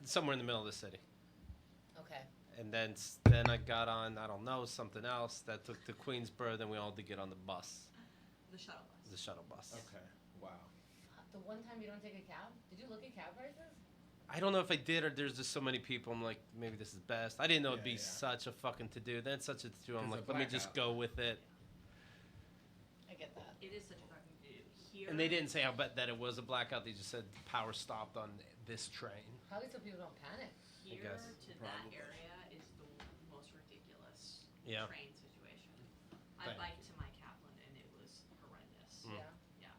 somewhere in the middle of the city. Okay. And then I got on, I don't know, something else that took to Queensboro. Then we all had to get on the bus. The shuttle bus. The shuttle bus. Okay. Wow. The one time you don't take a cab? Did you look at cab prices? I don't know if I did or there's just so many people. I'm like, maybe this is best. I didn't know it'd be such a fucking to-do. Then it's such a to-do. I'm like, let me just go with it. I get that. It is such a fucking here. And they didn't say that it was a blackout. They just said power stopped on this train. Probably so people don't panic. Here guess. to that area is the most ridiculous train situation. I biked to my Kaplan and it was horrendous. Yeah. Yeah.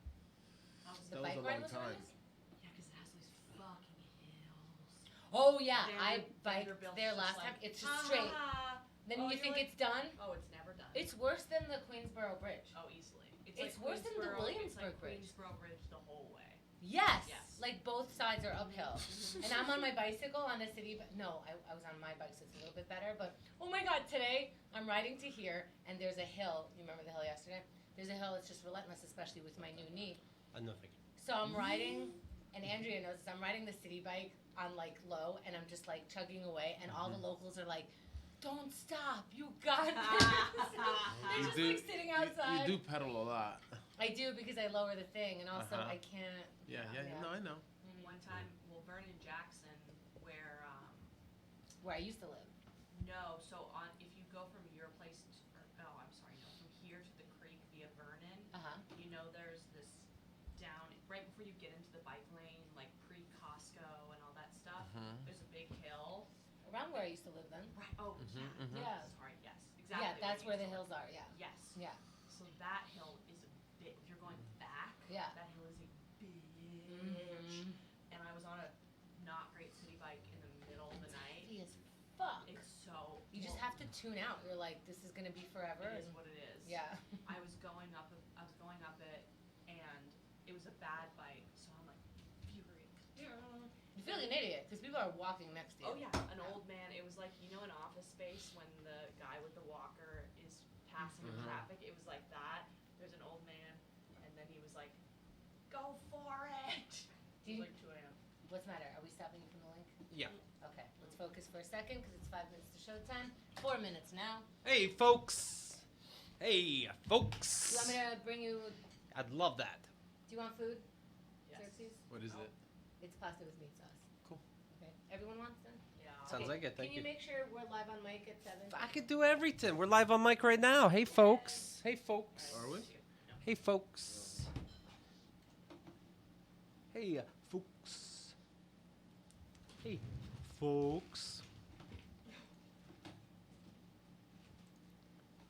The bike ride was horrendous? Yeah, because it has these fucking hills. Oh yeah, I biked Vanderbilt's there just last like, time. It's just straight. Then you think it's done? Oh, it's never done. It's worse than the Queensboro Bridge. Oh, easily. It's worse than the Williamsburg it's like Bridge. Queensboro Bridge the whole way. Yes. Yes. Like both sides are uphill. And I'm on my bicycle on the city. No, I was on my bike, so it's a little bit better. But oh my God, today I'm riding to here, and there's a hill. You remember the hill yesterday? There's a hill that's just relentless, especially with my new knee. Nothing. So I'm riding, and Andrea knows this. I'm riding the city bike on like low, and I'm just like chugging away, and all the locals are like, "Don't stop, you got this." They're just like sitting outside. You do pedal a lot. I do because I lower the thing, and also I can't. Yeah. No, I know. One time, well, Vernon Jackson, Where I used to live. no, so if you go from your place, from here to the creek via Vernon, you know there's this down, right before you get into the bike lane, like pre-Costco and all that stuff, there's a big hill. Around where I used to live then. Right, Yeah. Sorry, yes, exactly. Yeah, that's where the hills are, yeah. Yes. Yeah. So that hill is a bit, if you're going back, Yeah. that hill is a bitch. And I was on a not great city bike in the middle of the night. Heavy as fuck. It's so. You just have to tune out. You're like, this is gonna be forever. It is what it is. Yeah. I was going up it, and it was a bad bike, so I'm like furious. You feel like an idiot because people are walking next to you. Oh yeah, an old man. It was like, you know, in Office Space when the guy with the walker is passing in traffic. It was like that. There's an old man, and then he was like, "Go for it." It was like 2 a.m. What's the matter? Are we stopping you from the link? Yeah. Okay, let's focus for a second because it's 5 minutes to showtime. 4 minutes now. Hey, folks. Hey, folks. You want me to bring you? I'd love that. Do you want food? Yes. Xerxes? What is it? It's pasta with meat sauce. Cool. Okay. Everyone wants them? Yeah. Sounds like it. Thank Can you you. make sure we're live on mic at 7? I could do everything. We're live on mic right now. Hey, folks. Hey, folks. Are we? Hey, folks. Hey, folks. Hey, folks.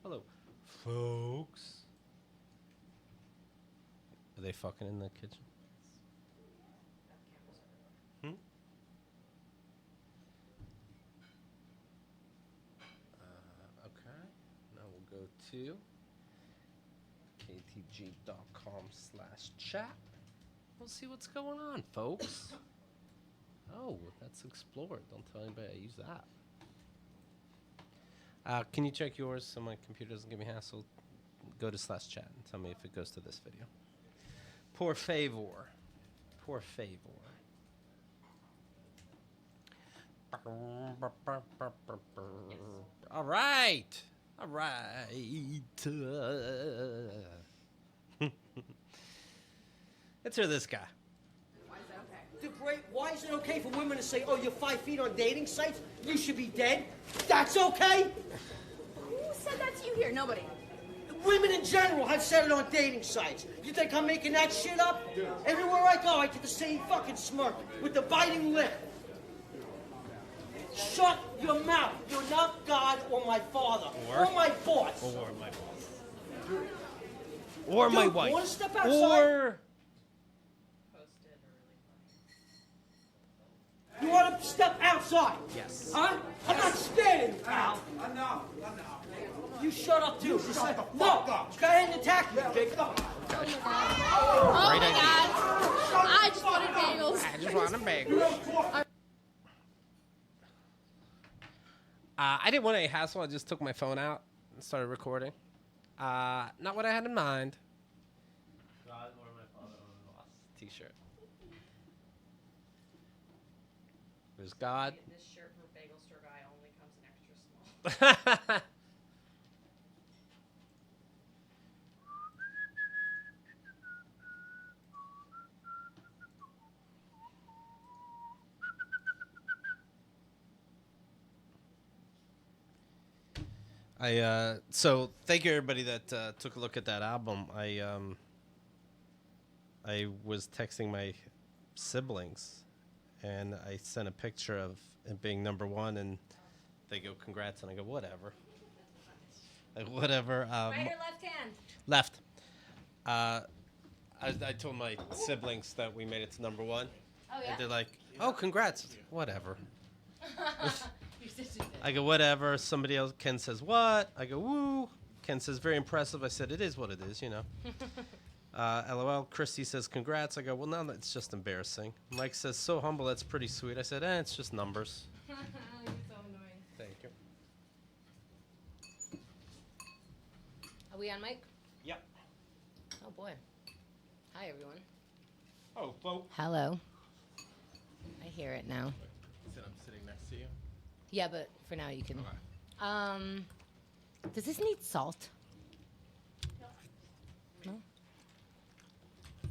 Hello, folks. Are they fucking in the kitchen? Hmm? Okay. Now we'll go to ktg.com/chat. We'll see what's going on, folks. Oh, that's explored. Don't tell anybody I use that. Can you check yours so my computer doesn't give me hassle? Go to /chat and tell me if it goes to this video. Por favor. Por favor. All right. All right. Let's hear this guy. Why is it okay for women to say, "Oh, you're 5 feet on dating sites? You should be dead"? That's okay. Who said that to you here? Nobody. Women in general have said it on dating sites. You think I'm making that shit up? Everywhere I go, I get the same fucking smirk with the biting lip. Shut your mouth. You're not God or my father or my boss. Or my boss. Or my Dude, wife. wanna step outside? Or Posted really funny. You want to step outside? yes. Huh? I'm not scared of you, pal. I know. You shut up, too. Shut the fuck No, up. go ahead and attack me, Jake. Oh Great my idea. God. I just wanted bagels. I just want a bagel. I didn't want any hassle. I just took my phone out and started recording. Not what I had in mind. God or my father or my boss. T-shirt. There's God. This shirt for Bagel Store Guy only comes in extra small. So thank you everybody that took a look at that album. I was texting my siblings, and I sent a picture of it being number one, and they go congrats, and I go whatever. Like whatever. Right or left hand? Left. I told my siblings that we made it to number one. Oh yeah. And they're like, oh congrats, whatever. Your sister did. I go, whatever. Somebody else, Ken says, what? I go, woo. Ken says, very impressive. I said, it is what it is, you know. LOL. Christy says, congrats. I go, well, no, that's just embarrassing. Mike says, so humble. That's pretty sweet. I said, it's just numbers. You're so annoying. Thank you. Are we on mic? Yep. Oh boy. Hi everyone. Oh, folks. Hello. I hear it now. You said I'm sitting next to you? Yeah, but for now you can. Okay. Does this need salt? No.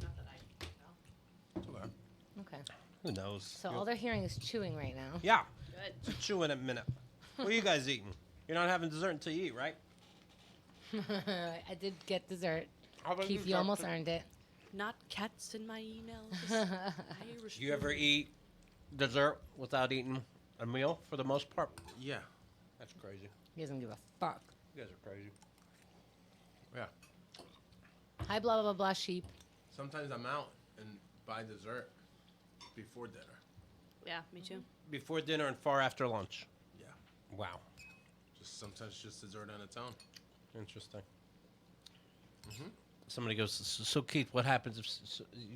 Not that I know. Okay. Okay. Who knows? So all they're hearing is chewing right now. Yeah. Good. It's a chew in a minute. What are you guys eating? You're not having dessert until you eat, right? I did get dessert. How about Keith, you almost earned it. Not cats in my emails. Do you ever eat dessert without eating a meal for the most part? Yeah. That's crazy. He doesn't give a fuck. You guys are crazy. Yeah. Hi, blah, blah, blah, sheep. Sometimes I'm out and buy dessert before dinner. Yeah, me too. Before dinner and far after lunch. Yeah. Wow. Sometimes just dessert on its own. Interesting. Mhm. Somebody goes, so Keith, what happens if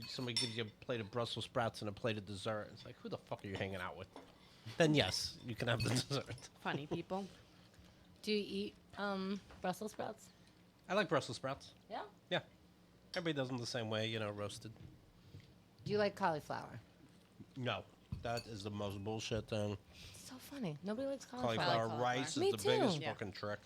somebody gives you a plate of Brussels sprouts and a plate of dessert? It's like, who the fuck are you hanging out with? Then yes, you can have the dessert. Funny people. Do you eat Brussels sprouts? I like Brussels sprouts. Yeah. Yeah. Everybody does them the same way, you know, roasted. Do you like cauliflower? No. That is the most bullshit thing. It's so funny. Nobody likes cauliflower. Cauliflower cauliflower. rice Me is the too. biggest Yeah. fucking trick.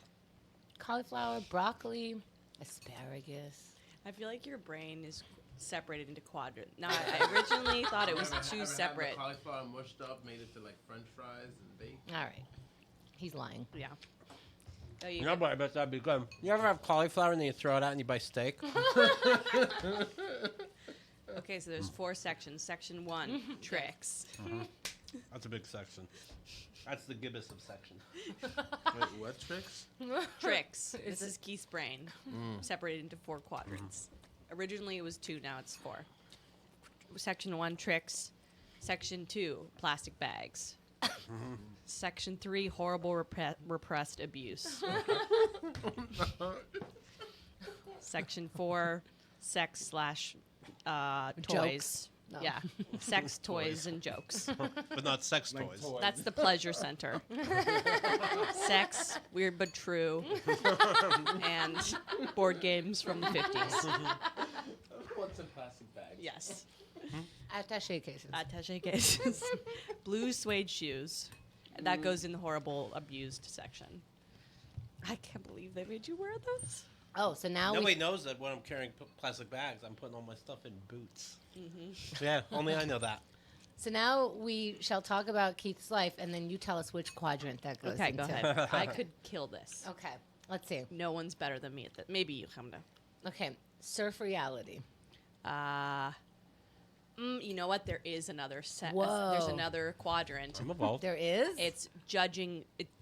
Cauliflower, broccoli, asparagus. I feel like your brain is separated into quadrants. Now, I originally thought it was two separate. Had the cauliflower mushed up, made it to like French fries and baked. All right. He's lying. Yeah. Oh, you No, but I bet that'd be good. You ever have cauliflower and then you throw it out and you buy steak? Okay, so there's 4 sections. Section 1, tricks. That's a big section. That's the gibbous of section. Wait, what tricks? Tricks. This is Keith's brain, separated into 4 quadrants. Originally it was 2, now it's 4. Section 1, tricks. Section 2, plastic bags. Section 3, horrible repressed abuse. Section 4, sex / toys. Jokes. No. Yeah, sex, toys, and jokes. But not sex toys. That's the pleasure center. Sex, weird but true, and board games from the 50s. What's in plastic bags? Yes. Attaché cases. Attaché cases. Blue suede shoes. That goes in the horrible abused section. I can't believe they made you wear those. Oh, so now Nobody knows that when I'm carrying plastic bags, I'm putting all my stuff in boots. Yeah, only I know that. So now we shall talk about Keith's life, and then you tell us which quadrant that goes Okay, into. go ahead. I could kill this. Okay, let's see. No one's better than me at that. Maybe you, Chemda. Okay, surf reality. You know what? There is another set. Whoa. There's another quadrant. I'm evolved. There is? It's judging /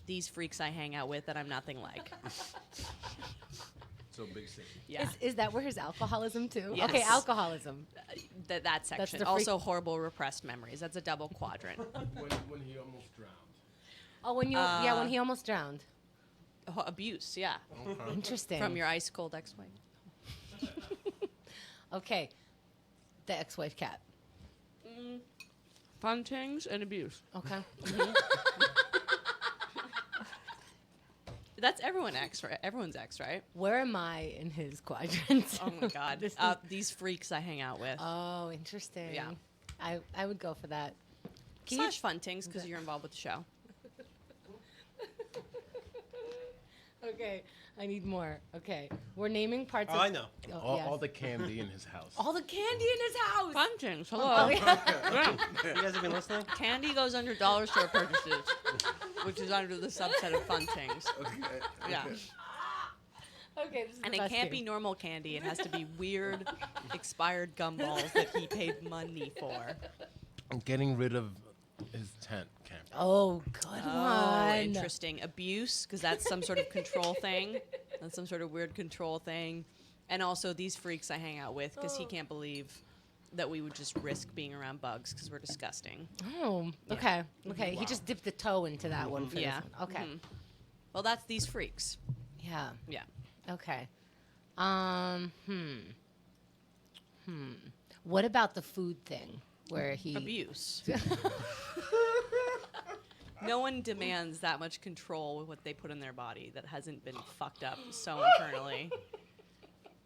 these freaks I hang out with that I'm nothing like. So big city. Yeah. Is that where his alcoholism too? Yes. Okay, alcoholism. That section. the Also horrible repressed memories. That's a double quadrant. When he almost drowned. Oh, when he almost drowned. Abuse, yeah. Okay. Interesting. From your ice cold ex-wife. Okay, the ex-wife cat. Fun things and abuse. Okay. That's everyone's ex, right? Where am I in his quadrant? Oh my god. This is- These freaks I hang out with. Oh, interesting. Yeah. I would go for that. Keith? / fun things because you're involved with the show. Okay, I need more. Okay, we're naming parts Oh, of... I know. Oh, yes. All the candy in his house. All the candy in his house! Fun things. Oh, Hello. yeah. You guys have been listening? Candy goes under dollar store purchases, which is under the subset of fun things. Okay. Yeah. Okay, this is And the it best can't game. be normal candy. It has to be weird, expired gumballs that he paid money for. I'm getting rid of his tent camp. Oh, good Oh, one. interesting. Abuse, because that's some sort of control thing. That's some sort of weird control thing. And also these freaks I hang out with, because he can't believe that we would just risk being around bugs, because we're disgusting. Oh, okay. Okay, he just dipped the toe into that one for Yeah. this one. Okay. Mhm. Well, that's these freaks. Yeah. Yeah. Okay. What about the food thing where he... Abuse. No one demands that much control with what they put in their body that hasn't been fucked up so internally.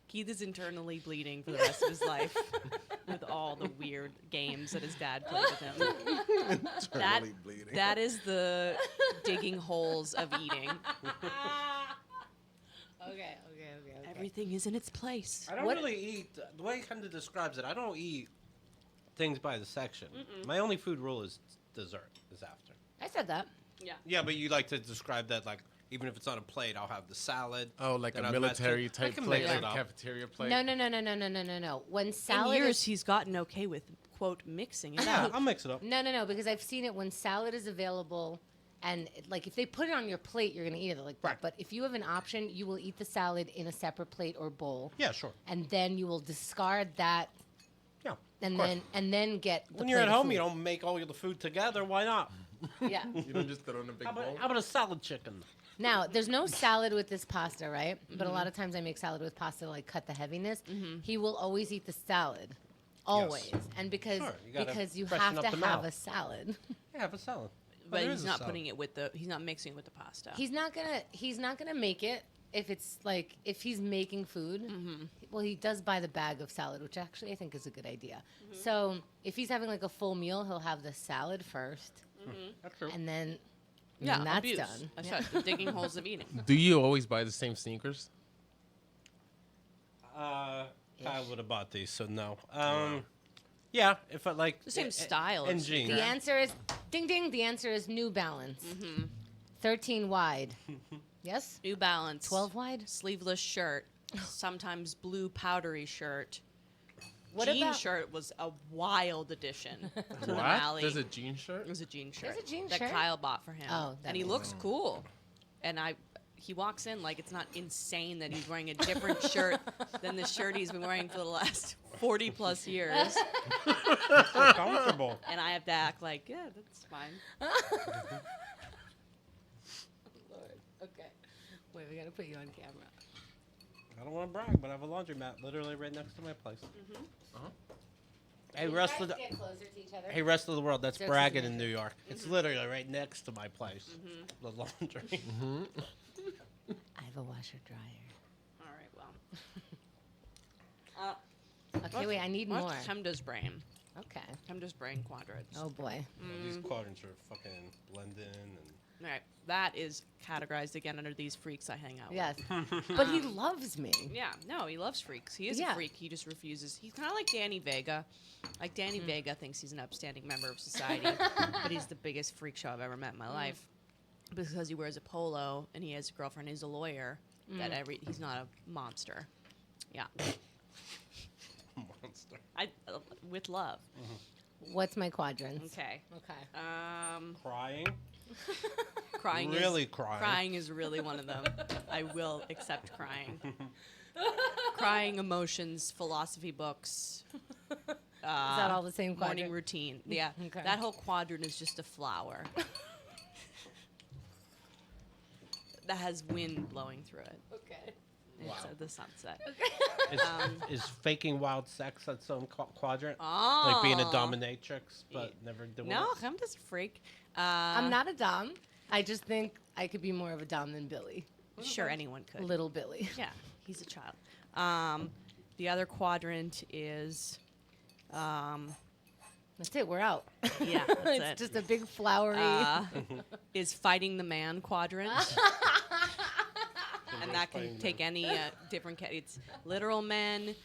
Keith is internally bleeding for the rest of his life with all the weird games that his dad played with him. Internally bleeding. That is the digging holes of eating. Okay. Everything is in its place. I don't What- really eat. The way it kind of describes it, I don't eat things by the section. My only food rule is dessert is after. I said that. Yeah. Yeah, but you like to describe that like even if it's on a plate, I'll have the salad. Oh, like then a I'll mess military it- I type can plate, mix like it a up. cafeteria plate. No. When In salad years, is... he's gotten okay with, quote, mixing it Yeah, up. I'll mix it up. No, because I've seen it when salad is available, and like if they put it on your plate, you're gonna eat it like that. Right. But if you have an option, you will eat the salad in a separate plate or bowl, Yeah, sure. and then you will discard that, Yeah. and of course. then get the When you're plate at of home, you food. don't make all the food together. Why not? Yeah. You don't just throw it in a big bowl. How about a salad chicken? Now, there's no salad with this pasta, right? But a lot of times I make salad with pasta to like cut the heaviness. He will always eat the salad. Always. And because Sure, you gotta because you freshen have up to the have mouth. a salad. Yeah, have a salad. But there he's is a not salad. putting it with the. He's not mixing it with the pasta. He's not gonna make it if it's like if he's making food. Well, he does buy the bag of salad, which actually I think is a good idea. So if he's having like a full meal, he'll have the salad first, That's true. and then yeah, and that's abuse. done. That's Yeah. right. The digging holes of eating. Do you always buy the same sneakers? Kyle would have bought these, so no. Yeah, if I like The same style of and jeans. The answer is ding ding. The answer is New Balance, 13 wide. Yes, New Balance. 12 wide. Sleeveless shirt. Sometimes blue powdery shirt. What jean about- shirt was a wild addition to the What? Mally. There's a jean shirt? It was a jean shirt. There's a jean that shirt? Kyle bought for him. Oh, that and he makes looks cool. And he walks in like it's not insane that he's wearing a different shirt than the shirt he's been wearing for the last 40 plus years. Comfortable. And I have to act like, yeah, that's fine. Lord. Okay. Wait, we gotta put you on camera. I don't want to brag, but I have a laundromat literally right next to my place. Hey, rest of the Get closer to each other. hey, rest of the world. That's Xerxes bragging and in New York. It's literally right next to my place. The laundry. I have a washer dryer. All right, well. Okay, wait, I need What's more. Chemda's brain? Okay. Chemda's brain quadrants. Oh boy. These quadrants are fucking blending and. All right, that is categorized again under these freaks I hang out with. Yes. But he loves me. Yeah, no, he loves freaks. He is Yeah. a freak. He just refuses. He's kind of like Danny Vega. Like Danny Vega thinks he's an upstanding member of society, but he's the biggest freak show I've ever met in my life because he wears a polo and he has a girlfriend who's a lawyer. He's not a monster. Yeah, Monster. with love. What's my quadrants? Okay. Okay. Crying. Crying. Really is, crying. Crying is really one of them. I will accept crying. Crying, emotions, philosophy books. Is that all the same Morning quadrant? routine. Yeah. Okay. That whole quadrant is just a flower that has wind blowing through it. Okay. It's the sunset. Is faking wild sex its own quadrant? Oh. Like being a dominatrix, but never doing No, it? I'm just a freak. I'm not a dom. I just think I could be more of a dom than Billy. Sure, anyone could. Little Billy. Yeah, he's a child. The other quadrant is That's it. We're out. Yeah, that's It's it. just a big flowery. Is fighting the man quadrant. And that can take any different. It's literal men,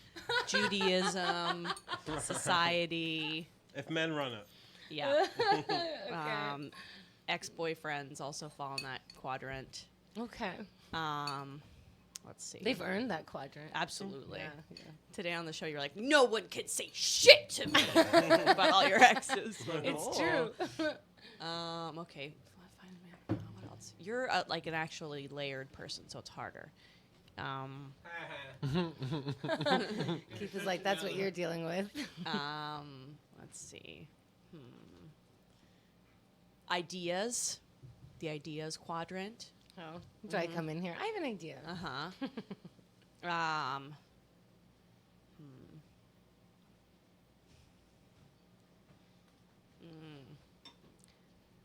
Judaism, society. If men run it. Yeah. Ex-boyfriends also fall in that quadrant. Okay. Let's see. They've earned that quadrant. Absolutely. Yeah. Today on the show, you're like, no one can say shit to me about all your exes. It's true. Okay. Find a man. What else? You're like an actually layered person, so it's harder. Keith is like, that's what you're dealing with. Let's see. Ideas. The ideas quadrant. Oh. Do I come in here? I have an idea.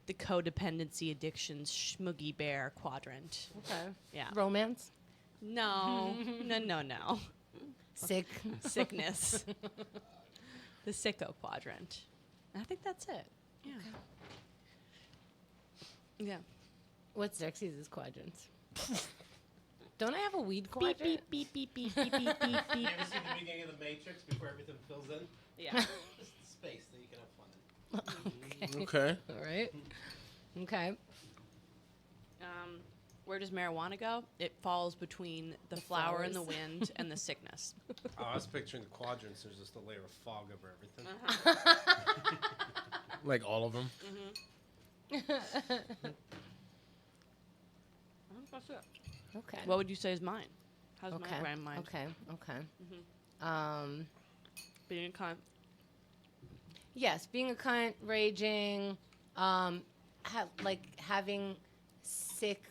The codependency addictions schmoogie bear quadrant. Okay. Yeah. Romance? No. No. Sick? Sickness. The sicko quadrant. I think that's it. Yeah. Yeah. What's Xerxes' quadrants? Don't I have a weed Beep, quadrant? beep, beep, beep, beep, beep, beep, beep, beep. You ever see the beginning of the Matrix before everything fills in? Yeah. Just space that you can have fun in. Okay. All right. Okay. Where does marijuana go? It falls between the flower in the wind and the sickness. Oh, I was picturing the quadrants. There's just a layer of fog over everything. Like all of them. Okay. What would you say is mine? How's Okay. my grand mind? Okay. Being a cunt. Yes, being a cunt, raging, having sick,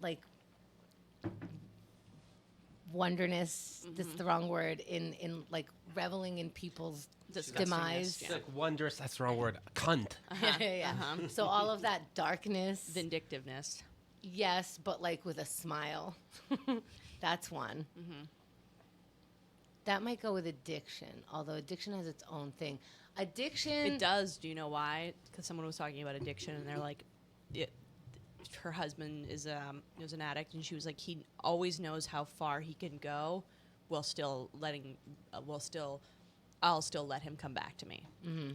like, wonderness. That's the wrong word. In like reveling in people's demise. It's like wondrous. That's the wrong word. Cunt. Yeah. So all of that darkness. Vindictiveness. Yes, but like with a smile. That's one. That might go with addiction, although addiction has its own thing. Addiction. It does. Do you know why? Because someone was talking about addiction, and they're like, her husband is an addict, and she was like, he always knows how far he can go, while still I'll still let him come back to me.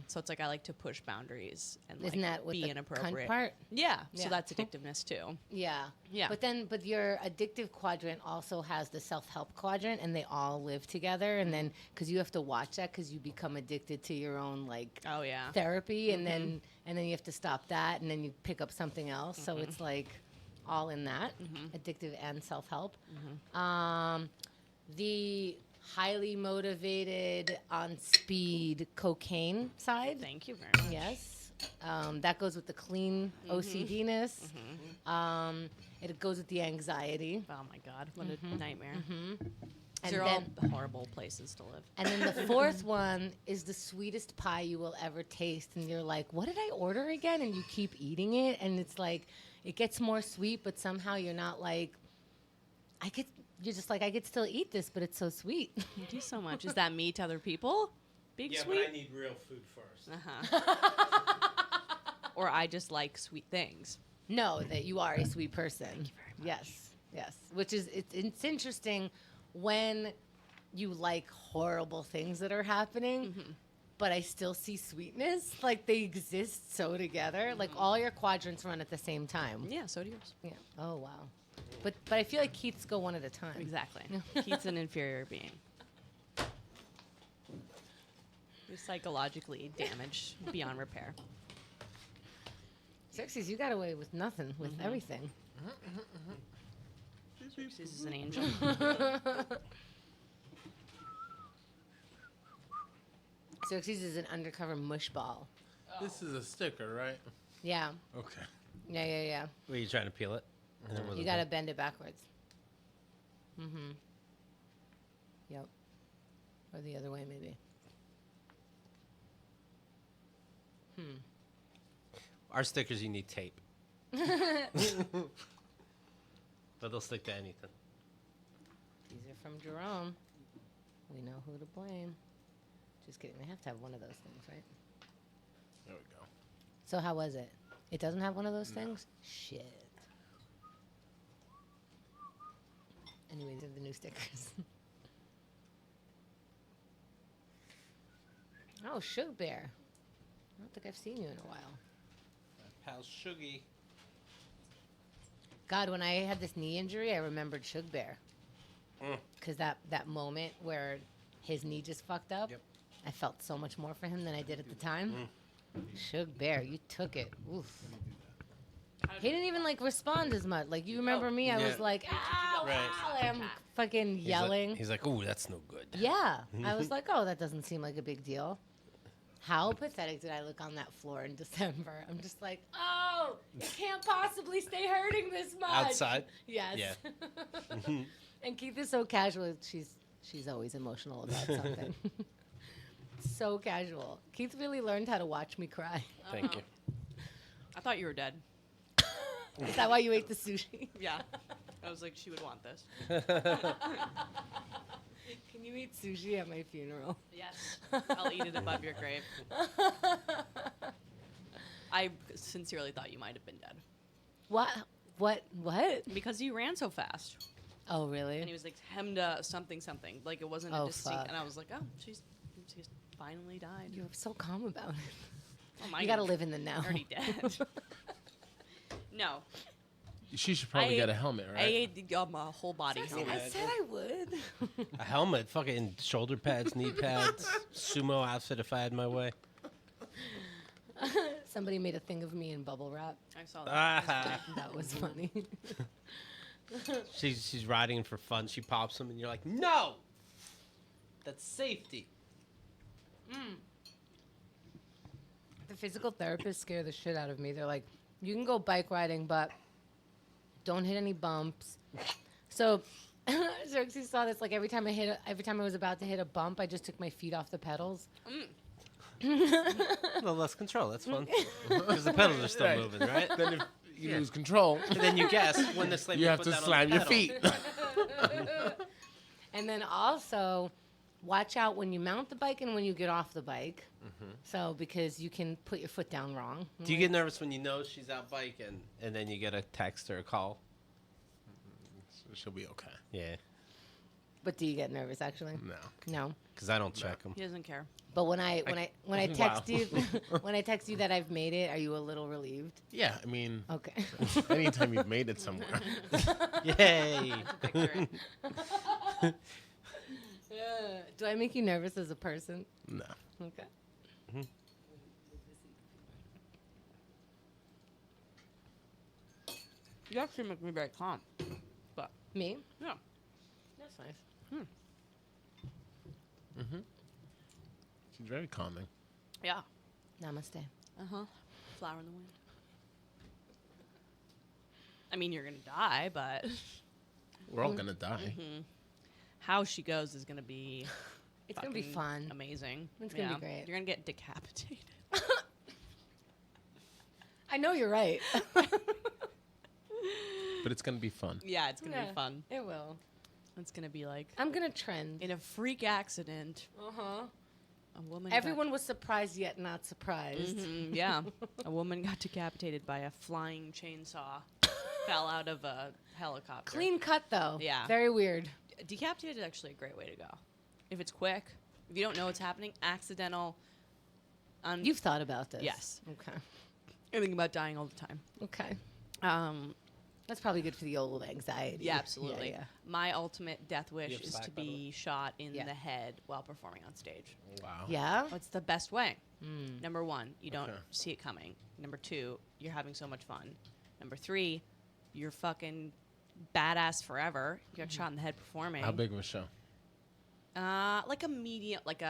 So it's like I like to push boundaries and like Isn't that what be the inappropriate. cunt part? Yeah. Yeah. So that's addictiveness too. Yeah. Yeah. But your addictive quadrant also has the self-help quadrant, and they all live together. And then, because you have to watch that, because you become addicted to your own like Oh yeah. therapy, and then you have to stop that, and then you pick up something else. So it's like all in that, addictive and self-help. The highly motivated, on speed, cocaine side. Thank you very much. Yes. That goes with the clean OCD-ness. It goes with the anxiety. Oh my God, what a nightmare. And They're then, all horrible places to live. and then the fourth one is the sweetest pie you will ever taste. And you're like, what did I order again? And you keep eating it. And it's like, it gets more sweet, but somehow you're not like, you're just like, I could still eat this, but it's so sweet. You do so much. Is that me to other people? Big Yeah, sweet? but I need real food first. Or I just like sweet things. No, that you are a sweet person. Thank you very much. Yes. Which is, it's interesting when you like horrible things that are happening, but I still see sweetness. Like they exist so together. Like all your quadrants run at the same time. Yeah, so do yours. Yeah. Oh, wow. But I feel like Keith's go one at a time. Exactly. Keith's an inferior being. You're psychologically damaged beyond repair. Xerxes, you got away with nothing, with everything. This is an angel. Xerxes is an undercover mushball. This is a sticker, right? Yeah. Okay. Yeah. Were you trying to peel it? And then with You a got to bit- bend it backwards. Yep. Or the other way, maybe. Our stickers, you need tape. But they'll stick to anything. These are from Jerome. We know who to blame. Just kidding. They have to have one of those things, right? There we go. So how was it? It doesn't have one of those things? Shit. Anyway, these are the new stickers. Oh, Sugar Bear. I don't think I've seen you in a while. Pal Shuggy. God, when I had this knee injury, I remembered Sugar Bear. Because that moment where his knee just fucked up, Yep. I felt so much more for him than I did at the time. Sugar Bear, you took it. Oof. He didn't even like respond as much. Like you remember me, I was like, ow, Right. ow, like, I'm fucking yelling. He's like, "Ooh, that's no good." Yeah, I was like, oh, that doesn't seem like a big deal. How pathetic did I look on that floor in December? I'm just like, oh, it can't possibly stay hurting this much. Outside? Yes. Yeah. And Keith is so casual. She's always emotional about something. So casual. Keith really learned how to watch me cry. Thank you. I thought you were dead. Is that why you ate the sushi? Yeah. I was like, she would want this. Can you eat sushi at my funeral? Yes. I'll eat it above your grave. I sincerely thought you might have been dead. What? Because you ran so fast. Oh, really? And he was like, Chemda something something. Like, it wasn't Oh, a distinct. fuck. And I was like, oh, she's finally died. You're so calm about it. Oh my You God. gotta live in the now. Already dead. No. She should probably get a helmet, I right? ate a whole body helmet. I said I would. A helmet, fucking shoulder pads, knee pads, sumo outfit if I had my way. Somebody made a thing of me in bubble wrap. I saw that. Ah. That was funny. She's riding for fun. She pops them, and you're like, no, that's safety. The physical therapists scare the shit out of me. They're like, you can go bike riding, but don't hit any bumps. So Xerxes saw this. Like every time I was about to hit a bump, I just took my feet off the pedals. A little less control. That's fun because the pedals are still Right. moving, right? Then if you lose control, And then you guess when the slave you have put to that on the slam your pedal. feet. And then also, watch out when you mount the bike and when you get off the bike. So because you can put your foot down wrong. Do you get nervous when you know she's out biking and then you get a text or a call? She'll be okay. Yeah, But do you get nervous actually? No. No. because I don't check them. He doesn't care. But when I text Wow. you when I text you that I've made it, are you a little relieved? Yeah, I mean, Okay. anytime you've made it somewhere. Yay! Victory. Do I make you nervous as a person? No. Okay. You actually make me very calm. But, Me? yeah. That's nice. She's very calming. Yeah. Namaste. Uh-huh. Flower in the wind. I mean, you're going to die, but We're all gonna die. how she goes is going to be It's gonna be fucking fun. amazing. It's gonna be great. You're going to get decapitated. I know you're right. But it's gonna be fun. Yeah, it's going to be fun. It will. It's going to be like, I'm gonna trend. in a freak accident, Uh-huh. a woman Everyone was surprised yet not surprised. yeah. A woman got decapitated by a flying chainsaw. Fell out of a helicopter. Clean cut though. Yeah. Very weird. Decapitated is actually a great way to go. If it's quick, if you don't know what's happening, accidental. You've thought about this. Yes. Okay. I think about dying all the time. Okay. Um, That's probably good for the old anxiety. yeah, absolutely. Yeah. My ultimate death You wish have is slack, to by the be shot in Yeah. the head while performing on stage. Wow. Yeah? What's the best way? Number one, you don't Okay. see it coming. Number two, you're having so much fun. Number three, you're fucking badass forever. You got shot in the head performing. How big of a show? Like a medium, like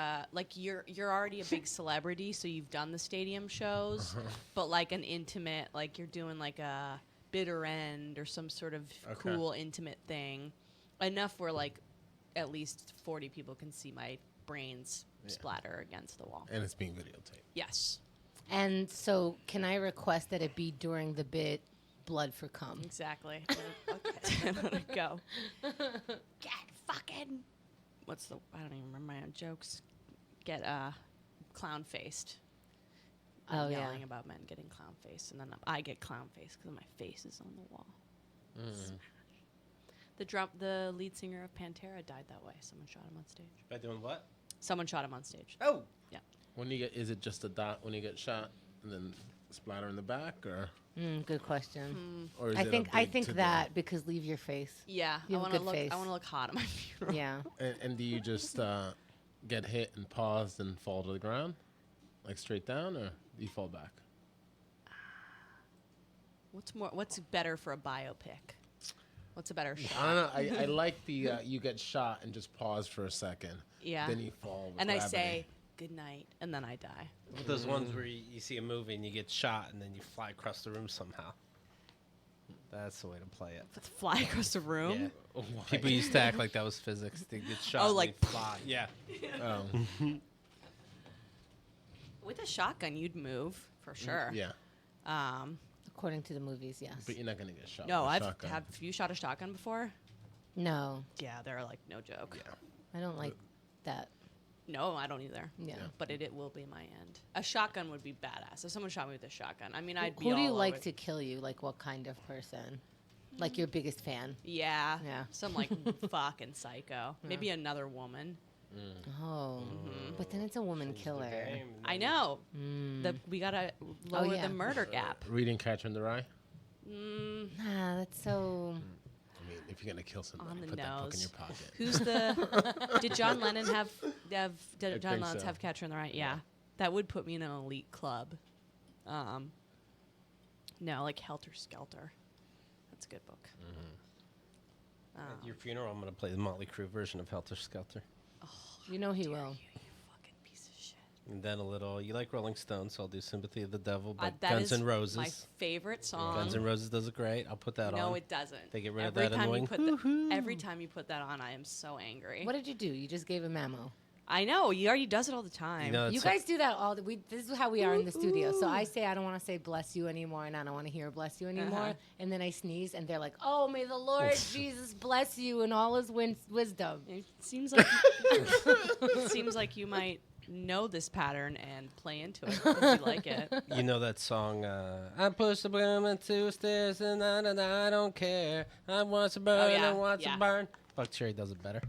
you're already a big celebrity, so you've done the stadium shows, but like an intimate, like you're doing like a bitter end or some sort of Okay. cool intimate thing, enough where like at least 40 people can see my brains splatter against the wall. And it's being videotaped. Yes, And so can I request that it be during the bit Blood for Cum? exactly. Okay, let it go. Get fucking. What's the? I don't even remember my own jokes. get clown faced. Oh, yeah. Yelling about men getting clown faced, and then I get clown faced because my face is on the wall. The lead singer of Pantera died that way. Someone shot him on stage. By doing what? Someone shot him on stage. Oh. Yeah. When you get, is it just a dot when you get shot and then splatter in the back, or Good question. or is I it a think big to-do? that because leave your face. Yeah, You I have a want to good look. face. I want to look hot at my funeral. Yeah. And do you just get hit and pause and fall to the ground, like straight down, or do you fall back? What's better for a biopic? What's a better shot? I don't know. I like the you get shot and just pause for a second. Yeah. Then you fall. With And I gravity. say good night, and then I die. With those ones where you see a movie and you get shot and then you fly across the room somehow. That's the way to play it. Let's fly across the room. Yeah. People used to act like that was physics. They get shot. Oh, and like they fly. Yeah. Oh, With a shotgun, you'd move for sure. yeah. According to the movies, yes. But you're not gonna get shot. No, with a I've shotgun. have you shot a shotgun before? No, Yeah, they're like no joke. I don't like that. No, I don't either. Yeah. But it will be my end. A shotgun would be badass. If someone shot me with a shotgun, I mean, I'd be Who do you all like over to it. kill you? Like what kind of person? Like your biggest fan? Yeah. Yeah. Some like fucking psycho. Maybe another woman. Oh, but then it's a woman killer. I know. We gotta lower yeah. the murder gap. Reading Catcher in the Rye. Ah, that's so. I mean, if you're gonna kill somebody, On the put that book in nose. your pocket. Who's the? Did John Lennon have? Did John think Lennon so. have Catcher in the Rye? Yeah, that would put me in an elite club. No, like Helter Skelter. That's a good book. At your funeral, I'm going to play the Motley Crue version of Helter Skelter. You know he will. You fucking piece of shit. And then a little, you like Rolling Stones, so I'll do Sympathy of the Devil by That Guns is N' Roses. my favorite song. Guns N' Roses does it great. I'll put that on. No, it doesn't. They get rid of every that time annoying you put every time you put that on, I am so angry. What did you do? You just gave a memo. I know he already does it all the time. You know, You it's guys do that all. This is how we are in the studio. So I say I don't want to say bless you anymore, and I don't want to hear bless you anymore. And then I sneeze, and they're like, "Oh, may the Lord Jesus bless you and all His wisdom." It seems like you might know this pattern and play into it if you like it. you know that song, I push the women to stairs and I don't care. I want to burn, yeah, I want yeah. to burn. Buck Cherry does it better.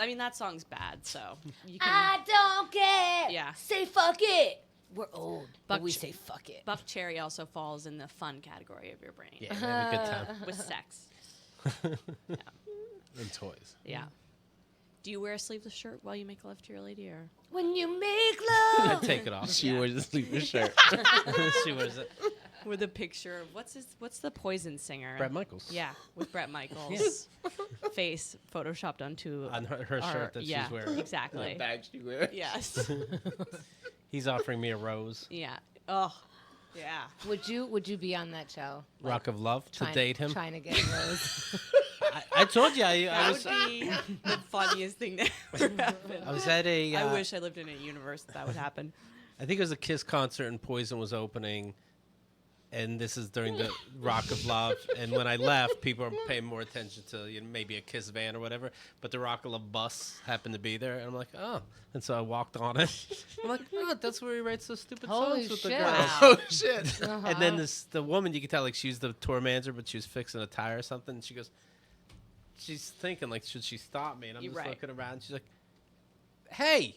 I mean, that song's bad, so you can. I don't care. Yeah. Say fuck it. We're old, but Buck we Ch- say fuck it. Buck Cherry also falls in the fun category of your brain. Yeah, have a good time. With sex. And toys. Yeah. Do you wear a sleeveless shirt while you make love to your lady, or When you make I love. take it off. She wears a sleeveless shirt. She wears it. with a picture of what's the Poison singer? Brett Michaels. Yeah, with Brett Michaels' face photoshopped onto On her shirt that yeah, she's wearing. exactly. Bag she wears. Yes. He's offering me a rose. Yeah. Oh. Yeah. Would you be on that show? Rock of Love to date him. Trying to get Rose. I told you I That was would be the funniest thing that ever happened. I was at a I wish I lived in a universe that would happen. I think it was a Kiss concert and Poison was opening, and this is during the Rock of Love. And when I left, people were paying more attention to maybe a Kiss van or whatever. But the Rock of Love bus happened to be there, and I'm like, oh. And so I walked on it. I'm like, oh, that's where he writes those stupid Holy songs with the shit. girls. Wow. Oh shit. And then the woman, you could tell like she was the tour manager, but she was fixing a tire or something. And she goes, she's thinking like, should she stop me? And I'm You're just right. looking around. She's like, hey.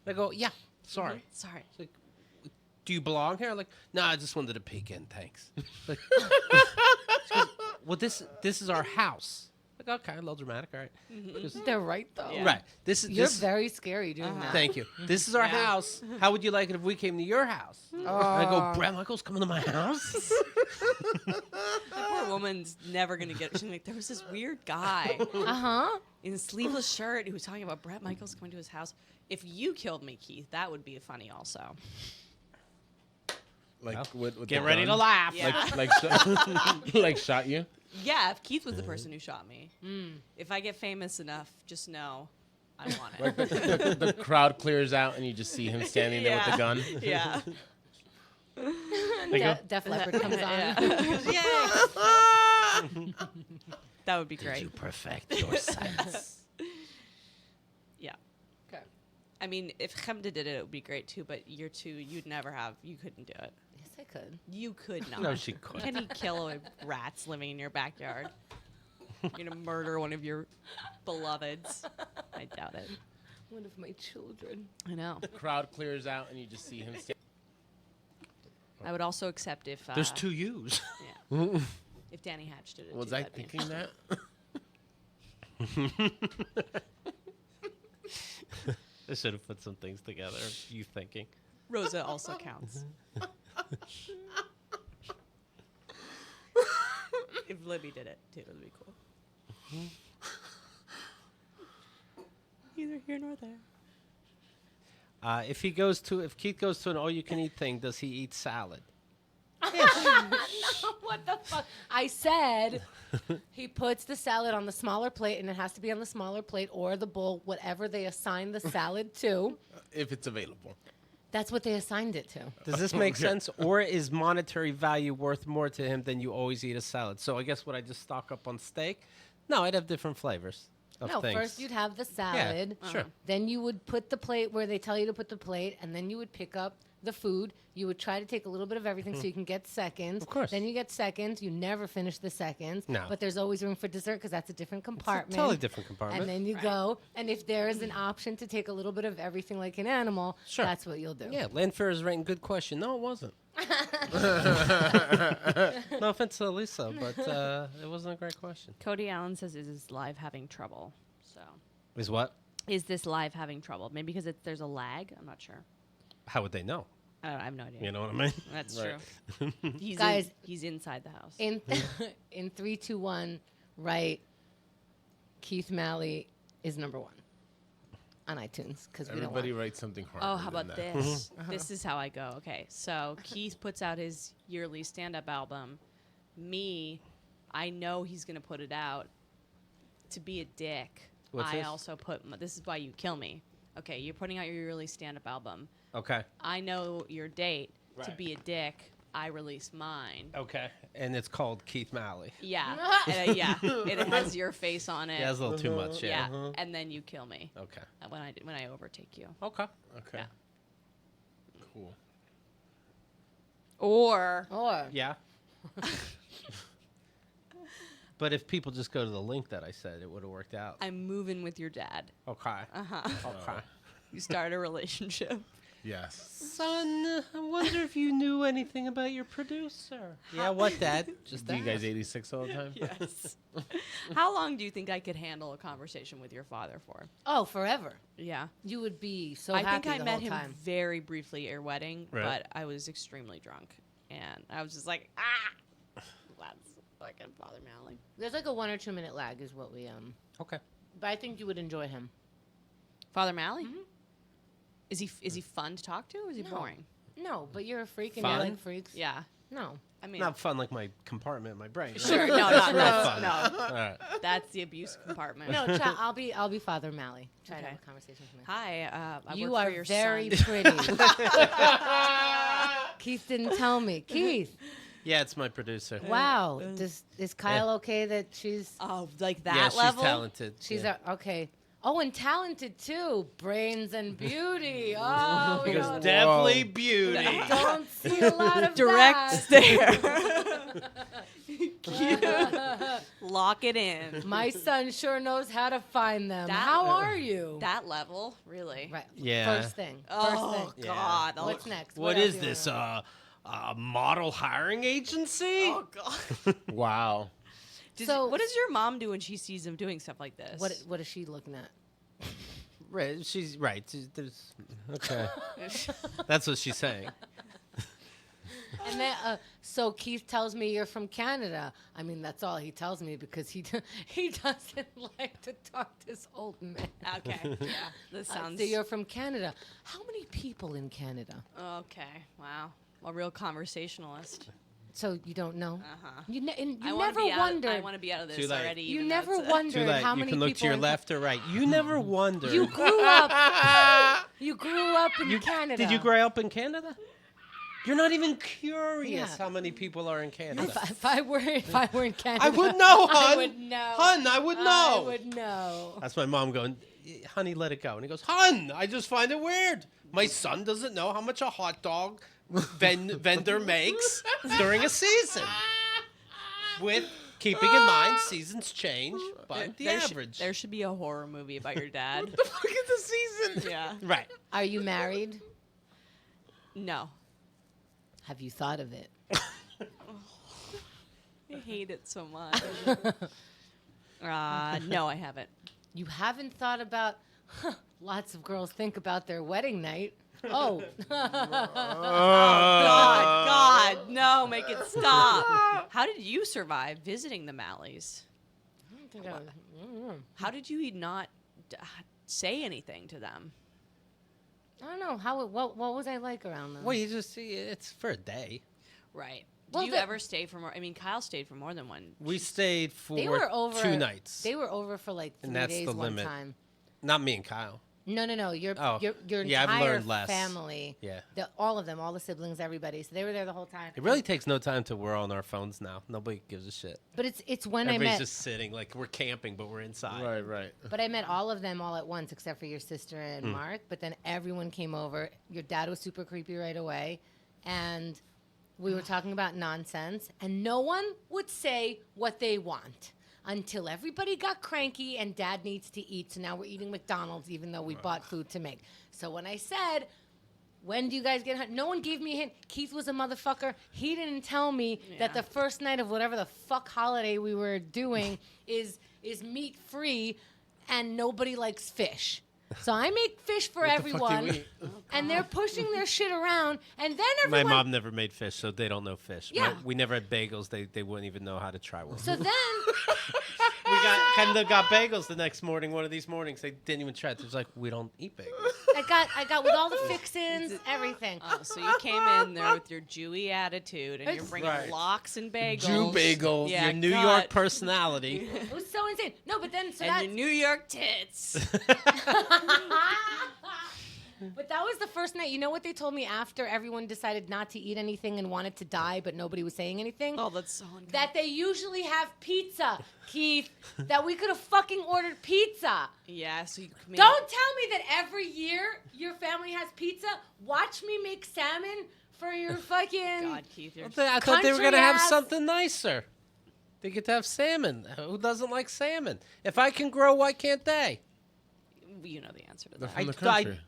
I go, yeah, sorry. Sorry. She's like, do you belong here? I'm like, no, I just wanted to peek in. Thanks. Like, she goes, well, this is our house. Like, okay, a little dramatic. All right. She goes, They're right though. Yeah. right. This is You're this. very scary doing that. Thank you. This is our Yeah. house. How would you like it if we came to your house? And I go, Brett Michaels coming to my house? That poor woman's never gonna get. She's like, there was this weird guy in a sleeveless shirt who was talking about Brett Michaels coming to his house. If you killed me, Keith, that would be funny also. Like Well, with Get the ready to gun? laugh. Yeah. Like shot you. Yeah, if Keith was the person who shot me. If I get famous enough, just know I want it. Like the crowd clears out and you just see him standing there with the gun. Yeah. Def Leppard comes on. Yeah. That would be great. perfect your silence? Yeah. Okay. I mean, if Chemda did it, it would be great too. But you'd couldn't do it. Yes, I could. You could not. No, she could. Can he kill rats living in your backyard? You're gonna murder one of your beloveds. I doubt it. One of my children. I know. The crowd clears out, and you just see him. I would also accept if There's 2 U's. Yeah. If Danny Hatch did it. Was too, I that'd be thinking that? I should have put some things together. You thinking? Rosa also counts. If Libby did it too, it would be cool. Neither here nor there. If Keith goes to an all-you-can-eat thing, does he eat salad? What the fuck? I said he puts the salad on the smaller plate, and it has to be on the smaller plate or the bowl, whatever they assign the salad to. If it's available. That's what they assigned it to. Does this make sense? Or is monetary value worth more to him than you always eat a salad? So I guess would I just stock up on steak? No, I'd have different flavors of No, things. first you'd have the salad. Yeah, sure. Then you would put the plate where they tell you to put the plate, and then you would pick up the food. You would try to take a little bit of everything so you can get seconds. Of course. Then you get seconds. You never finish the seconds. No. But there's always room for dessert because that's a different compartment. Totally different compartment. And then you go, and if there is an option to take a little bit of everything like an animal, Sure. that's what you'll do. Yeah, Landfair is writing good question. No, it wasn't. No offense to Lisa, but it wasn't a great question. Cody Allen says, "Is this live having trouble?" So, Is what? is this live having trouble? Maybe because there's a lag. I'm not sure. How would they know? I have no idea. You know what I mean? That's Right. true. Guys- he's inside the house. In 3, 2, 1, write Keith Malley is number 1 on iTunes because we don't Everybody want. writes something harder. Oh, how about than that. this? This is how I go. Okay, so Keith puts out his yearly stand-up album. I know he's gonna put it out. To be a dick, What's I this? also put. This is why you kill me. Okay, you're putting out your yearly stand-up album. Okay. I know your date. To Right. be a dick, I release mine. Okay. And it's called Keith Malley. Yeah, yeah. It has your face on it. Yeah, that's a little too much. Yeah, Yeah. and then you kill me Okay. when I overtake you. Okay. Okay. Yeah. Cool. Or Yeah. But if people just go to the link that I said, it would have worked out. I'm moving with your dad. Okay. Okay. You start a relationship. Yes. Son, I wonder if you knew anything about your producer. Yeah, what, Dad? Just Do you guys ask. 86 all the time? Yes. How long do you think I could handle a conversation with your father for? Oh, forever. Yeah. You would be so I happy think I the met whole him time. very briefly at your wedding, Right. but I was extremely drunk. And I was just like, that's fucking Father Malley. There's like a 1 or 2 minute lag is what we Okay. But I think you would enjoy him. Father Malley? Is he fun to talk to or is he No. boring? No, but you're a freak and Fun? you like freaks. Yeah. No. I mean, Not fun like my compartment in my brain. right? sure. No, not fun. no. All right. That's the abuse compartment. No, I'll be Father Malley. Try to Okay. have a conversation with me. Hi, I You work are for your very son. pretty. Keith didn't tell me. Keith, Yeah, it's my producer. wow. Is Kyle okay that she's Oh, like that Yeah, she's level? talented. she's yeah. okay? Oh, and talented too. Brains and beauty. Oh, we Because don't, definitely beauty. don't see a lot of Direct that. stare. Lock it in. My son sure knows how to find them. That- How are you? That level, really? Right. Yeah. First thing. Oh First thing. God. What's next? What else is do you this? wanna know? A model hiring agency? Oh God. Wow. So- what does your mom do when she sees him doing stuff like this? What is she looking at? Right. She's right. There's okay. That's what she's saying. And then, so Keith tells me you're from Canada. I mean, that's all he tells me because he doesn't like to talk to this old man. Okay. Yeah. This sounds. So you're from Canada. How many people in Canada? Okay. Wow. A real conversationalist. So you don't know? Uh-huh. You I never wanna be out- wondered. I want to be out of this Too late. already. You even never though it's wondered Too late. how You many can look people to your in- left or right. You never wondered. You grew up. You grew up in Canada. Did you grow up in Canada? You're not even curious Yeah. how many people are in Canada. If I were in Canada, I would know, I hun. would know. Hun, I would know. I would know. That's my mom going, honey, let it go. And he goes, hun, I just find it weird. My son doesn't know how much a hot dog vendor makes during a season. With keeping in mind, seasons change, but the average. There should be a horror movie about your dad. What the fuck is the season? Yeah. Right. Are you married? No. Have you thought of it? I hate it so much. No, I haven't. You haven't thought about. Lots of girls think about their wedding night. Oh. God, no, make it stop. How did you survive visiting the Malleys? How did you not say anything to them? I don't know what was I like around them. Well, you just see, it's for a day. Right. Well, Did you ever stay for more? I mean, Kyle stayed for more than one. We stayed for They were over 2 nights. They were over for like 3 And that's days the one limit. time. Not me and Kyle. No. Your Yeah, I've entire learned less. family. Yeah. All of them, all the siblings, everybody. So they were there the whole time. It really takes no time till we're on our phones now. Nobody gives a shit. But it's when Everybody's I met. just sitting like we're camping, but we're inside. Right. But I met all of them all at once, except for your sister and Mark. But then everyone came over. Your dad was super creepy right away, and we were talking about nonsense. And no one would say what they want until everybody got cranky and Dad needs to eat. So now we're eating McDonald's, even though we bought food to make. So when I said, when do you guys get home? No one gave me a hint. Keith was a motherfucker. He didn't tell me that the first night of whatever the fuck holiday we were doing is meat free and nobody likes fish. So I make fish for What the fuck do everyone, you eat? and they're pushing their shit around, and then My everyone. mom never made fish, so they don't know fish. Yeah. We never had bagels. They wouldn't even know how to try one. So then, Chemda got bagels the next morning. One of these mornings, they didn't even try it. It was like, we don't eat bagels. I got with all the fixins, everything. Oh, so you came in there with your Jewy attitude, and you're bringing Right. lox and bagels. Jew bagels. Yeah, Your New God. York personality. It was so insane. No, but then And your New York tits. But that was the first night. You know what they told me after everyone decided not to eat anything and wanted to die, but nobody was saying anything? Oh, that's so unfair. That they usually have pizza, Keith. That we could have fucking ordered pizza. Yeah, so you made Don't tell me that every year your family has pizza. Watch me make salmon for your fucking. God, Keith, you're I thought they were going to have Country-ass- something nicer. They get to have salmon. Who doesn't like salmon? If I can grow, why can't they? you know the answer to They're that. from the country.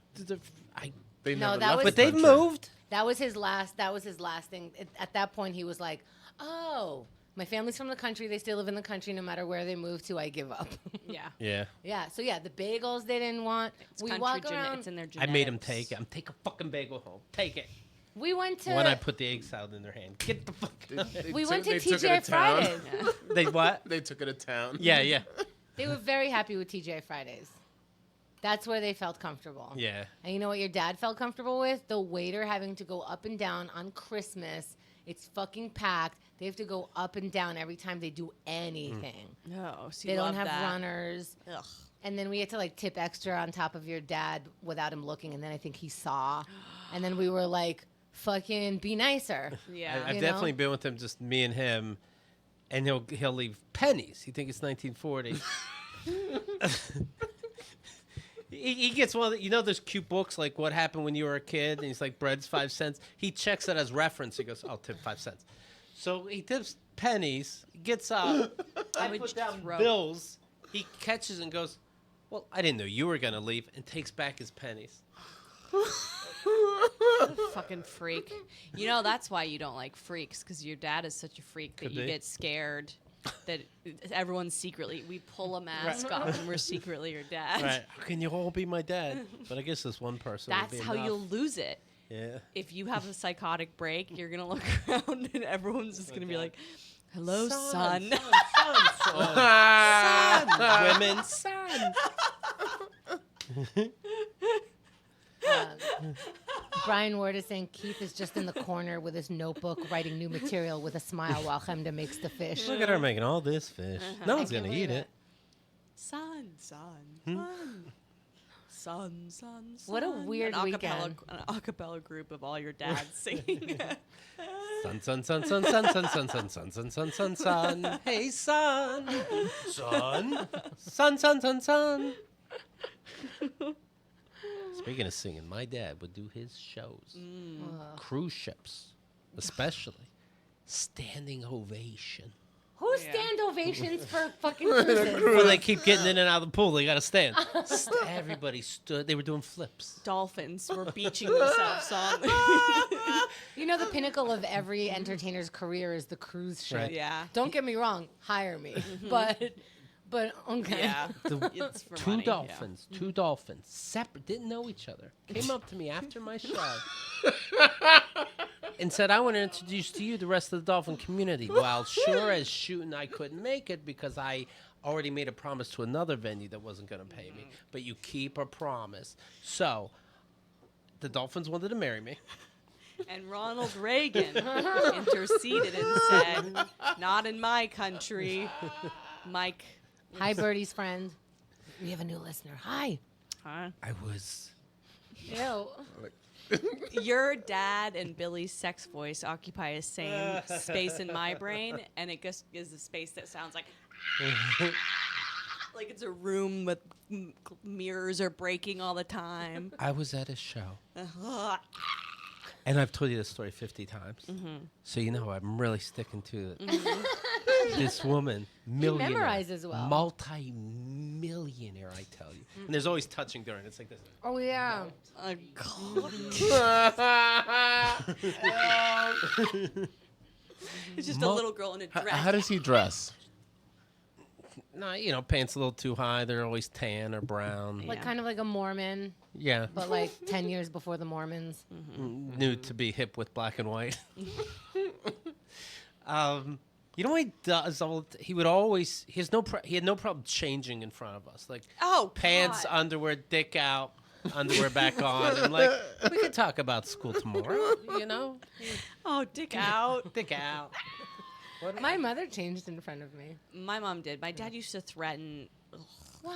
They No, never that left was- But the they've country. moved. That was his last thing. At that point, he was like, "Oh, my family's from the country. They still live in the country. No matter where they move to, I give up." Yeah. Yeah. Yeah. So yeah, the bagels they didn't want. It's We country walk around. It's in their I genetics. made them take it. I'm take a fucking bagel home. Take it. We went to. When I put the eggs out in their hand. Get the fuck out. we went to they took it TGI to town. Fridays. Yeah. They what? They took it to town. Yeah. They were very happy with TGI Fridays. That's where they felt comfortable. Yeah. And you know what your dad felt comfortable with? The waiter having to go up and down on Christmas. It's fucking packed. They have to go up and down every time they do anything. No, so They you don't love have that. runners. Ugh. And then we had to like tip extra on top of your dad without him looking. And then I think he saw. And then we were like, fucking be nicer. Yeah. I've You definitely know? been with him, just me and him, and he'll leave pennies. He think it's 1940. He gets one of the, you know those cute books like What Happened When You Were a Kid, and he's like bread's 5 cents. He checks it as reference. He goes, I'll tip 5 cents. So he tips pennies, gets up, I would put down throw- bills. He catches and goes, well, I didn't know you were gonna leave, and takes back his pennies. Fucking freak. You know, that's why you don't like freaks, because your dad is such a freak that Could you be. get scared that everyone's secretly, we pull a mask off and we're secretly your dad. Right? How can you all be my dad? But I guess this one person. would That's be how enough. you'll lose it. Yeah. If you have a psychotic break, you're going to look around and everyone's just going to be like, hello, son. Son. Women, son. Brian Ward is saying Keith is just in the corner with his notebook writing new material with a smile while Chemda makes the fish. Look at her making all this fish. No one's I can't gonna eat believe it. Son. Hmm? Son. Sun. What a weird an weekend. An acapella group of all your dads singing. Sun, sun, sun, sun, sun, sun, sun, sun, sun, sun, sun, sun, sun. Hey, sun. Sun. Sun, sun, sun, sun. Speaking of singing, my dad would do his shows. Cruise ships, especially. Standing ovation. Who stand ovations for fucking cruises? When they keep getting in and out of the pool, they got to stand. Everybody stood. They were doing flips. Dolphins were beaching themselves on. You know, the pinnacle of every entertainer's career is the cruise ship. Right. Yeah. Don't get me wrong, hire me. But okay. Yeah. It's for money, yeah. Two dolphins, separate, didn't know each other. Came up to me after my show and said, "I want to introduce to you the rest of the dolphin community." Well, sure as shooting, I couldn't make it because I already made a promise to another venue that wasn't going to pay me. But you keep a promise. So the dolphins wanted to marry me. And Ronald Reagan interceded and said, "Not in my country." Mike. Hi, Birdie's friend. We have a new listener. Hi. Huh? I was. Ew. Your dad and Billy's sex voice occupy the same space in my brain, and it just is a space that sounds like like it's a room with mirrors are breaking all the time. I was at a show. And I've told you this story 50 times. So you know I'm really sticking to it. This woman, millionaire, memorizes well. multi-millionaire, I tell you. And there's always touching during it. It's like this. Oh, yeah. It's just a little girl in a dress. How does he dress? No, you know, pants a little too high. They're always tan or brown. Like Yeah. kind of like a Mormon, Yeah. but like 10 years before the Mormons. New to be hip with black and white. You know what he does? He would always. He had no problem changing in front of us, like pants, God. underwear, dick out, underwear back on. I'm like, we could talk about school tomorrow. You know, Oh, dick out. dick out. My mother changed in front of me. My mom did. My dad used to threaten.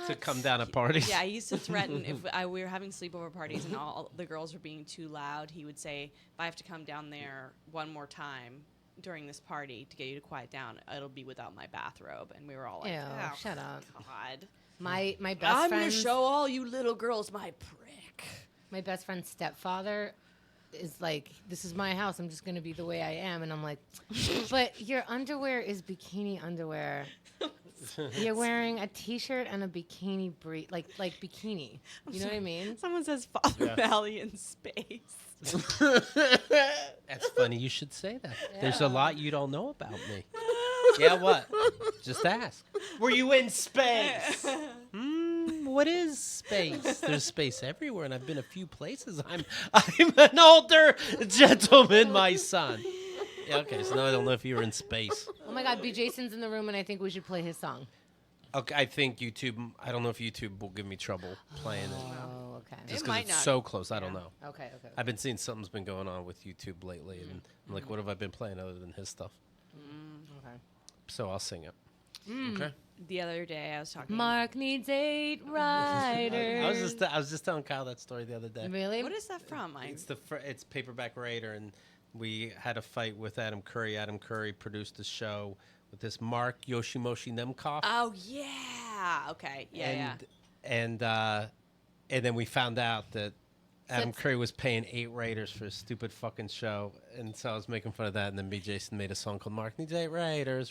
To come down at parties. Yeah, he used to threaten if we were having sleepover parties and all the girls were being too loud. He would say, "If I have to come down there one more time during this party to get you to quiet down, it'll be without my bathrobe." And we were all like, Ew, "Oh, shut up. God, My best I'm friend. gonna show all you little girls my prick." My best friend's stepfather is like, "This is my house. I'm just gonna be the way I am." And I'm like, "But your underwear is bikini underwear. You're wearing a t-shirt and a bikini like bikini. You know what I mean?" Someone says Father Valley in space. That's funny. You should say that. There's a lot you don't know about me. Yeah, what? Just ask. Were you in space? What is space? There's space everywhere, and I've been a few places. I'm an older gentleman, my son. Yeah, okay, so now I don't know if you were in space. Oh my God, B. Jason's in the room, and I think we should play his song. Okay, I think YouTube. I don't know if YouTube will give me trouble playing it. Oh, okay. Just It because might it's not. so close. I don't know. Okay. I've been seeing something's been going on with YouTube lately, and I'm like, what have I been playing other than his stuff? Okay. So I'll sing it. Okay. The other day I was talking. Mark needs 8 riders. I was just telling Kyle that story the other day. Really? What is that from? It's Paperback Raider, and we had a fight with Adam Curry. Adam Curry produced a show with this Mark Yoshimoshi Nemkov. Oh yeah. Okay. Yeah. And then we found out that Adam Curry was paying 8 Raiders for a stupid fucking show, and so I was making fun of that. And then B. Jason made a song called "Mark Needs 8 Raiders,"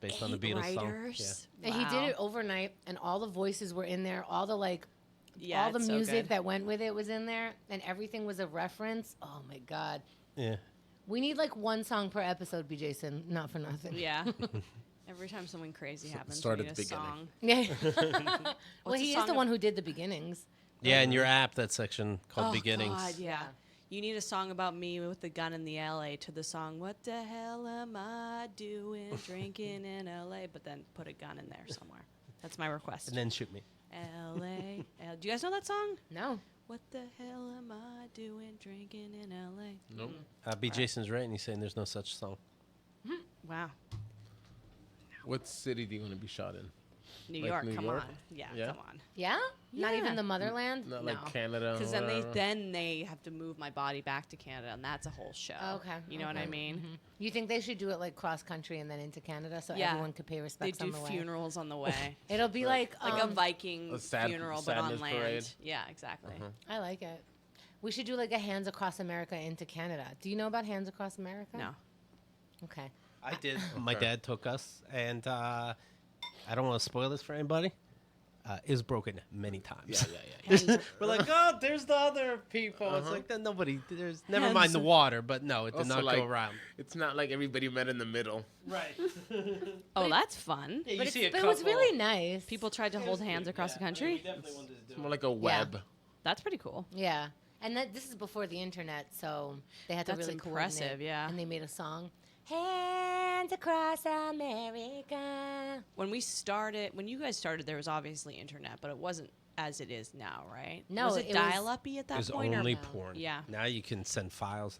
based on the Beatles song. Yeah. And he did it overnight, and all the voices were in there. All the all the it's so music good. that went with it was in there, and everything was a reference. Oh my God. Yeah. We need like one song per episode, B. Jason. Not for nothing. Yeah. Every time something crazy happens, start we at need the a beginning. song. Yeah. Well, What's he the is the song one who did the beginnings. Yeah, in your app, that section called Oh, Beginnings. God, yeah. You need a song about me with the gun in the LA to the song "What the hell am I doing drinking in LA?" But then put a gun in there somewhere. That's my request. And then shoot me. LA. Do you guys know that song? No. What the hell am I doing drinking in LA? Nope. B. Jason's right, and he's saying there's no such song. Wow. What city do you want to be shot in? New Like York, New come York? on. Yeah, Yeah. come on. Yeah? Not even Yeah. the motherland? Not No. like Canada. Because or then whatever. they have to move my body back to Canada, and that's a whole show. Okay. You know what I okay. mean? Mhm. You think they should do it like cross country and then into Canada so Yeah. everyone could pay They respects do on the way? funerals on the way. It'll be like Like a Viking A sad- funeral, but on sadness land. parade. Yeah, exactly. I like it. We should do like a Hands Across America into Canada. Do you know about Hands Across America? No. Okay. I did. My dad took us, and I don't want to spoil this for anybody. It was broken many times. Yeah. We're like, oh, there's the other people. It's like, then nobody, there's, never mind the water, but no, it did Also, not like, go around. It's not like everybody met in the middle. Right. Oh, that's fun. Yeah, you But, see a but it was couple- really nice. People tried to hold hands across the We country. definitely wanted to It's do more it. like a web. That's pretty cool. Yeah. And this is before the internet, so they had to That's really impressive, coordinate. yeah. And they made a song. Hands Across America. When you guys started, there was obviously internet, but it wasn't as it is now, right? No, was it it was- dial-up-y at It that was point? only or porn. Yeah. Now you can send files.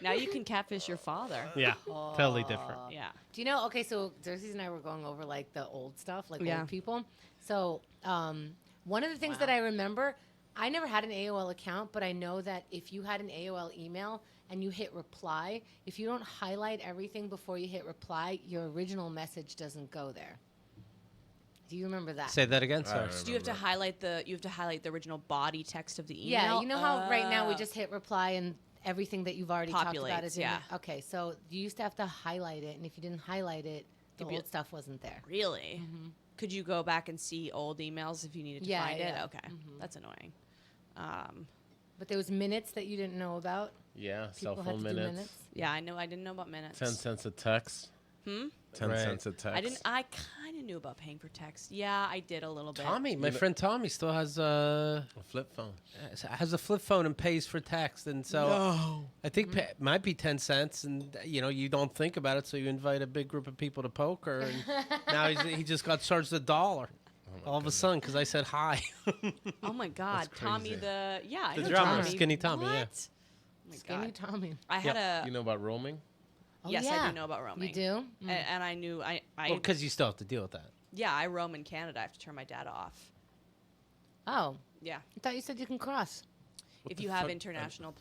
Now you can catfish your father. Yeah. Totally different. Yeah. Do you know? Okay, so Xerxes and I were going over like the old stuff, like Yeah. old people. So one of the things that I remember, I never had an AOL account, but I know that if you had an AOL email and you hit reply, if you don't highlight everything before you hit reply, your original message doesn't go there. Do you remember that? Say that again. Sorry. So do you have to highlight the original body text of the email? Yeah, you know how right now we Oh. just hit reply and everything that you've already talked about Populates, is in yeah. there? Okay, so you used to have to highlight it, and if you didn't highlight it, the You'd be- old stuff wasn't there. Really? Could you go back and see old emails if you needed to Yeah, find yeah. it? Okay, that's annoying. But there was minutes that you didn't know about. Yeah, People cell had phone to do minutes. minutes. Yeah, I know. I didn't know about minutes. 10 cents a text. 10 Right. cents a text. I kind of knew about paying for text. Yeah, I did a little bit. Tommy, my friend Tommy still has A flip phone. a flip phone and pays for text, and so I think it might be 10 cents, and you don't think about it, so you invite a big group of people to poker, and now he just got charged $1 all of a sudden because I said hi. Oh my God, Tommy crazy. I The know drummer, Tommy. Skinny Tommy, yeah. What? Oh my Skinny God. Tommy. I had a You know about roaming? Oh, yes, I yeah. do know about roaming. You do? And I knew I Well, because you still have to deal with that. yeah, I roam in Canada. I have to turn my data off. Oh, Yeah. I thought you said you can cross. If the you have fuck? international,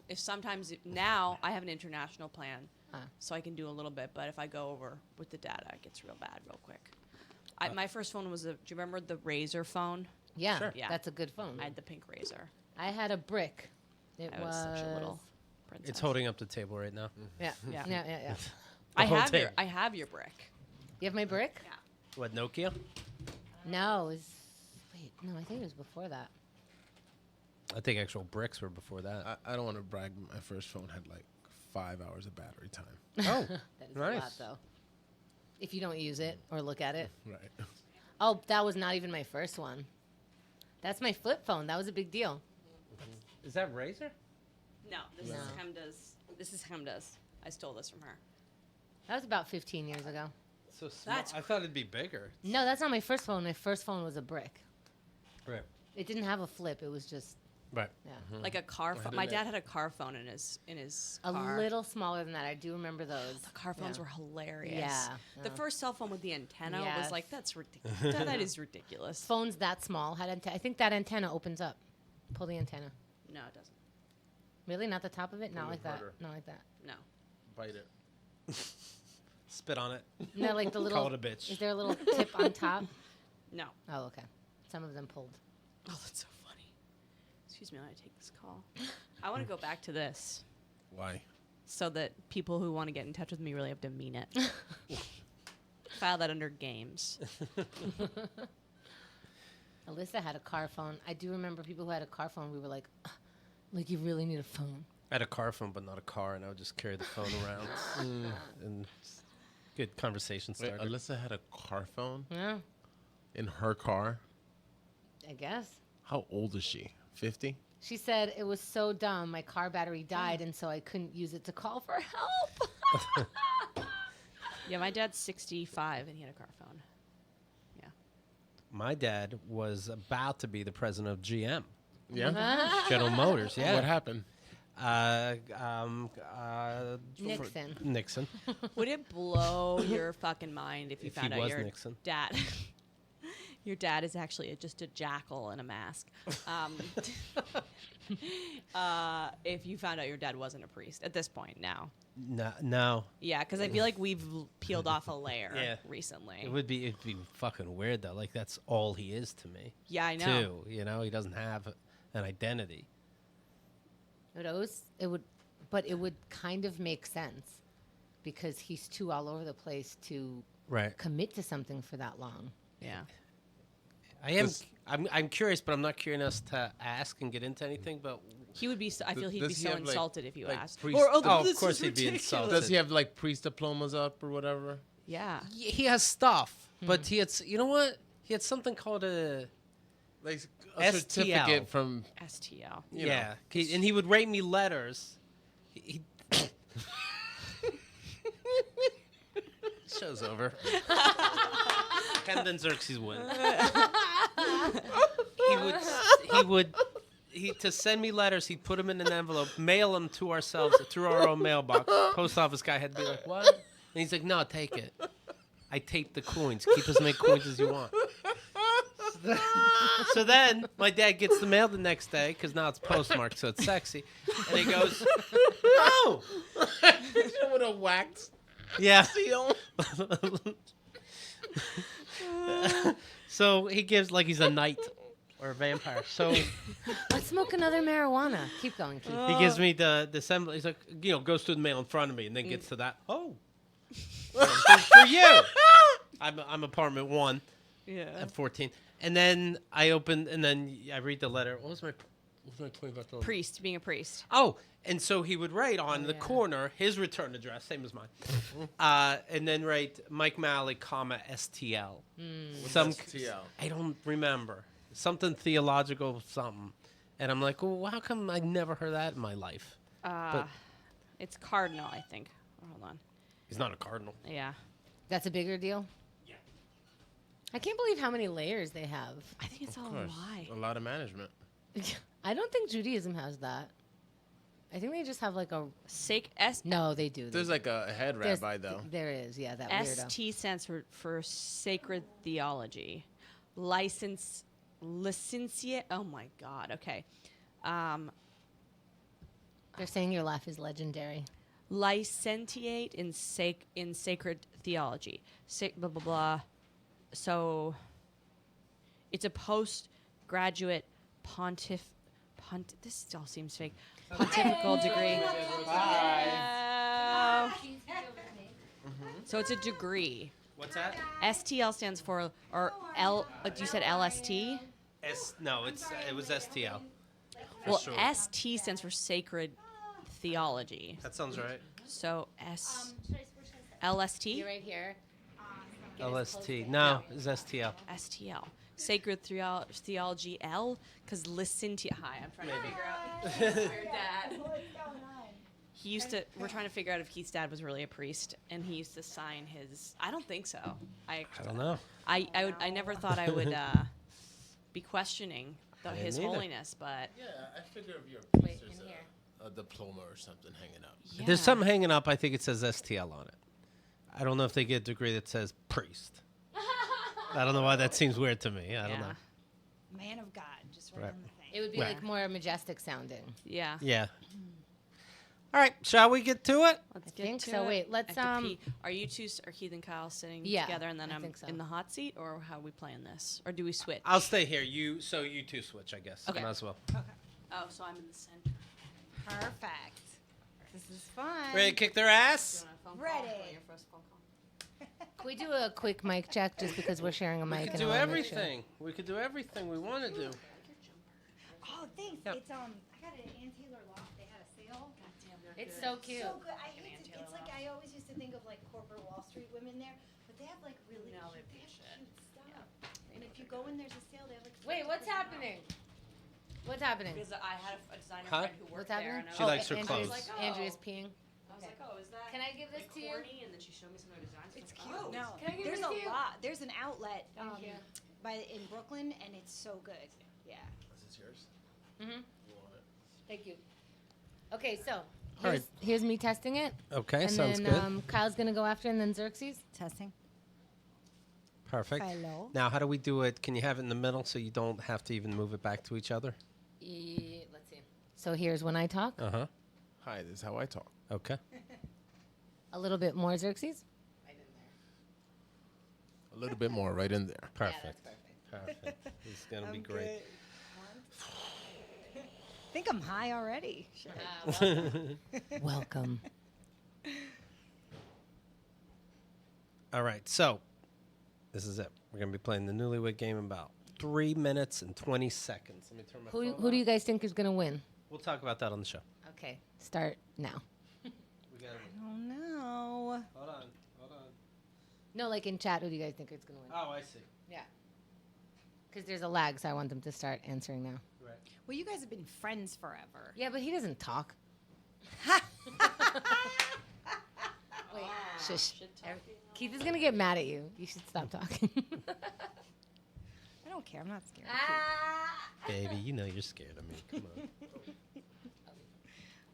now I have an international plan, Ah. so I can do a little bit. But if I go over with the data, it gets real bad real quick. My first phone was do you remember the Razor phone? Yeah, Sure. Yeah. that's a good phone. I had the pink Razor. I had a brick. It I was such a little princess. It's holding up the table right now. Yeah, Yeah. yeah. I whole have your table. I have your brick. You have my brick? Yeah. What, Nokia? No, it was. Wait, no, I think it was before that. I think actual bricks were before that. I don't want to brag, but my first phone had like 5 hours of battery time. Oh, That is a lot, nice. though. If you don't use it or look at it. Right. Oh, that was not even my first one. That's my flip phone. That was a big deal. Is that Razor? No, this No. is Chemda's. This is Chemda's. I stole this from her. That was about 15 years ago. So small. That's I thought it'd be bigger. No, that's not my first phone. My first phone was a brick. Right. It didn't have a flip. It was just, Right. yeah. Like a car phone. My dad had a car phone in his A car. little smaller than that. I do remember those. The car phones Yeah. were hilarious. Yeah, The yeah. first cell phone with the antenna was Yes. like, that's ridiculous. That is ridiculous. Phones that small had I think that antenna opens up. Pull the antenna. No, it doesn't. Really? Not the top of it? Not like that. harder. Not like that. No. Bite it. Spit on it. No, like the little. Call it a bitch. Is there a little tip on top? No. Oh, okay. Some of them pulled. Oh, that's so funny. Excuse me while I take this call. I want to go back to this Why? so that people who want to get in touch with me really have to mean it. File that under games. Alyssa had a car phone. I do remember people who had a car phone. We were like you really need a phone. I had a car phone, but not a car, and I would just carry the phone around. And good conversation Wait, starter. Alyssa had a car phone Yeah, in her car. I guess. How old is she? 50? She said it was so dumb. My car battery died, and so I couldn't use it to call for help. Yeah, my dad's 65 and he had a car phone. Yeah. My dad was about to be the president of GM, Yeah. General Motors. Yeah. What happened? Nixon. Nixon. Would it blow your fucking mind if you If found he out was your Nixon. dad? Your dad is actually just a jackal in a mask. If you found out your dad wasn't a priest at this point now. No. Yeah, because I feel like we've peeled off a layer Yeah. recently. It'd be fucking weird though. Like that's all he is to me. Yeah, I know. Too. You know, he doesn't have an identity. It would kind of make sense because he's too all over the place to Right. commit to something for that long. Yeah. I'm curious, but I'm not curious to ask and get into anything. But He would be. I feel he'd be Does he so have, like- insulted if you like asked. priest- of this course is he'd be ridiculous. insulted. Does he have like priest diplomas up or whatever? Yeah. He has stuff, but he had. You know what? He had something called a. Like a STL. certificate from. STL. You Yeah, know. and he would write me letters. He Show's over. Chemda and Xerxes win. He to send me letters. He'd put them in an envelope, mail them to ourselves through our own mailbox. Post office guy had to be like, "What?" And he's like, "No, take it. I taped the coins. Keep as many coins as you want." So then my dad gets the mail the next day because now it's postmarked, so it's sexy. And he goes, "No." With a wax Yeah. seal. So he gives like he's a knight or a vampire. So Let's smoke another marijuana. Keep going, Keith. he gives me the symbol. He's like, goes through the mail in front of me and then gets to that. Oh, for you. I'm apartment 1 Yeah. at 14. And then I open and then I read the letter. What was my point about the letter? Priest, being a priest. Oh, and so he would write on the yeah. corner his return address, same as mine, and then write Mike Malley, comma STL. Some STL? I don't remember something theological, something, and I'm like, well, how come I never heard that in my life? But It's cardinal, I think. Hold on. he's not a cardinal. Yeah. That's a bigger deal? Yeah. I can't believe how many layers they have. I think it's all Of a course. lie. A lot of management. I don't think Judaism has that. I think they just have like a... No, they do. There's like a head There's- rabbi though. There is, yeah, that weirdo. ST stands for sacred theology. Licentiate. Oh my God. Okay. They're saying your laugh is legendary. Licentiate in sacred theology. Blah blah blah. So it's a postgraduate this all seems fake. Pontifical degree. So it's a degree. What's that? STL stands for, or L. You said LST. No, it was STL. For Well, sure. ST stands for sacred theology. That sounds right. So LST. You're right here. LST. No, it's STL. STL. Sacred theology L, because listen to. Hi, I'm trying to figure out your dad. He used to. We're trying to figure out if Keith's dad was really a priest, and he used to sign his. I don't think so. I don't know. I never thought I would be questioning didn't his either. holiness, but Yeah, I figure if you're a Wait, priest, in here. a diploma or something hanging up. yeah. There's something hanging up. I think it says STL on it. I don't know if they get a degree that says priest. I don't know why that seems weird to me. I don't know. Man of God, just right Right. on the thing. It would be Right. like more majestic sounding. Yeah. Yeah. All right, shall we get to it? Let's I get think to so. it. Wait, let's, I have to pee. Are you two, are Keith and Kyle sitting Yeah, together, and then I I'm think so. in the hot seat, or how are we playing this, or do we switch? I'll stay here. You two switch, I guess. Okay. Might as well. Oh, so I'm in the center. Perfect. This is fun. Ready to kick their ass? You want a phone Ready. Call? Your first phone call. Can we do a quick mic check just because we're sharing a mic? We could and do I wanna make sure- everything. We could do everything we want to do. Oh, thanks. Yep. It's I got it at Ann Taylor Loft. They had a sale. It's so cute. So good. I hate to, it's like I always used to think of like corporate Wall Street women there, but they have like really No, cute, they they have shit. cute stuff. And if you go in, there's a sale. They have like. Wait, what's happening? What's happening? Because I had a designer Huh? friend who worked What's happening? there, and I She was likes her Andrea's, clothes. Like, oh. Andrea's peeing. I was like, oh, is that? Can I give this like to you? corny? And then she showed me some of her designs. It's I cute. was like, No, oh. Can I give there's this a to you? lot. There's an outlet Thank you. in Brooklyn, and it's so good. Yeah. Is this yours? Mm-hmm. You want it? Thank you. Okay, so All right. here's me testing it. Okay, And sounds then good. Kyle's going to go after, and then Xerxes. Testing. Perfect. Hello. Now, how do we do it? Can you have it in the middle so you don't have to even move it back to each other? Let's see. So here's when I talk. Uh-huh. Hi, this is how I talk. Okay. A little bit more Xerxes. A little bit more right in there. Perfect. Perfect. This is going to be great. I think I'm high already. Shit. Welcome. All right, so this is it. We're going to be playing the Newlywed game in about 3 minutes and 20 seconds. Let me turn my phone Who do off. you guys think is going to win? We'll talk about that on the show. Okay, start now. We got Oh no. Hold on. No, like in chat, who do you guys think is going to win? Oh, I see. Yeah. Because there's a lag, so I want them to start answering now. Right. Well, you guys have been friends forever. Yeah, but he doesn't talk. Wait, shush. Keith is going to get mad at you. You should stop talking. I don't care. I'm not scared. Baby, you know you're scared of me. Come on.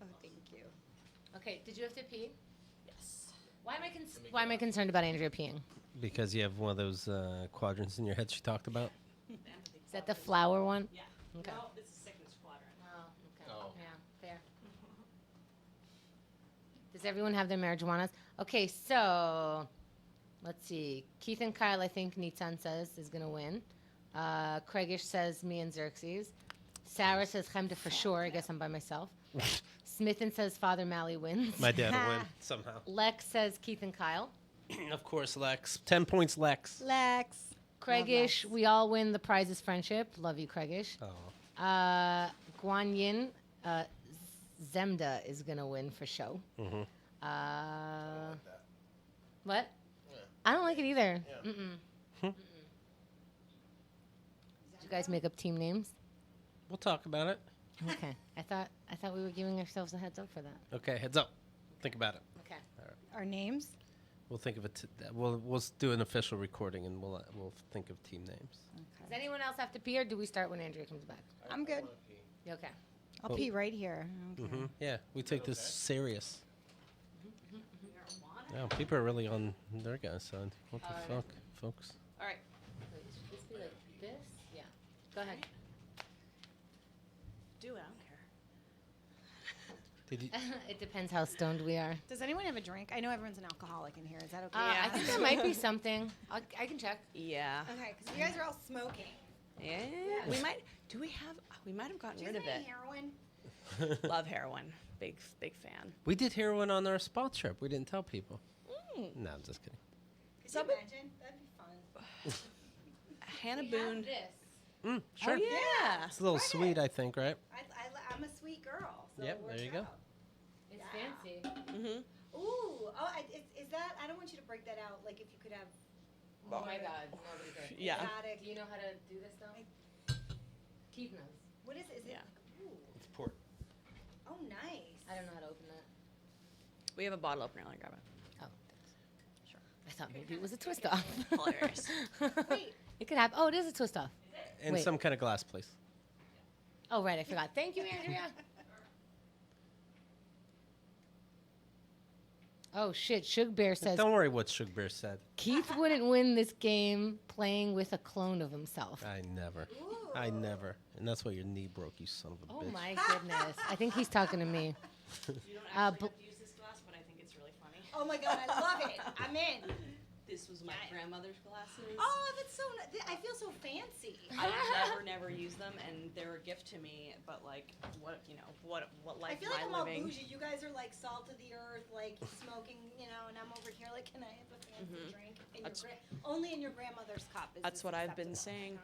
Oh, thank you. Okay, did you have to pee? Yes. Why am I concerned about Andrea peeing? Because you have one of those quadrants in your head she talked about? Is that the flower one? Yeah. Okay. No, this is sickness quadrant. Oh, okay. Oh. Yeah, fair. Does everyone have their marijuanas? Okay, so let's see. Keith and Kyle, I think Nitsan says, is going to win. Craigish says me and Xerxes. Sarah says Chemda for sure. I guess I'm by myself. Smithin says Father Mally wins. My dad will win somehow. Lex says Keith and Kyle. Of course, Lex. 10 points, Lex. Lex. Craigish, we all win. The prize is friendship. Love you, Craigish. Oh. Guan Yin, Zemda is going to win for show. Mm-hmm. What? Yeah. I don't like it either. Yeah. Did you guys make up team names? We'll talk about it. Okay. I thought we were giving ourselves a heads up for that. Okay, heads up. Think about it. Okay. Our names? We'll think of it. We'll do an official recording and we'll think of team names. Does anyone else have to pee, or do we start when Andrea comes back? I'm good. Okay. I'll pee right here. Okay. Mm-hmm. Yeah, we take this serious. Yeah, people are really on their guy's side. What the fuck, folks? All right. Wait, should this be like this? Yeah. Go ahead. Do it, I don't care. Did you? It depends how stoned we are. Does anyone have a drink? I know everyone's an alcoholic in here. Is that okay? I think there might be something. I can check. Yeah. Okay, because you guys are all smoking. Yeah. We might. Do we have? We might have gotten Do you rid of have it. heroin? Love heroin. Big fan. We did heroin on our spot trip. We didn't tell people. No, I'm just kidding. Could you imagine? That'd be fun. Hannah Boone. This. Sure. Oh yeah. It's a little Try sweet, it. I think, right? I'm a sweet girl. So Yep, it there you works go. out. It's Yeah. fancy. Mhm. Ooh. Oh, is that? I don't want you to break that out. Like if you could have. Oh my God, nobody does. Yeah. Exotic. Do you know how to do this though? Keith knows. What is it? Is it? Yeah. Ooh. It's port. Oh, nice. I don't know how to open that. We have a bottle opener. I'll grab it. Oh, thanks. Sure. I thought maybe it was a twist off. Hilarious. Wait. It could have. Oh, it is a twist off. In Wait. some kind of glass, please. Oh, right. I forgot. Thank you, Andrea. Oh shit! Suge Bear says Don't worry what Sugar Bear said. Keith wouldn't win this game playing with a clone of himself. I never. Ooh. I never. And that's why your knee broke, you son of a Oh bitch. my goodness! I think he's talking to me. You don't Uh, actually bl- have to use this glass, but I think it's really funny. Oh my God, I love it. I'm in. This was my grandmother's glasses. Oh, that's so. I feel so fancy. I never use them, and they're a gift to me. But like, what I life feel am like I I'm all living? bougie. You guys are like salt of the earth, like smoking, and I'm over here like, can I have a fancy drink? In That's- only in your grandmother's cup. Is That's this what I've been acceptable. saying.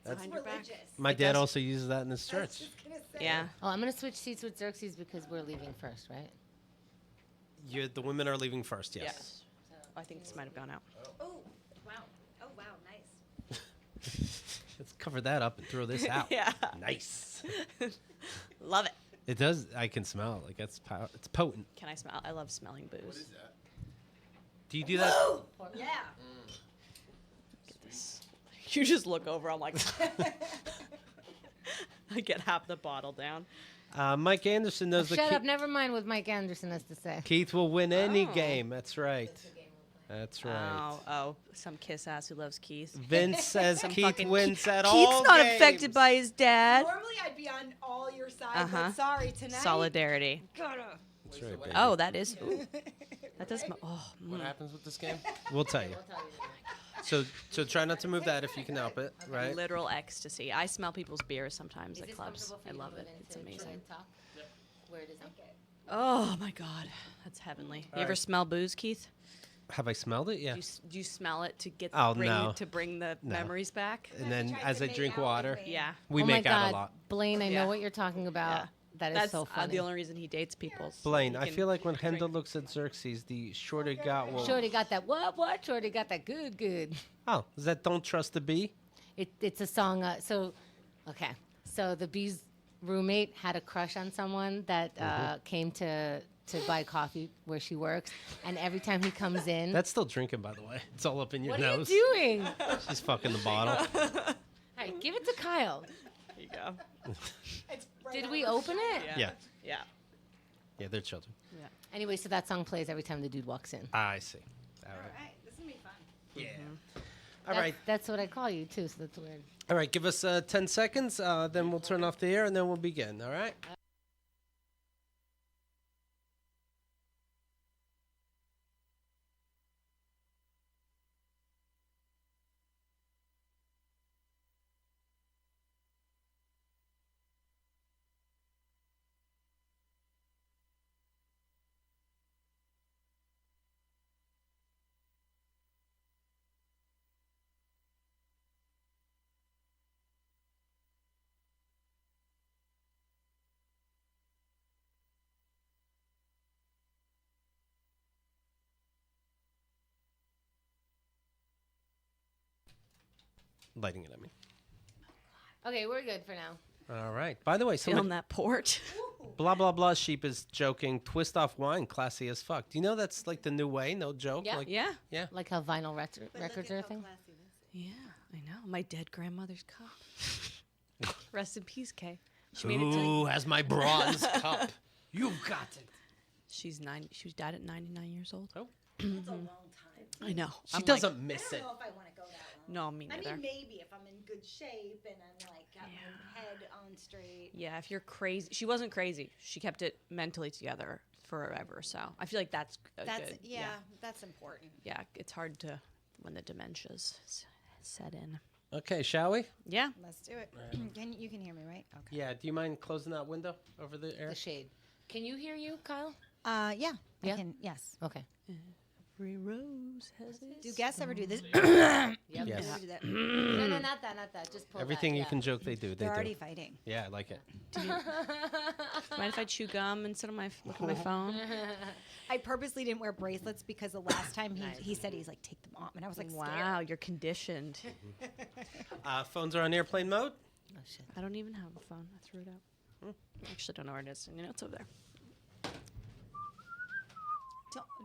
That's Behind your back. religious. My It dad does- also uses that in his I was church. just gonna say. Yeah. Oh, I'm gonna switch seats with Xerxes because we're leaving first, right? The women are leaving first, yes. Yes. I think this might have gone out. Oh wow. Oh wow. Nice. Let's cover that up and throw this out. Yeah. Nice. Love it. It does. I can smell it. Like it's potent. Can I smell? I love smelling booze. What is that? Do you do that? Yeah. Get this. You just look over. I'm like, I get half the bottle down. Mike Anderson knows that Shut up. Never mind what Mike Anderson has to say. Keith will win any game. That's right. That's right. Oh, some kiss ass who loves Keith. Vince says Keith fucking wins at all Keith's not games. affected by his dad. Normally I'd be on all your sides, but sorry, tonight. Solidarity. Gotta. That's right, baby. Oh, that is. Ooh. That does. What happens with this game? We'll tell you. So try not to move that if you can help it, right? Literal ecstasy. I smell people's beers sometimes Is at this clubs. comfortable for I you to love move it. It's into amazing. Trillium Talk? Where it is okay. Oh my God, that's heavenly. You ever right. smell booze, Keith? Have I smelled it? Yeah. Do you smell it to get Oh, no. to bring the No. memories back? And then Tries as to I make drink out with water, me. Yeah. we oh make my out God. a lot. Blaine, I Yeah. know what you're talking about. Yeah. That is That's so funny. the only reason he dates people. Blaine, He I can feel like when Chemda drink. looks at Xerxes, the shorter got will. Shorty got that what? Shorty got that good. Oh, is that Don't Trust the Bee? It's a song. So the bee's roommate had a crush on someone that came to buy coffee where she works, and every time he comes in, That's still drinking, by the way. It's all up in your what nose. are you doing? She's fucking the bottle. All right, give it to Kyle. There you go. It's right Did on we the open it? Yeah. Yeah. Yeah, they're children. Anyway, so that song plays every time the dude walks in. I see. All All right. right, this is gonna be fun. Yeah. All That's, right. That's what I call you too. So that's weird. All right. Give us 10 seconds. Then we'll turn off the air and then we'll begin. All right. Lighting it at me. Okay, we're good for now. All right. By the way, Feeling someone, that port. blah, blah, blah, sheep is joking. Twist off wine, classy as fuck. Do you know that's like the new way? No joke? Yeah. Like, Yeah. Yeah. Like how vinyl records are a thing. Yeah, I know. My dead grandmother's cup. Rest in peace, Kay. She made it to. Who has my bronze cup? You've got it. She died at 99 years old. Oh. That's a long time. I know. She I'm doesn't I miss don't it. know if I want to go that No, long. me I neither. mean, maybe if I'm in good shape and I'm like got my head on straight. Yeah, if you're crazy, she wasn't crazy. She kept it mentally together forever. So I feel like that's That's good. yeah, that's important. Yeah, it's hard to when the dementia's set in. Okay, shall we? Yeah. Let's do it. You can hear me, right? Okay. Yeah. Do you mind closing that window over the air? The shade. Can you hear you, Kyle? Yeah. Yeah? I can. Yes. Okay. Every rose has its Do guests ever do this? Yep. Yes. Ever do that? No, not that. Just pull Everything that, you yeah. can joke, they do. They They're do. already fighting. Yeah, I like it. Mind if I chew gum instead of look at my phone? I purposely didn't wear bracelets because the last time he said he's like take them off, and I was like, Wow, you're conditioned. Phones are on airplane mode. Oh shit. I don't even have a phone. I threw it out. I actually don't know where it is. You know, it's over there.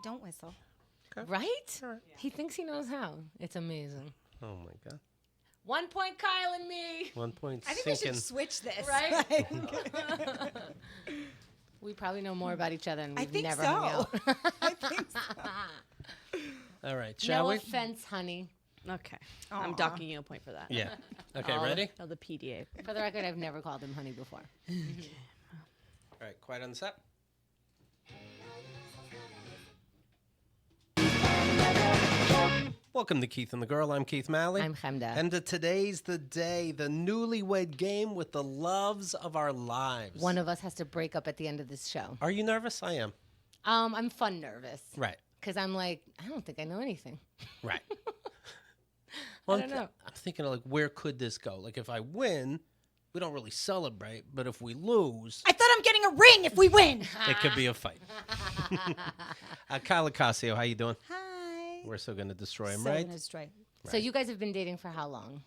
Don't whistle. Right? He thinks he knows how. It's amazing. Oh my God. 1 point, Kyle and me. 1 point I think we sinking. should switch this. Right? Like, We probably know more about each other, and I we've think never so. hung out. I think so. All right, shall No we? offense, honey. Okay. I'm Aw. docking you a point for that. Yeah. Okay, Oh, ready? Oh, the PDA. For the record, I've never called him honey before. All right, quiet on the set. Welcome to Keith and the Girl. I'm Keith Malley. I'm Chemda. And today's the day, the Newlywed game with the loves of our lives. One of us has to break up at the end of this show. Are you nervous? I am. I'm fun nervous. Right. Because I'm like, I don't think I know anything. Right. I don't know. I'm thinking, like, where could this go? Like, if I win, we don't really celebrate. But if we lose, I thought I'm getting a ring if we win. it could be a fight. Kyle Ocasio, how you doing? Hi. We're still going to destroy him, So right? gonna destroy. So you guys have been dating for how long?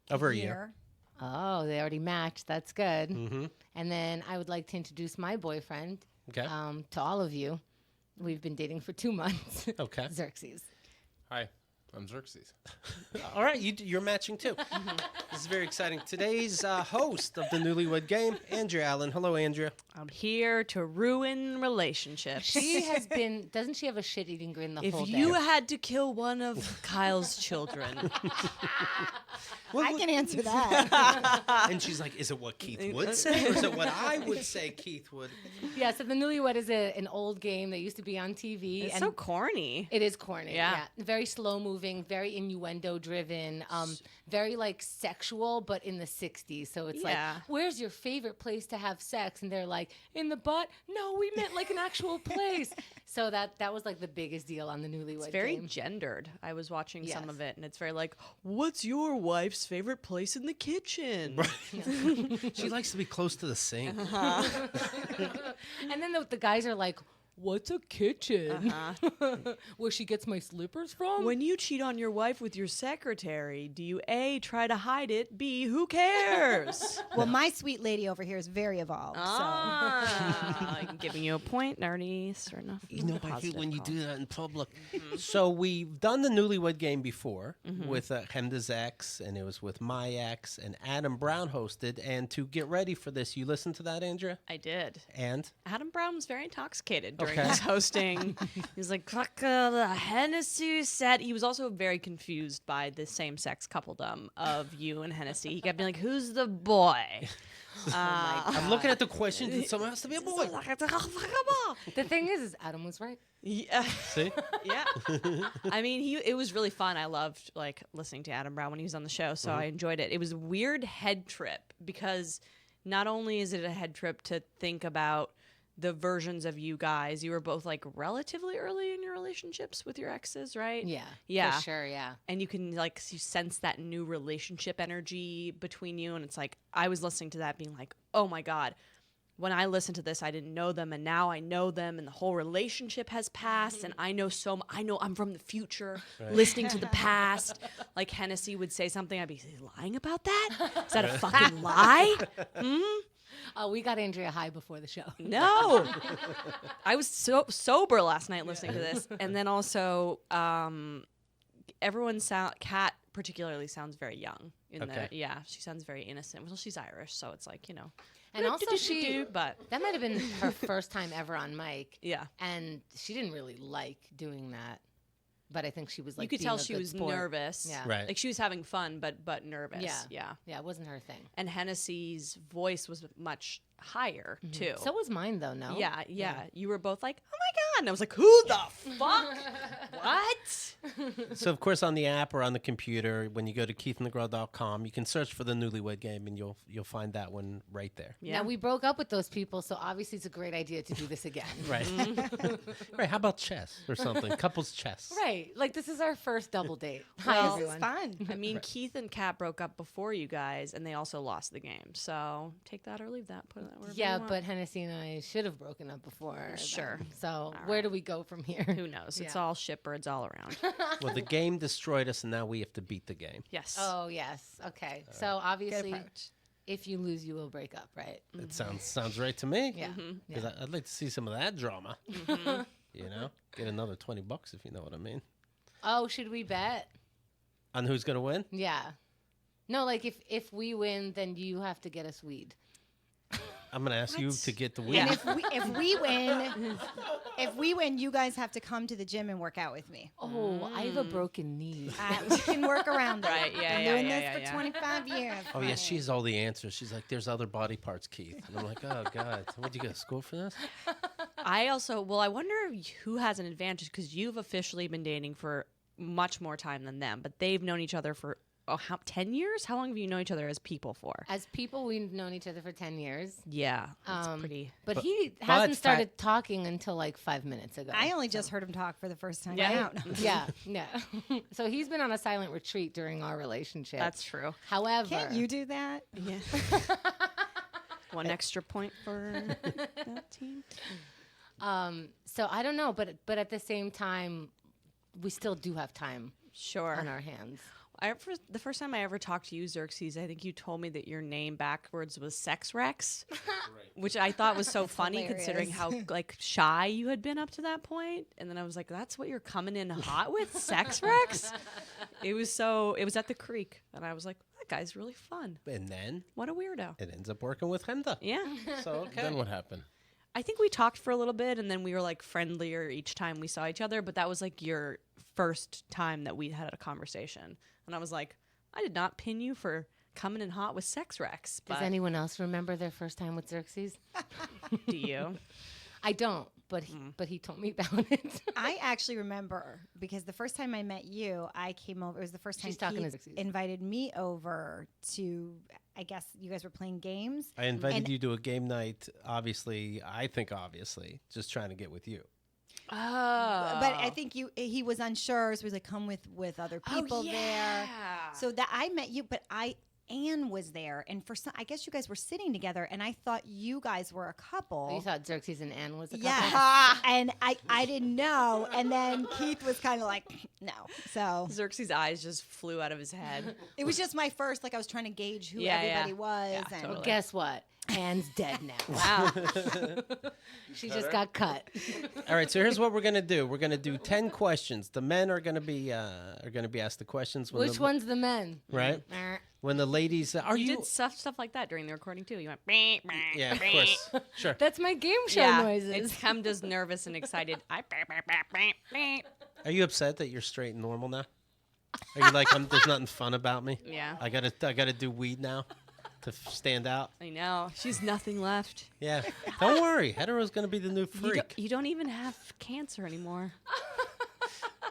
Over a year. Oh, they already matched. That's good. Mm-hmm. And then I would like to introduce my boyfriend Okay. to all of you. We've been dating for 2 months. Okay. Xerxes. Hi. I'm Xerxes. All right, you're matching too. This is very exciting. Today's host of the Newlywed Game, Andrea Allan. Hello, Andrea. I'm here to ruin relationships. She has been. Doesn't she have a shit-eating grin the whole If day? you had to kill one of Kyle's children, I can answer that. And she's like, is it what Keith would say, or is it what I would say Keith would? Yeah. So the Newlywed is an old game that used to be on TV. it's and so corny. It is corny. Yeah. Very slow moving, very innuendo driven, very like sexual, but in the 60s. So it's like, Yeah. where's your favorite place to have sex? And they're like, in the butt? No, we meant like an actual place. So that was like the biggest deal on the Newlywed It's very game. gendered. I was watching some Yes. of it, and it's very like, what's your wife's favorite place in the kitchen? She likes to be close to the sink. And then the guys are like, what's a kitchen? Where she gets my slippers from? When you cheat on your wife with your secretary, do you A, try to hide it, B, who cares? Well, my sweet lady over here is very evolved. I'm giving you a point, nerdy. Certain enough. You know, I hate Positive when you call. do that in public. So we've done the Newlywed Game before with Chemda's ex, and it was with my ex, and Adam Brown hosted. And to get ready for this, you listened to that, Andrea? I did. And? Adam Brown was very intoxicated during Okay. his hosting. He was like, the Hennessy said. He was also very confused by the same-sex coupledom of you and Hennessy. He kept being like, who's the boy? I'm looking at the question. Someone has to be a boy. The thing is Adam was right. Yeah. See? Yeah. I mean, it was really fun. I loved like listening to Adam Brown when he was on the show, so I enjoyed it. It was a weird head trip because not only is it a head trip to think about the versions of you guys, you were both like relatively early in your relationships with your exes, right? Yeah. Yeah. For sure, yeah. And you can like you sense that new relationship energy between you, and it's like I was listening to that being like, oh my God, when I listened to this, I didn't know them, and now I know them, and the whole relationship has passed, and I know I know I'm from the future, listening to the past. Like Hennessy would say something, I'd be, is he lying about that? Is that a fucking lie? We got Andrea high before the show. No. I was so sober last night listening to this. And then also, Kat particularly sounds very young. Yeah, she sounds very innocent. Well, she's Irish, so it's like, And also but that might have been her first time ever on mic. yeah. And she didn't really like doing that. But I think she was like, You could being tell a she good was sport. nervous. Yeah. Right. Like she was having fun, but nervous. Yeah. Yeah. Yeah, it wasn't her thing. And Hennessy's voice was much higher, too. So was mine, though, no? Yeah. You were both like, oh my God. And I was like, who the fuck? What? So, of course, on the app or on the computer, when you go to keithandthegirl.com, you can search for the Newlywed Game, and you'll find that one right there. Yeah. Now, we broke up with those people, so obviously it's a great idea to do this again. Right. Right. How about chess or something? Couples chess. Right. Like, this is our first double date. Well, Hi, This is everyone. fun. I mean, Keith and Kat broke up before you guys, and they also lost the game. So take that or leave that. Put that wherever Yeah, you want. but Hennessy and I should have broken up before. Sure. then. So where do we go from here? Who knows? It's Yeah. all shitbirds all around. Well, the game destroyed us, and now we have to beat the game. Yes. Oh, yes. Okay. So obviously, approach. if you lose, you will break up, right? It sounds right to me. Yeah. Because I'd like to see some of that drama. Get another $20 if you know what I mean. Oh, should we bet? On who's going to win? Yeah. No, like if we win, then you have to get us weed. I'm going to ask you to get the win. Yeah. If we win, you guys have to come to the gym and work out with me. Oh, I have a broken knee. We can work around that. Right, yeah, Been yeah, doing yeah, this yeah, for yeah. 25 years. Oh, yeah, she has all the answers. She's like, there's other body parts, Keith. And I'm like, oh, God. What, did you go to school for this? I wonder who has an advantage because you've officially been dating for much more time than them, but they've known each other for 10 years? How long have you known each other as people for? As people, we've known each other for 10 years. Yeah, that's pretty. But But- he but hasn't started talking until like 5 minutes ago. I only just heard him talk for the first time Yeah. out. Yeah. So he's been on a silent retreat during our relationship. That's true. However, Can't you do that? Yeah. One extra point for that team. So I don't know, but at the same time, we still do have time Sure. on our hands. the first time I ever talked to you, Xerxes, I think you told me that your name backwards was Sex Rex, which I thought was so funny considering how like shy you had been up to that point. And then I was like, that's what you're coming in hot with, Sex Rex? It was at the creek, and I was like, that guy's really fun. And then What a weirdo. it ends up working with Chemda. Yeah. So okay. Then what happened? I think we talked for a little bit, and then we were like friendlier each time we saw each other. But that was like your first time that we had a conversation, and I was like, I did not pin you for coming in hot with Sex Rex. Does But anyone else remember their first time with Xerxes? do you? I don't, but he told me about it. I actually remember because the first time I met you, I came over. It was the first time She's talking to Keith Xerxes. invited me over to. I guess you guys were playing games. I invited And- you to a game night. Obviously, just trying to get with you. Oh. But I think he was unsure, so he was like, "Come with other people there." So that I met you, but Anne was there, and for some, I guess you guys were sitting together, and I thought you guys were a couple. You thought Xerxes and Anne was a couple? Yeah, and I didn't know, and then Keith was kind of like, "No." So Xerxes' eyes just flew out of his head. it was just my first, like I was trying to gauge who Yeah, everybody yeah. was, Yeah, and totally. Well, guess what? Anne's dead now. Wow. She just got cut. All right, so here's what we're gonna do. We're gonna do 10 questions. The men are gonna be asked the questions. Which one's the men? Right. When the ladies are You you? did stuff like that during the recording too. You went, "Beep, beep, Yeah, of beep." course. Sure. That's my game show Yeah, noises. it's Chemda's nervous and excited. I beep, beep, beep, beep, beep. Are you upset that you're straight and normal now? Are you like, there's nothing fun about me? Yeah. I gotta do weed now to stand out. I know. She's nothing left. Yeah. Don't worry. Hetero's gonna be the new freak. You don't even have cancer anymore.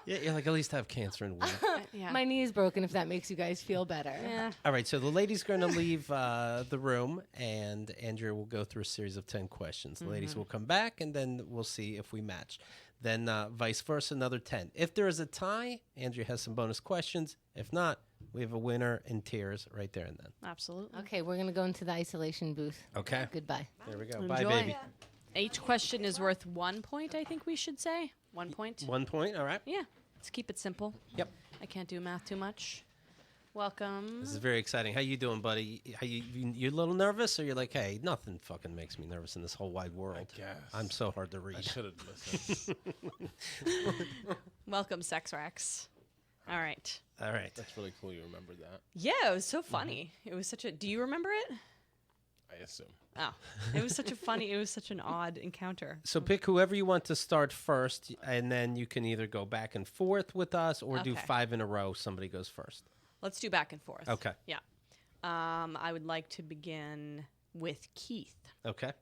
Yeah, you're like, at least have cancer and weed. Yeah. My knee's broken if that makes you guys feel better. Yeah. All right, so the ladies are going to leave the room, and Andrea will go through a series of 10 questions. The ladies will come back, and then we'll see if we match. Then vice versa, another 10. If there is a tie, Andrea has some bonus questions. If not, we have a winner in tears right there and then. Absolutely. Okay, we're going to go into the isolation booth. Okay. Goodbye. There we go. Enjoy. Bye, baby. Each question is worth 1 point, I think we should say. 1 point. 1 point, all right. Yeah. Let's keep it simple. Yep. I can't do math too much. Welcome. This is very exciting. How you doing, buddy? You a little nervous, or you're like, hey, nothing fucking makes me nervous in this whole wide world. guess. I'm so hard to I read. should have listened. Welcome, Sex Rex. All right. All right. That's really cool you remembered that. Yeah, it was so funny. It was such a. Do you remember it? I assume. Oh, it was such a funny. It was such an odd encounter. So pick whoever you want to start first, and then you can either go back and forth with us or do Okay. 5 in a row. Somebody goes first. Let's do back and forth. Okay. Yeah. I would like to begin with Keith. Okay.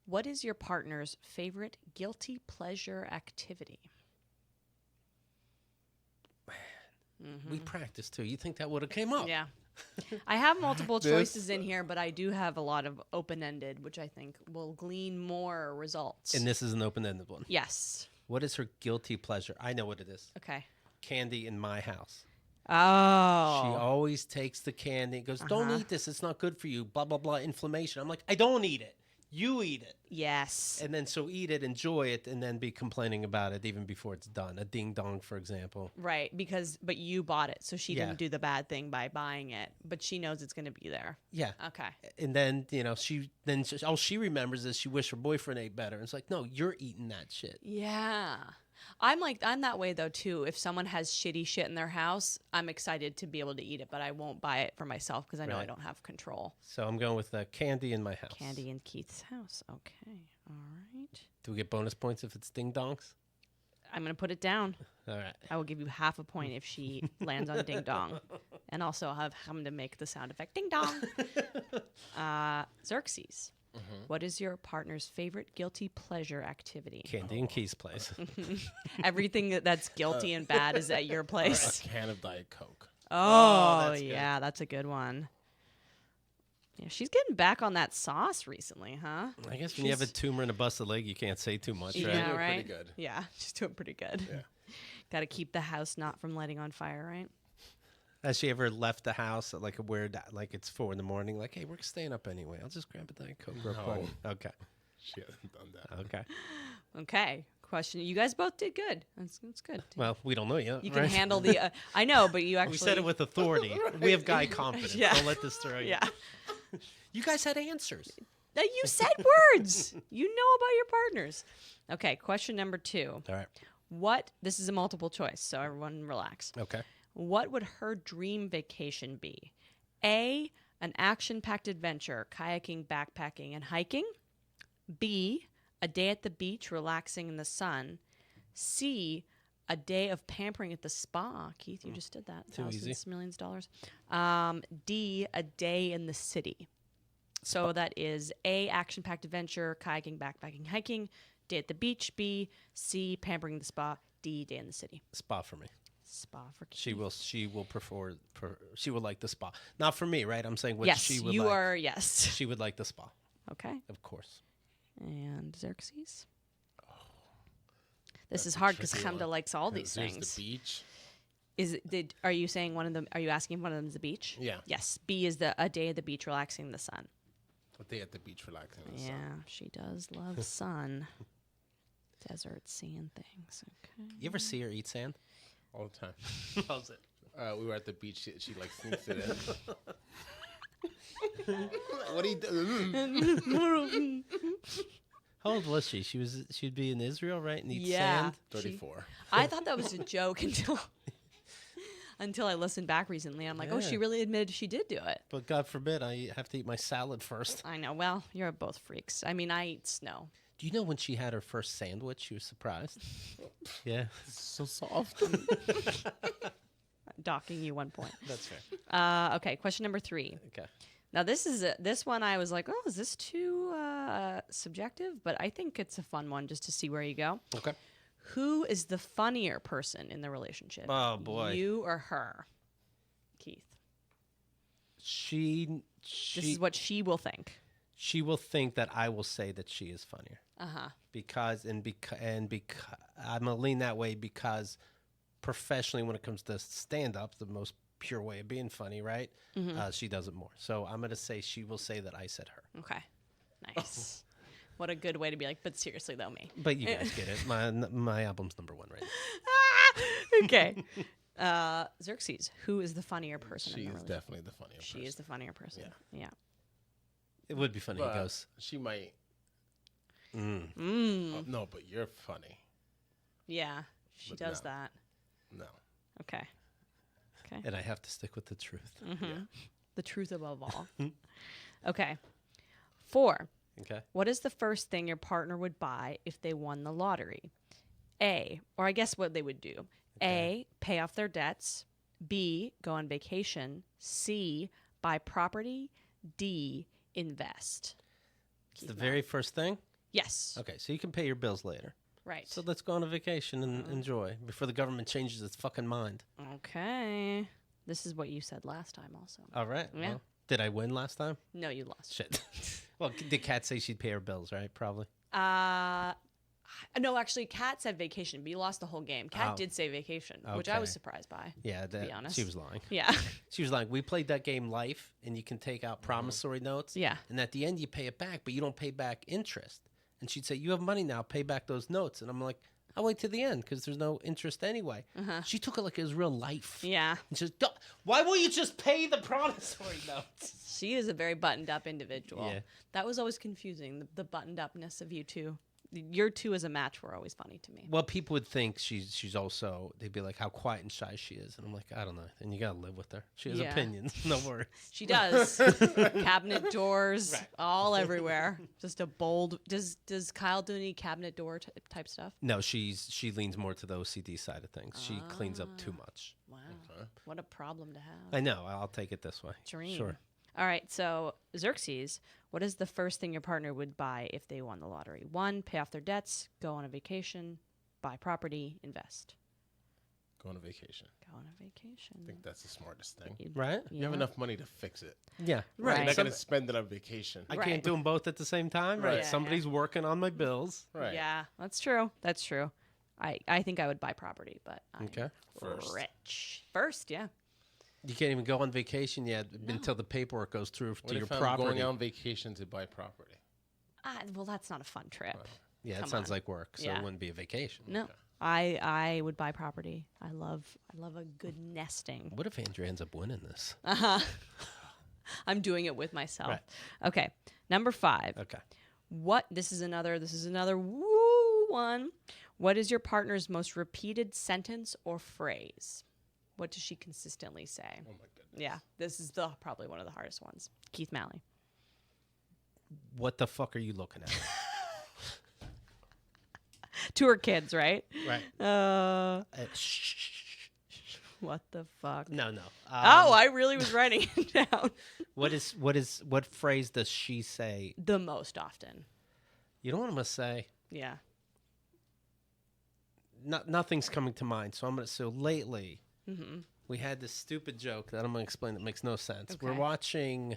What is your partner's favorite guilty pleasure activity? We practiced too. You think that would have came up? Yeah. I have multiple choices in here, but I do have a lot of open-ended, which I think will glean more results. And this is an open-ended one. Yes. What is her guilty pleasure? I know what it is. Okay. Candy in my house. Oh. She always takes the candy and goes, don't eat this. It's not good for you. Blah, blah, blah. Inflammation. I'm like, I don't eat it. You eat it. Yes. And then so eat it, enjoy it, and then be complaining about it even before it's done. A ding dong, for example. Right, but you bought it, so she Yeah. didn't do the bad thing by buying it, but she knows it's going to be there. Yeah. Okay. And then, all she remembers is she wished her boyfriend ate better. And it's like, no, you're eating that shit. Yeah. I'm that way though too. If someone has shitty shit in their house, I'm excited to be able to eat it, but I won't buy it for myself because I know I Right. don't have control. So I'm going with candy in my house. Candy in Keith's house. Okay. All right. Do we get bonus points if it's ding dongs? I'm going to put it down. All right. I will give you half a point if she lands on ding dong. And also I'll have him to make the sound effect ding dong. Xerxes. What is your partner's favorite guilty pleasure activity? Candy and Keith's place. Everything that's guilty and bad is at your A place. can of Diet Coke. Oh, that's good. yeah, that's a good one. Yeah, she's getting back on that sauce recently, huh? I guess when you have a tumor and a busted leg, you can't say too much, right? Yeah, doing right. pretty good. Yeah, she's doing pretty good. Yeah. Got to keep the house not from lighting on fire, right? Has she ever left the house at like a weird, like it's 4 a.m, like, hey, we're staying up anyway. I'll just grab a Diet Coke real quick. No. Okay. She hasn't done that. Okay. Okay, question. You guys both did good. That's good. Well, we don't know yet. You can right? handle the. I know, but you actually. We said it with authority. We have guy confidence. Yeah. Don't let this throw you. Yeah. You guys had answers. You said words. You know about your partners. Okay, question number 2. All right. What? This is a multiple choice, so everyone relax. Okay. What would her dream vacation be? A, an action-packed adventure, kayaking, backpacking, and hiking. B, a day at the beach, relaxing in the sun. C, a day of pampering at the spa. Keith, you just did that. Too easy. Thousands, millions of dollars. D, a day in the city. So that is A, action-packed adventure, kayaking, backpacking, hiking. Day at the beach. B, C, pampering at the spa. D, day in the city. Spa for me. Spa for Keith. She will prefer. She would like the spa. Not for me, right? I'm saying what Yes, she would you like. are. Yes. She would like the spa, Okay. of course. And Xerxes. This is hard because tricky Chemda one. likes all these There's things. the beach. Are you saying one of them? Are you asking if one of them is the beach? Yeah. Yes. B is a day at the beach, relaxing in the sun. A day at the beach relaxing in the sun. Yeah, she does love sun. Desert, sand things. Okay. You ever see her eat sand? All the time. How's it? We were at the beach. She like sneaks it in. What are you doing? How old was she? She'd be in Israel, right? And eat Yeah. sand. 34. I thought that was a joke until I listened back recently. I'm like, oh, she Yeah. really admitted she did do it. But God forbid I have to eat my salad first. I know. Well, you're both freaks. I mean, I eat snow. Do you know when she had her first sandwich, she was surprised? Yeah. So soft. Docking you 1 point. That's fair. Okay, question number 3. Okay. Now this one I was like, oh, is this too subjective? But I think it's a fun one just to see where you go. Okay. Who is the funnier person in the relationship? Oh, boy. You or her? Keith. This is what she will think. She will think that I will say that she is funnier. Uh-huh. Because I'm gonna lean that way because professionally, when it comes to stand up, the most pure way of being funny, right? She does it more. So I'm gonna say she will say that I said her. Okay. Nice. What a good way to be like, but seriously though, me. But you guys get it. My album's #1 right now. Okay. Xerxes, who is the funnier person She in the is relationship? definitely the funnier She person. is the funnier person. Yeah. It would be funny. He But goes, she might. Mm. No, but you're funny. Yeah. She But does no. that. No. Okay. Okay. and I have to stick with the truth. The truth above all. Okay. 4. Okay. What is the first thing your partner would buy if they won the lottery? A, or I guess what they would do. A, pay off their debts. B, go on vacation. C, buy property. D, invest. It's the very first thing. Yes. Okay, so you can pay your bills later. Right. So let's go on a vacation and enjoy before the government changes its fucking mind. Okay. This is what you said last time also. All right. Yeah. Well, did I win last time? No, you lost. Shit. Well, did Kat say she'd pay her bills, right? Probably. No, actually, Kat said vacation, but you lost the whole game. Kat Oh. did say vacation, which I was Okay. surprised by. Yeah, be honest. she was lying. Yeah. She was like, we played that game Life, and you can take out promissory notes. Yeah. And at the end, you pay it back, but you don't pay back interest. And she'd say, you have money now, pay back those notes. And I'm like, I'll wait to the end because there's no interest anyway. She took it like it was real life. Yeah. And she's like, why won't you just pay the promissory notes? She is a very buttoned up individual. Yeah. That was always confusing, the buttoned upness of you two. Your two as a match were always funny to me. Well, people would think she's also, they'd be like, how quiet and shy she is. And I'm like, I don't know. And you got to live with her. She has Yeah. opinions. No worries. She does. Cabinet doors, all everywhere. Just a bold. Does Kyle do any cabinet door type stuff? No, she leans more to the OCD side of things. She cleans up too much. Wow. What a problem to have. I know. I'll take it this way. Dream. Sure. All right, so Xerxes, what is the first thing your partner would buy if they won the lottery? 1, pay off their debts, go on a vacation, buy property, invest. Go on a vacation. Go on a vacation. I think that's the smartest thing. Right? You have enough money to fix it. Yeah. Right. You're not Some- going to spend it on vacation. I Right. can't do them both at the same time. Right. Yeah, Somebody's working on my bills. Right. Yeah, that's true. That's true. I think I would buy property, but I'm Okay. rich. First, yeah. You can't even go on vacation yet until the paperwork goes through What to your if I'm property. going on vacation to buy property? Well, that's not a fun trip. Yeah, it Come sounds on. like work, so Yeah. it wouldn't be a vacation. No, I would buy property. I love a good nesting. What if Andrea ends up winning this? I'm doing it with myself. Right. Okay, number 5. Okay. This is another woo one. What is your partner's most repeated sentence or phrase? What does she consistently say? Oh my goodness. Yeah, this is probably one of the hardest ones. Keith Malley. What the fuck are you looking at? To her kids, right? Right. Shh. What the fuck? No. I really was writing it down. What phrase does she say? The most often. You know what I'm gonna say? Yeah. Nothing's coming to mind. So lately, we had this stupid joke that I'm gonna explain that makes no sense. Okay. We're watching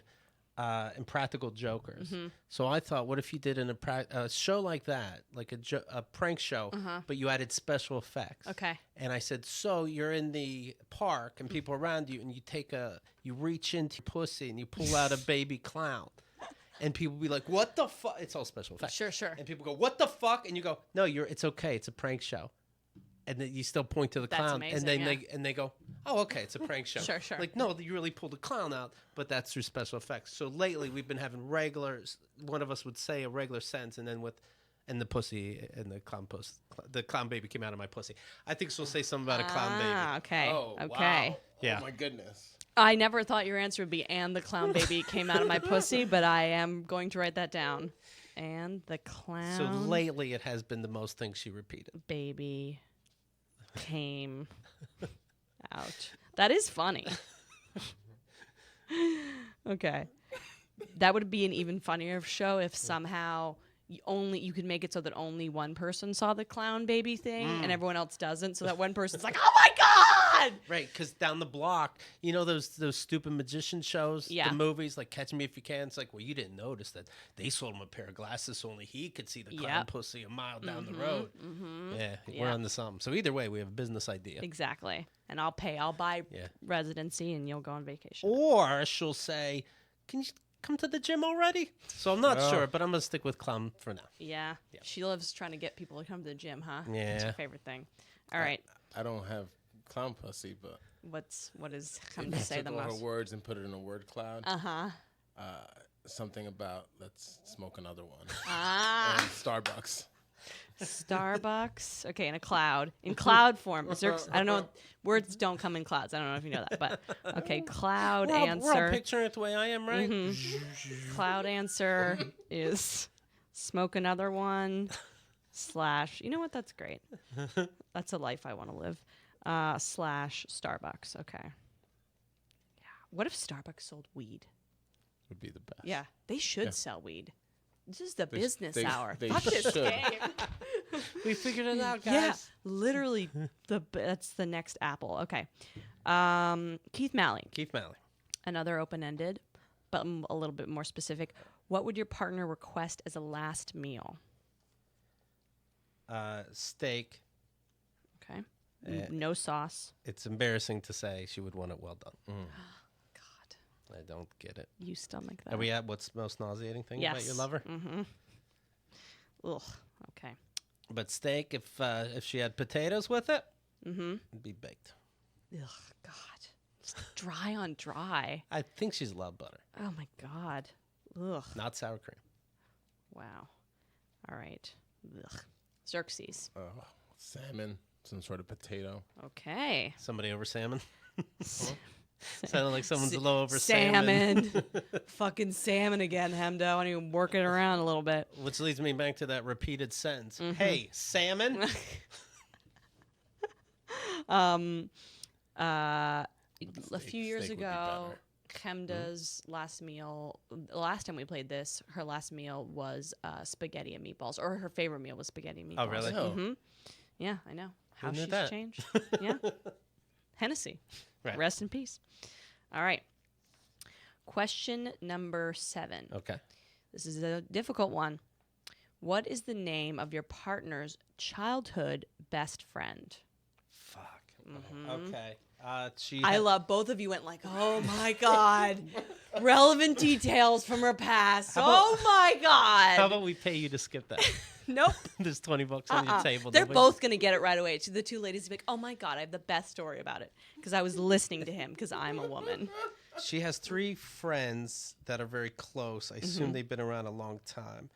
Impractical Jokers. So I thought, what if you did a show like that, like a prank show, but you added special effects? Okay. And I said, so you're in the park and people around you, and you reach into your pussy and you pull out a baby clown. And people be like, what the fuck? It's all special effects. Sure. And people go, what the fuck? And you go, no, it's okay. It's a prank show. And then you still point to the That's clown. amazing, And then yeah. they go, oh, okay, it's a prank show. Sure. Like, no, you really pulled the clown out, but that's through special effects. So lately we've been having one of us would say a regular sentence, and then and the pussy and the clown baby came out of my pussy. I think she'll say something about a clown baby. Okay. Oh, Okay. wow. Yeah. Oh my goodness. I never thought your answer would be "and the clown baby came out of my pussy," but I am going to write that down. And the clown So lately it has been the most things she repeated. baby came out. That is funny. Okay. That would be an even funnier show if somehow you could make it so that only one person saw the clown baby thing and everyone else doesn't, so that one person's like, "Oh my god!" Right, because down the block, you know those stupid magician shows, Yeah. the movies like Catch Me If You Can. It's like, well, you didn't notice that they sold him a pair of glasses so only he could see the clown Yep. pussy a mile down the road. Yeah, we're Yeah. on to something. So either way, we have a business idea. Exactly. And I'll buy Yeah. residency and you'll go on vacation. Or she'll say, "Can you come to the gym already?" So I'm not sure, but I'm gonna stick with clown for now. Yeah. She loves trying to get people to come to the gym, huh? Yeah. That's her favorite thing. All right. I don't have clown pussy, but What is come if to you say took the all her most? words and put it in a word cloud. Something about let's smoke another one. Ah. And Starbucks. Starbucks. Okay, in a cloud. In cloud form. I don't know. Words don't come in clouds. I don't know if you know that, but okay. Cloud We're all answer. picturing it the way I am, right? Cloud answer is smoke another one / you know what? That's great. That's a life I want to live. / Starbucks. Okay. Yeah. What if Starbucks sold weed? Would be the best. Yeah, they should Yeah. sell weed. This is the They- business they- hour. they Fuck this should. game. We figured it out, guys. Yeah, literally, that's the next Apple. Okay. Keith Malley, Keith Malley. another open-ended, but a little bit more specific. What would your partner request as a last meal? Steak. Okay. No sauce. It's embarrassing to say she would want it well done. God, I don't get it. you stomach that. Are we at what's the most nauseating thing about your Yes. lover? Ugh. Okay. But steak, if she had potatoes with it, it'd be baked. Ugh. God. Just dry on dry. I think she's love butter, Oh my God. Ugh. not sour cream. Wow. All right. Ugh. Xerxes. Salmon, some sort of potato. Okay. Somebody over salmon. Sounded like someone's low over salmon. Salmon. Fucking salmon again, Chemda. I want to even work it around a little bit. Which leads me back to that repeated sentence. Hey, salmon. A few years steak would be ago, better. Chemda's last meal, the last time we played this, her last meal was spaghetti and meatballs, or her favorite meal was spaghetti and meatballs. Oh, really? Oh. Yeah, I know. How Who knew she's that? changed. Yeah. Hennessy. Right. Rest in peace. All right. Question number 7. Okay. This is a difficult one. What is the name of your partner's childhood best friend? Fuck. Okay. I love both of you went like, oh my God. Relevant details from her past. Oh my God. How about we pay you to skip that? Nope. There's $20 on your table. They're Nobody- both going to get it right away. The two ladies will be like, oh my God, I have the best story about it. Because I was listening to him because I'm a woman. She has 3 friends that are very close. I assume they've been around a long time.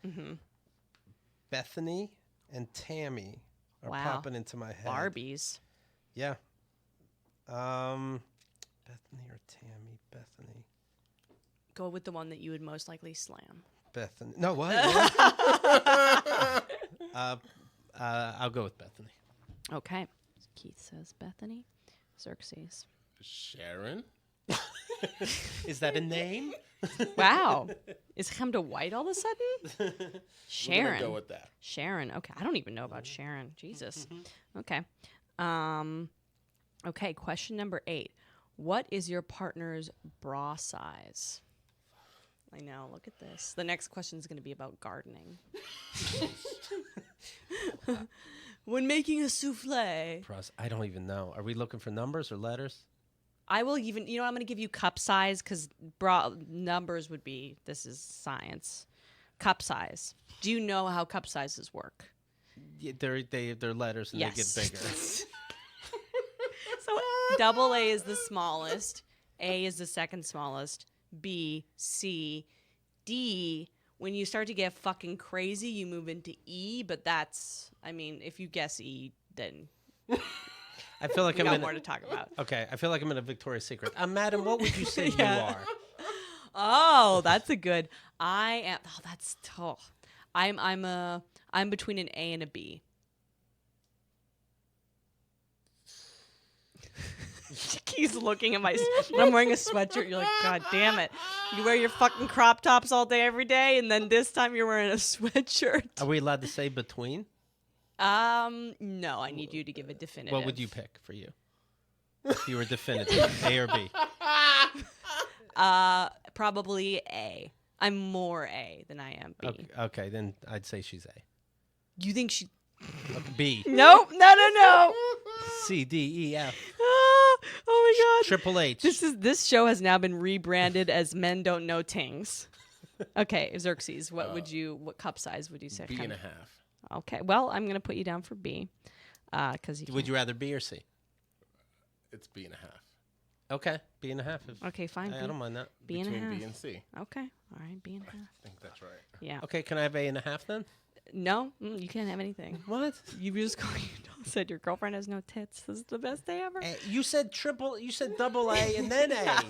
Bethany and Tammy are popping into my head. Barbies. Yeah. Bethany or Tammy? Bethany. Go with the one that you would most likely slam. Bethany. No, what? I'll go with Bethany. Okay. Keith says Bethany. Xerxes. Sharon. Is that a name? Wow. Is Chemda white all of a sudden? We're Sharon. gonna go with that. Sharon. Okay. I don't even know about Sharon. Jesus. Okay. Okay. Question number 8. What is your partner's bra size? I know. Look at this. The next question is going to be about gardening. When making a souffle. I don't even know. Are we looking for numbers or letters? I will even, I'm going to give you cup size because bra numbers would be, this is science. Cup size. Do you know how cup sizes work? Yeah, they're letters and they get bigger. So double A is the smallest. A is the second smallest. B, C, D. When you start to get fucking crazy, you move into E. But that's, if you guess E, then I feel like we I'm got in more to talk about. Okay, I feel like I'm in a Victoria's Secret. Madam, what would you say you are? Oh, that's a good. I am. Oh, that's tough. I'm between an A and a B. He's looking at I'm wearing a sweatshirt. You're like, God damn it! You wear your fucking crop tops all day, every day, and then this time you're wearing a sweatshirt. Are we allowed to say between? No. I need you to give a definitive. What would you pick for you? If you were definitive, A or B? Probably A. I'm more A than I am B. Okay, then I'd say she's A. You think she? B. Nope. No. C, D, E, F. Oh my God. Triple H. This show has now been rebranded as Men Don't Know Tings. Okay, Xerxes, what cup size would you say? B and a half. Okay, well, I'm gonna put you down for B. Would you rather B or C? It's B and a half. Okay, B and a half. Okay, fine. I don't mind that. B and a Between half. B and C. Okay, all right, B and a half. I think that's right. Yeah. Okay, can I have A and a half then? No, you can't have anything. What? You just said your girlfriend has no tits. This is the best day ever. You said double A and then A.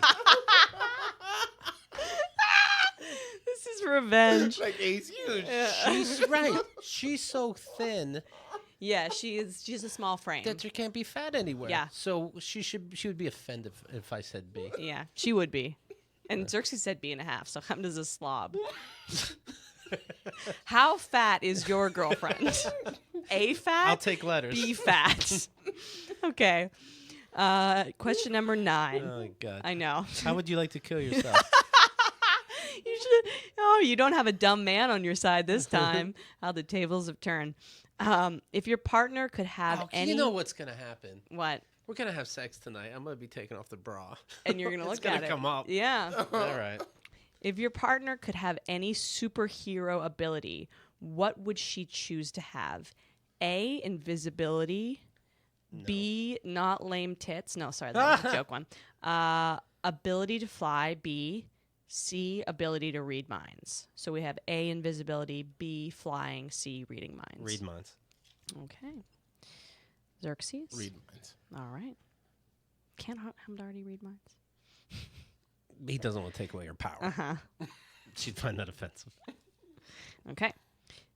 This is revenge. Like A's huge. She's right. She's so thin Yeah, she's a small frame. that there can't be fat anywhere. Yeah. So she would be offended if I said B. Yeah, she would be. And Xerxes said B and a half, so Chemda's a slob. How fat is your girlfriend? A fat? I'll take letters. B fat. Okay. Question number 9. Oh, God. I know. How would you like to kill yourself? You should. Oh, you don't have a dumb man on your side this time. How the tables have turned. If your partner could have any. You know what's going to happen? What? We're going to have sex tonight. I'm going to be taking off the bra. And you're going to look gonna at it. come up. Yeah. All right. If your partner could have any superhero ability, what would she choose to have? A, invisibility. No. B, not lame tits. No, sorry, that was a joke one. Ability to fly. B. C, ability to read minds. So we have A, invisibility. B, flying. C, reading minds. Read minds. Okay. Xerxes? Read minds. All right. Can't Hamda already read minds? He doesn't want to take away her power. Uh-huh. She'd find that offensive. Okay.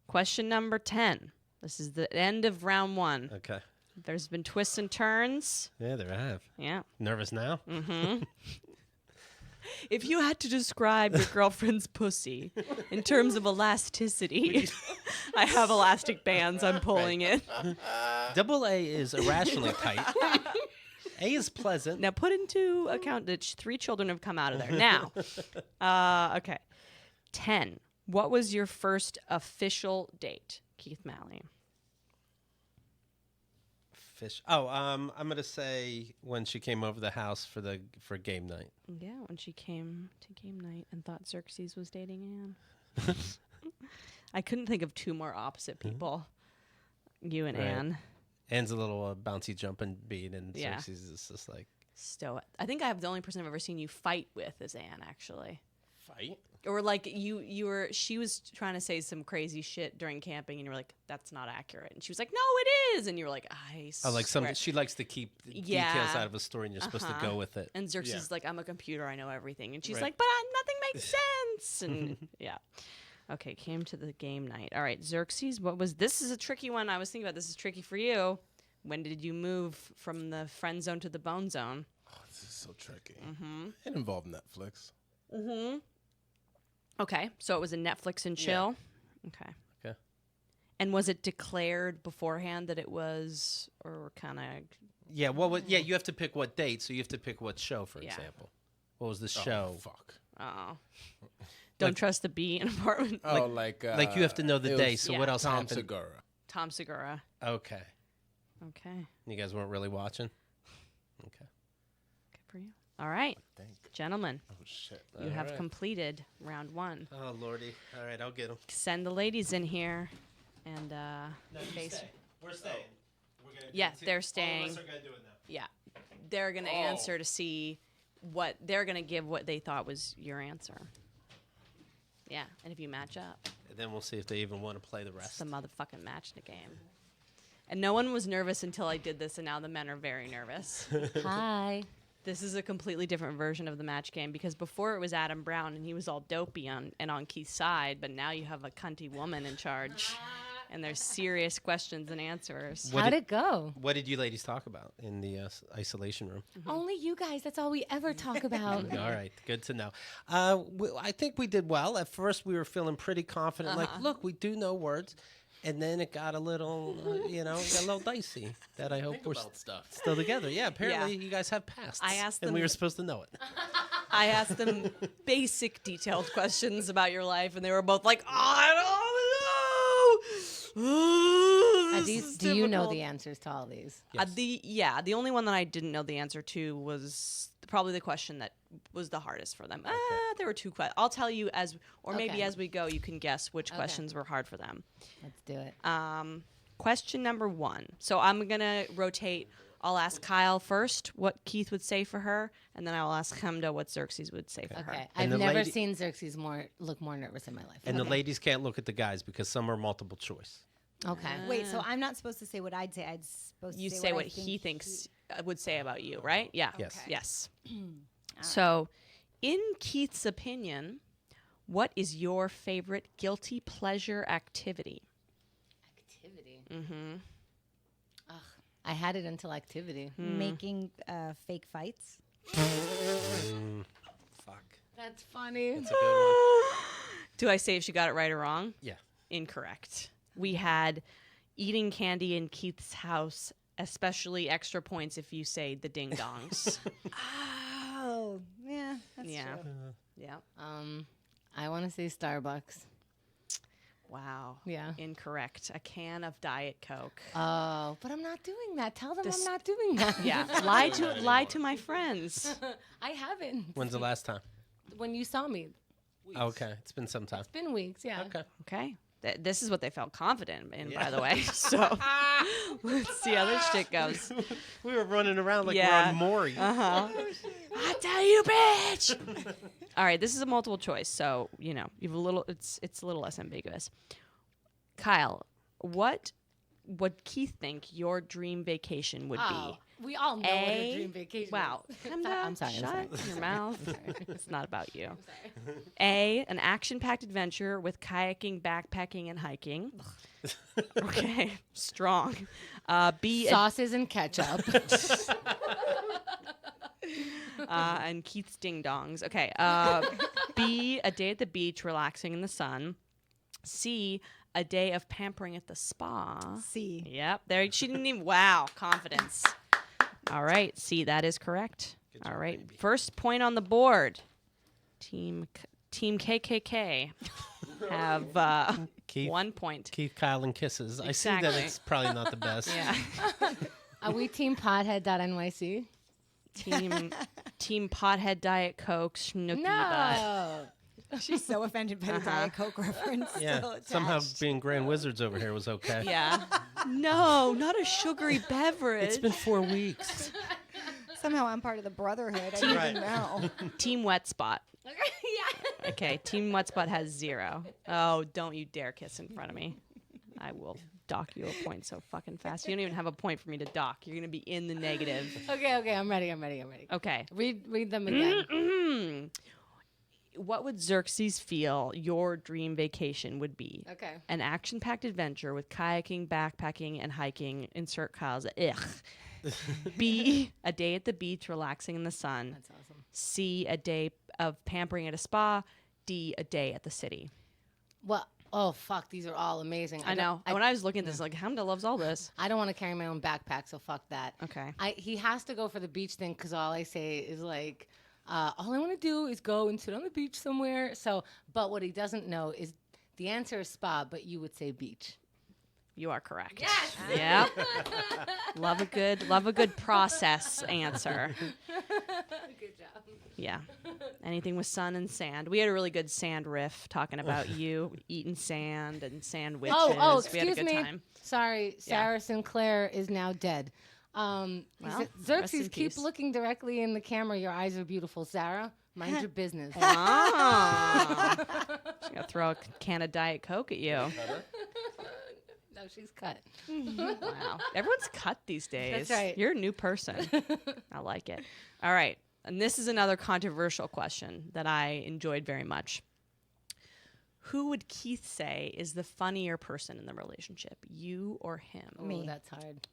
Question number 10. This is the end of round 1. Okay. There's been twists and turns. Yeah, there I have. Yeah. Nervous now? Mm-hmm. If you had to describe your girlfriend's pussy in terms of elasticity, I have elastic bands. I'm pulling it. Double A is irrationally tight. A is pleasant. Now put into account that 3 children have come out of there. Now, okay. 10. What was your first official date, Keith Malley? Fish. Oh, I'm gonna say when she came over the house for game night. Yeah, when she came to game night and thought Xerxes was dating Anne. I couldn't think of two more opposite people. You and Right. Anne. Anne's a little bouncy jumping beat, and Yeah. Xerxes is just like I think I have the only person I've ever seen you fight with is Anne, actually. Fight? Or like she was trying to say some crazy shit during camping, and you were like, "That's not accurate," and she was like, "No, it is," and you were like, "I oh, like swear." she likes to keep Yeah. details out of a story, and you're supposed to go with it. And Xerxes Yeah. is like, "I'm a computer, I know everything," and she's Right. like, "But nothing makes sense," and yeah. Okay, came to the game night. All right, Xerxes, this is a tricky one. I was thinking about this is tricky for you. When did you move from the friend zone to the bone zone? Oh, this is so tricky. It involved Netflix. Okay, so it was a Netflix and chill. Okay. Okay. And was it declared beforehand that it was, or kind of? Yeah, you have to pick what date, so you have to pick what show, for example. What was the show? Oh, fuck. Oh. Don't trust the bee in apartment. Oh, like you have to know the it day, was so Yeah. what else Tom happened? Segura. Tom Segura. Okay. Okay. You guys weren't really watching? Okay. Good for you. All right, Think. gentlemen, Oh shit. you have completed round one. Oh, Lordy. All right, I'll get them. Send the ladies in here, and face. We're staying. Yeah, they're staying. going to do it now. Yeah, they're gonna answer to see what they're gonna give what they thought was your answer. Yeah, and if you match up, And then we'll see if they even want to play the it's rest. the motherfucking match the game. And no one was nervous until I did this, and now the men are very nervous. Hi. This is a completely different version of the match game because before it was Adam Brown and he was all dopey on Keith's side, but now you have a cunty woman in charge, and there's serious questions and answers. How'd it go? What did you ladies talk about in the isolation room? Only you guys. That's all we ever talk about. All right, good to know. I think we did well. At first, we were feeling pretty confident. Like, look, we do know words. And then it got a little, got a little dicey. That I hope we're stuff. still together. Yeah, apparently you guys have pasts. I asked and them- we were supposed to know it. I asked them basic, detailed questions about your life, and they were both like, "I don't know." Do you know the answers to all these? Yes. The only one that I didn't know the answer to was probably the question that was the hardest for them. There were two questions. I'll tell you maybe Okay. as we go, you can guess which questions were hard for them. Let's do it. Question number 1. So I'm gonna rotate. I'll ask Kyle first what Keith would say for her, and then I will ask Chemda what Xerxes would say for her. Okay. And I've the never lady- seen Xerxes look more nervous in my life. And the ladies can't look at the guys because some are multiple choice. Okay. Wait, so I'm not supposed to say what I'd say. I'd supposed You to say I what think he thinks would say about you, right? Yeah. Yes. Okay. Yes. So, in Keith's opinion, what is your favorite guilty pleasure activity? Activity. Mm-hmm. Ugh, I had it until activity. making fake fights. Fuck. That's funny. That's a good one. Do I say if she got it right or wrong? Yeah. Incorrect. We had eating candy in Keith's house, especially extra points if you say the ding dongs. Oh, yeah, that's yeah. true. Yeah. I want to say Starbucks. Wow. Yeah. Incorrect. A can of Diet Coke. Oh, but I'm not doing that. Tell them This- I'm not doing that. Yeah. lie to my friends. I haven't. When's the last time? When you saw me. Okay, it's been some time. It's been weeks, yeah. Okay. Okay. This is what they felt confident in, by the way. So let's see how this shit goes. We were running around like Yeah. we're on Maury. I tell you, bitch. All right, this is a multiple choice, so you've a little. It's a little less ambiguous. Kyle, what would Keith think your dream vacation would be? We all know what a dream vacation Wow. is. Chemda, I'm sorry. Shut your mouth. It's not about you. A, an action-packed adventure with kayaking, backpacking, and hiking. Okay, strong. B, Sauces and ketchup. and Keith's ding dongs. Okay. B, a day at the beach, relaxing in the sun. C, a day of pampering at the spa. C. Yep. There. She didn't even. Wow. Confidence. All right. C, that is correct. Good All job, right. baby. First point on the board. Team KKK have Keith, 1 point. Keith, Kyle, and kisses. I see that Exactly. it's probably not the best. Yeah. Are we team pothead.nyc? Team Pothead Diet Coke Snooki Butt. No. She's so offended by the Diet Coke reference. Yeah. Still Somehow attached. being Grand Wizards over here was okay. Yeah. No, not a sugary beverage. It's been 4 weeks. Somehow I'm part of the brotherhood. I didn't Right. even know. Team Wet Spot. Okay, Team Wet Spot has 0. Oh, don't you dare kiss in front of me. I will dock you a point so fucking fast. You don't even have a point for me to dock. You're going to be in the negative. Okay, I'm ready. Okay. Read them again. What would Xerxes feel your dream vacation would be? Okay. An action-packed adventure with kayaking, backpacking, and hiking. Insert Kyle's ugh. B, a day at the beach relaxing in the sun. That's awesome. C, a day of pampering at a spa. D, a day at the city. Well, oh fuck, these are all amazing. I know. When I was looking at this, like, Chemda loves all this. I don't want to carry my own backpack, so fuck that. Okay. He has to go for the beach thing because all I say is like, all I want to do is go and sit on the beach somewhere. So, but what he doesn't know is the answer is spa, but you would say beach. You are correct. Yes. Yep. love a good process answer. Good job. Yeah. Anything with sun and sand. We had a really good sand riff talking about you eating sand and sandwiches. Oh, we had a excuse good me. time. Sorry, Sarah Sinclair is now dead. Well, rest in Xerxes, keep peace. looking directly in the camera. Your eyes are beautiful, Sarah. Mind your business. Oh. She's going to throw a can of Diet Coke at you. No, she's cut. Wow. Everyone's cut these days. That's right. You're a new person. I like it. All right. And this is another controversial question that I enjoyed very much. Who would Keith say is the funnier person in the relationship, you or him? Me. Oh, that's hard.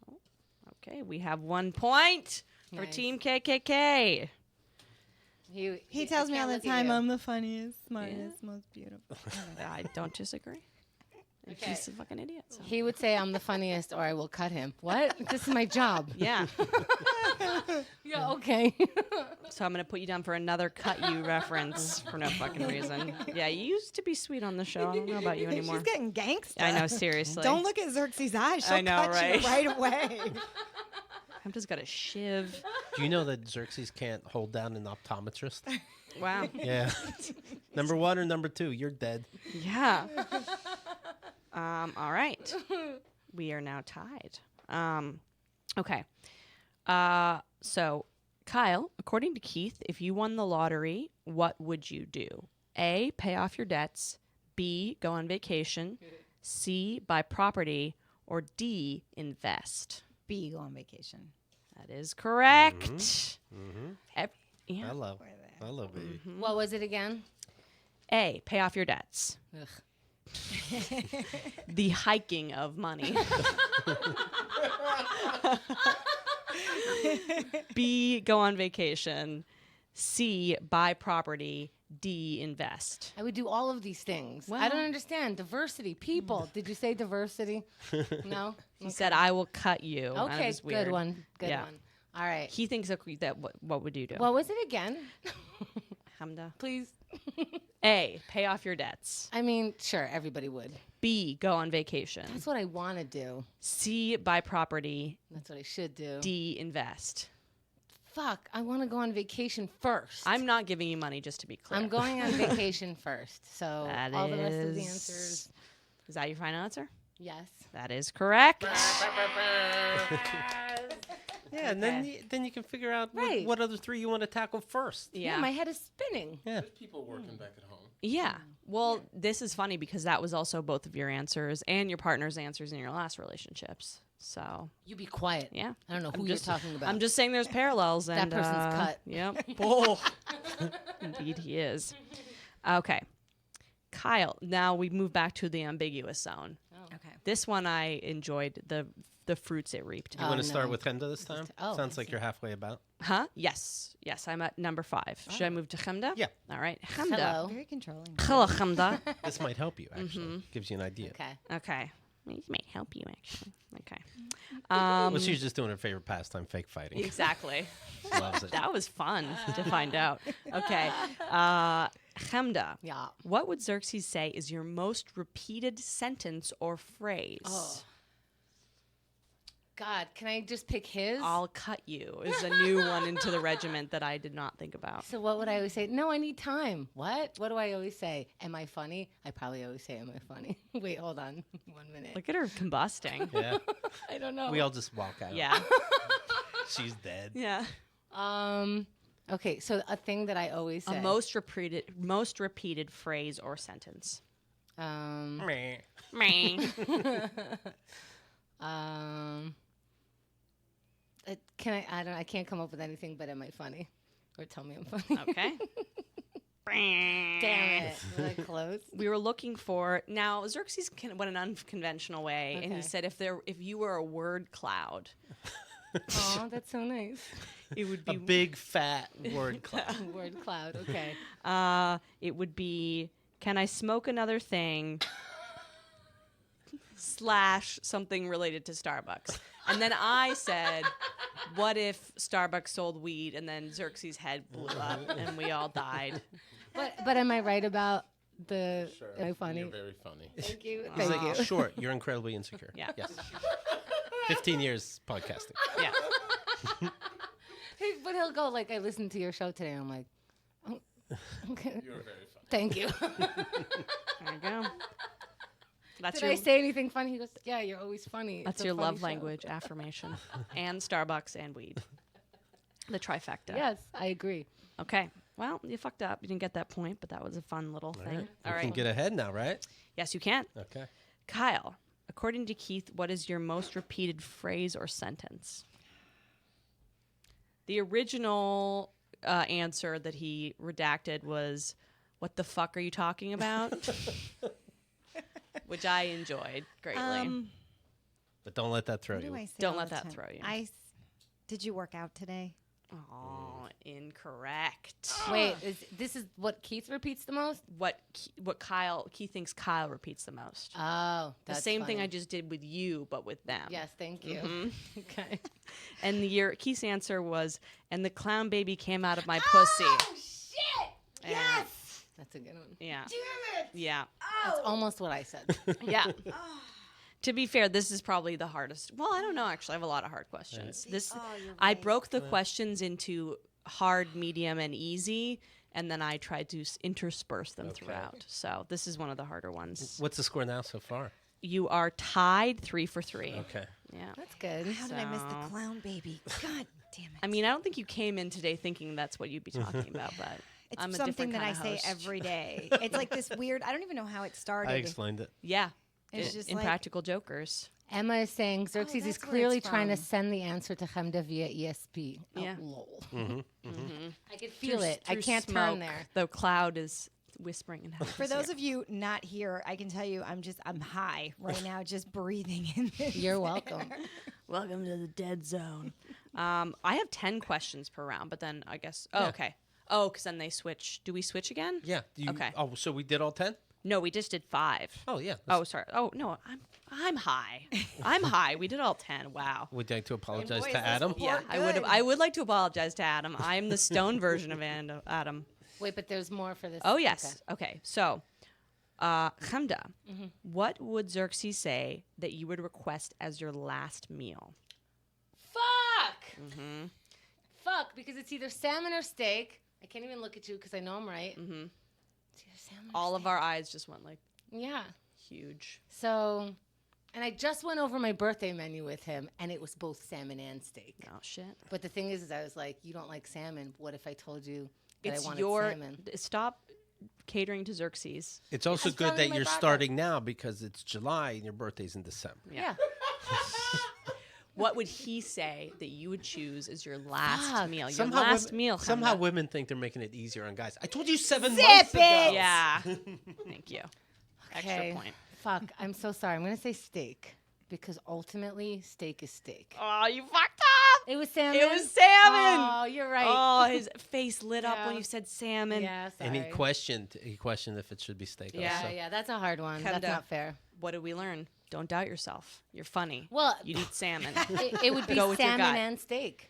Okay, we have 1 point for Nice. Team KKK. He tells me all the time I'm the funniest, smartest, most beautiful. I don't disagree. Okay. He's a fucking idiot. So. He would say I'm the funniest or I will cut him. What? This is my job. Yeah. Yeah, okay. So I'm going to put you down for another cut you reference for no fucking reason. Yeah, you used to be sweet on the show. I don't know about you anymore. She's getting gangster. I know, seriously. Don't look at Xerxes' eyes. She'll I know, cut right? you right away. I'm just got a shiv. Do you know that Xerxes can't hold down an optometrist? Wow. Yeah. Number 1 or number 2, you're dead. Yeah. All right. We are now tied. Okay. So, Kyle, according to Keith, if you won the lottery, what would you do? A, pay off your debts. B, go on vacation. C, buy property. Or D, invest. B, go on vacation. That is correct. Mm-hmm. Yeah. I love baby. What was it again? A, pay off your debts. Ugh. The hiking of money. B, go on vacation. C, buy property. D, invest. I would do all of these things. I Well- don't understand. Diversity. People. Did you say diversity? No? He said, I will cut you. And it Okay, was weird. good one. Good Yeah. one. All right. He thinks that what would you do? What was it again? Hamda. Please. A, pay off your debts. I mean, sure, everybody would. B, go on vacation. That's what I want to do. C, buy property. That's what I should do. D, invest. Fuck, I want to go on vacation first. I'm not giving you money, just to be clear. I'm going on vacation first. So That all the rest of the is- answers, Is that your final answer? yes. That is correct. Yeah, and then you can figure out Right. what other 3 you want to tackle first. Yeah, my head is spinning. Yeah. There's people working back at home. Yeah. Well, this is funny because that was also both of your answers and your partner's answers in your last relationships. So, You be quiet. yeah. I don't know who I'm you're just- talking about. I'm just saying there's parallels. That And, person's cut. Yep. Oh. Indeed, he is. Okay. Kyle, now we move back to the ambiguous zone. Okay. This one I enjoyed the fruits it reaped. You want to no. start with Chemda this time? Oh, Sounds I like see. you're halfway about. Huh? Yes. Yes, I'm at number 5. Should I move to Chemda? Yeah. All right. Chemda. Hello. Very controlling. Hello, Chemda. This might help you, actually. Gives you an idea. Okay. Okay. These may help you, actually. Okay. Well, she's just doing her favorite pastime, fake fighting. Exactly. She loves it. That was fun to find out. Okay. Chemda. Yeah. What would Xerxes say is your most repeated sentence or phrase? Oh. God, can I just pick his? I'll cut you is a new one into the regiment that I did not think about. So what would I always say? No, I need time. What? What do I always say? Am I funny? I probably always say, am I funny? Wait, hold on. 1 minute. Look at her combusting. Yeah. I don't know. We all just walk out. Yeah. She's dead. Yeah. Okay, so a thing that I always say. A most repeated phrase or sentence. Meh. Meh. I can't come up with anything, but am I funny? Or tell me I'm funny. Okay. Damn it. Was I close? We were looking for now. Xerxes went an unconventional way, and he Okay. said if you were a word cloud, Oh, that's so nice. it would A be big fat word cloud. Word cloud. Okay. it would be can I smoke another thing / something related to Starbucks. And then I said, what if Starbucks sold weed? And then Xerxes' head blew up and we all died. But am I right about the? Sure. Am I funny? You're very funny. Thank you. He's Thank like, you. sure, you're incredibly insecure. Yeah. Yes. 15 years podcasting. Yeah. But he'll go like, I listened to your show today. And I'm like, oh, okay. You're very funny. Thank you. There you go. That's Did I say anything funny? He goes, yeah, you're always funny. That's It's a your funny love show." language affirmation. And Starbucks and weed. The trifecta. Yes, I agree. Okay. Well, you fucked up. You didn't get that point, but that was a fun little thing. You can get ahead now, right? Yes, you can. Okay. Kyle, according to Keith, what is your most repeated phrase or sentence? The original answer that he redacted was, "What the fuck are you talking about?" Which I enjoyed greatly. But don't let that throw What do you. I say Don't all let the that time? throw you. Did you work out today? Oh, incorrect. Wait, this is what Keith repeats the most? What Keith thinks Kyle repeats the most. Oh, The that's same thing funny. I just did with you, but with them. Yes, thank you. Mm-hmm. Okay. And Keith's answer was, "And the clown baby came out of my pussy." Oh, shit! And- Yes! That's a good one. Yeah. Damn it! Yeah. That's almost what I said. Yeah. To be fair, this is probably the hardest. Well, I don't know. Actually, I have a lot of hard questions. I broke the questions into hard, medium, and easy, and then I tried to intersperse them throughout. So this is one of the harder ones. What's the score now so far? You are tied 3 for 3. Okay. Yeah. That's good. How did I miss the So- clown baby? God damn it. I mean, I don't think you came in today thinking that's what you'd be talking about, but it's I'm a something different that I kinda say host. every day. It's like this weird, I don't even know how it started. I explained it. Yeah. It's just Impractical Jokers. Emma is saying Xerxes is that's where clearly it's trying to from. send the answer to Chemda via ESP. Yeah. Oh, lol. Mm-hmm. I could feel Through- it. I through can't smoke, turn there. The cloud is whispering in heaven. For those of you not here, I can tell you I'm high right now, just breathing in this. You're welcome. Welcome to the dead zone. I have 10 questions per round, but then I guess. Oh, Yeah. okay. Oh, because then they switch. Do we switch again? Yeah. Okay. Oh, so we did all 10? No, we just did 5. Oh, yeah. Oh, sorry. Oh no, I'm high. I'm high. We did all 10. Wow. Would you like to apologize boy, to is this Adam? poor- Yeah, good. I would like to apologize to Adam. I'm the stone version of Adam. Wait, but there's more for this. Oh yes. Okay. So, Chemda, what would Xerxes say that you would request as your last meal? Fuck! Fuck, because it's either salmon or steak. I can't even look at you because I know I'm right. Mhm. It's either salmon or All of steak. our eyes just went like Yeah. huge. So, and I just went over my birthday menu with him, and it was both salmon and steak. Oh shit. But the thing is I was like, you don't like salmon. What if I told you that It's I wanted your salmon? stop catering to Xerxes. It's also I'm good telling that my you're brother. starting now because it's July and your birthday's in December. Yeah. What would he say that you would choose as your last Fuck. meal? Your Somehow last women, meal. Somehow Chemda. women think they're making it easier on guys. I told you 7 Zip months ago. it! Yeah. Thank you. Okay. Extra point. Fuck, I'm so sorry. I'm going to say steak because ultimately steak is steak. Oh, you fucked up. It was salmon? It was salmon. Oh, you're right. Oh, his face lit up when Yeah. you said salmon. Yeah, sorry. And he questioned if it should be steak. Yeah, also. Yeah, that's a hard one. That's Chemda. not fair. What did we learn? Don't doubt yourself. You're funny. Well, You eat salmon. it would be Go with your salmon gut. and steak.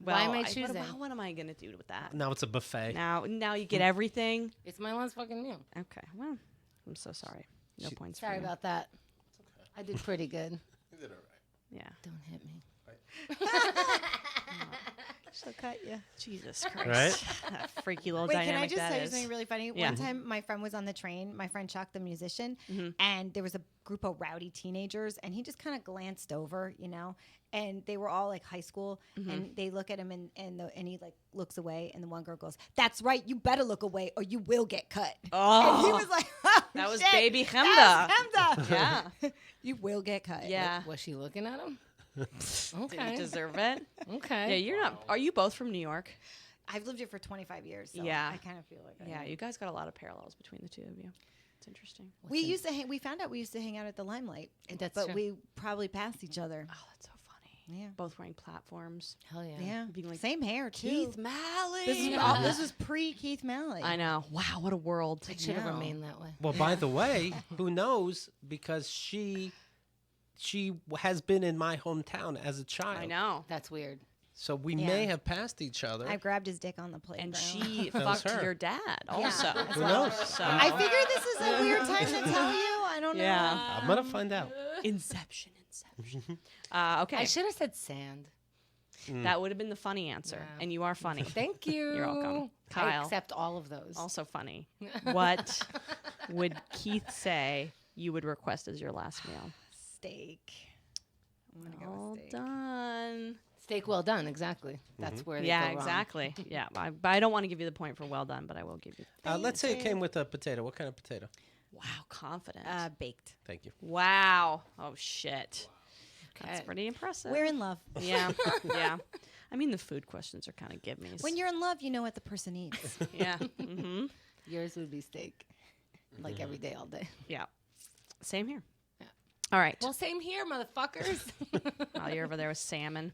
Well, Why am I what choosing? what am I gonna do with that? Now it's a buffet. Now you get everything. It's my last fucking meal. Okay. Well, I'm so sorry. No points. Sorry for you. about that. I did pretty good. You did all right. Yeah. Don't hit me. She'll cut you. Jesus Christ. Right? That freaky little Wait, can I dynamic just that tell you is. something really funny? Yeah. One time, my friend was on the train, my friend Chuck, the musician, and there was a group of rowdy teenagers, and he just kind of glanced over, and they were all like high school, and they look at him, and he like looks away, and the one girl goes, "That's right, you better look away, or you will get cut." Oh. And he was like, "Oh, That was shit, baby that was Chemda." Yeah. You will get cut. Yeah. Was she looking at him? Did Okay. you deserve it? Okay. Yeah, you're not. Are you both from New York? I've lived here for 25 years, so Yeah. I kind of feel like I Yeah, know. you guys got a lot of parallels between the two of you. It's interesting. We found out we used to hang out at the Limelight, That's but true. we probably passed each other. Oh, that's so funny. Yeah. Both wearing platforms. Hell yeah. Yeah, Being like, same hair too. Keith Malley. This was pre Keith Malley. I know. Wow, what a world. It should have No. remained that way. Well, by the way, who knows? Because she has been in my hometown as a child. I know. That's weird. So we Yeah. may have passed each other. I grabbed his dick on the playground. And she That was fucked her. your dad also. as Who well. knows? So I figured this is a weird time to tell you. I don't know. Yeah. I'm gonna find out. Inception. Okay. I should have said sand. That would have been the funny answer. Yeah. And you are funny. Thank you. You're welcome. I Kyle. accept all of those. Also funny. What would Keith say you would request as your last meal? Steak. I'm gonna go All with steak. done. Steak well done, exactly. That's where they Yeah, go wrong. exactly. Yeah, but I don't want to give you the point for well done, but I will give you. Let's say it came with a potato. What kind of potato? Wow, confident. Baked. Thank you. Wow. Oh shit. That's Okay. pretty impressive. We're in love. Yeah, yeah. I mean, the food questions are kind of give me's. When you're in love, you know what the person eats. yeah, mm-hmm. Yours would be steak. Like every day, all day. Yeah. Same here. Yeah. All right. Well, same here, motherfuckers. While you're over there with salmon.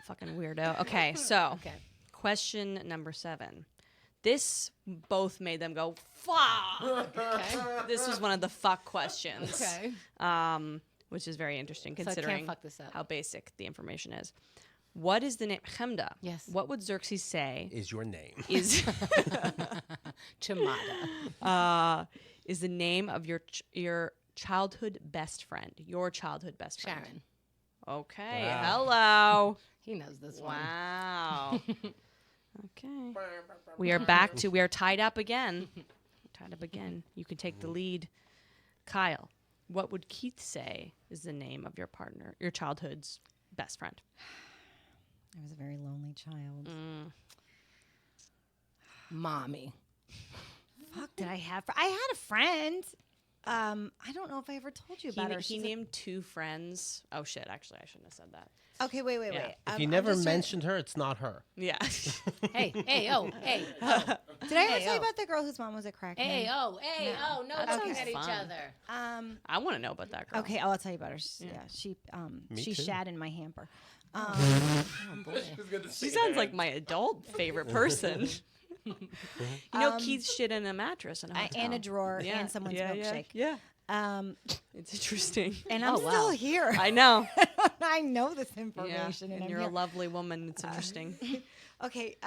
Fucking weirdo. Okay, so Okay. question number 7. This both made them go, fuck. Okay. This was one of the fuck questions. Okay. Which is very interesting So I can't considering fuck this up. how basic the information is. What is the name? Chemda. Yes. What would Xerxes say Is your name? is Chemda. is the name of your childhood best friend? Your childhood best friend. Sharon. Okay. Wow. Hello. He knows this one. Wow. Okay. We are tied up again. Tied up again. You can take the lead. Kyle, what would Keith say is the name of your partner, your childhood's best friend? I was a very lonely child. Mommy. Fuck, did I have? I had a friend. I don't know if I ever told you about her. He She's named 2 friends. Oh shit! Actually, I shouldn't have said that. okay, wait. Yeah. If I'm you never just trying- mentioned her, it's not her. Yeah. Hey, oh, hey, Did I ever Hey, tell you oh. about the girl whose mom was a crackhead? no That looking sounds at each fun. other. I want to know about that girl. Okay, I'll tell you about her. She Me she too. shat in my hamper. Oh, boy. She sounds like my adult favorite person. You know, Keith shit in a mattress in a hotel. And a drawer and someone's milkshake. Yeah. It's interesting. And I'm Oh, wow. still here. I know. I know this Yeah. information. And I'm you're here. a lovely woman. It's interesting. Okay,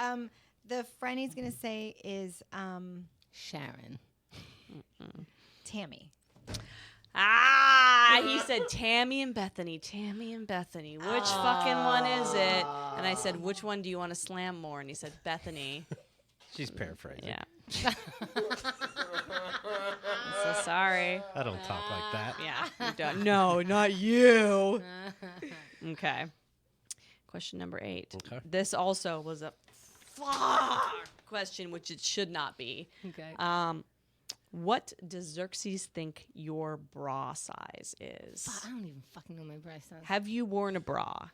the friend he's gonna say is Sharon. Tammy. He said Tammy and Bethany. Tammy and Bethany. Which fucking one is it? And I said, which one do you want to slam more? And he said, Bethany. She's paraphrasing. Yeah. So sorry. I don't talk like that. Yeah. You don't. No, not you. Okay. Question number 8. Okay. This also was a fuck question, which it should not be. Okay. What does Xerxes think your bra size is? I don't even fucking know my bra size. Have you worn a bra?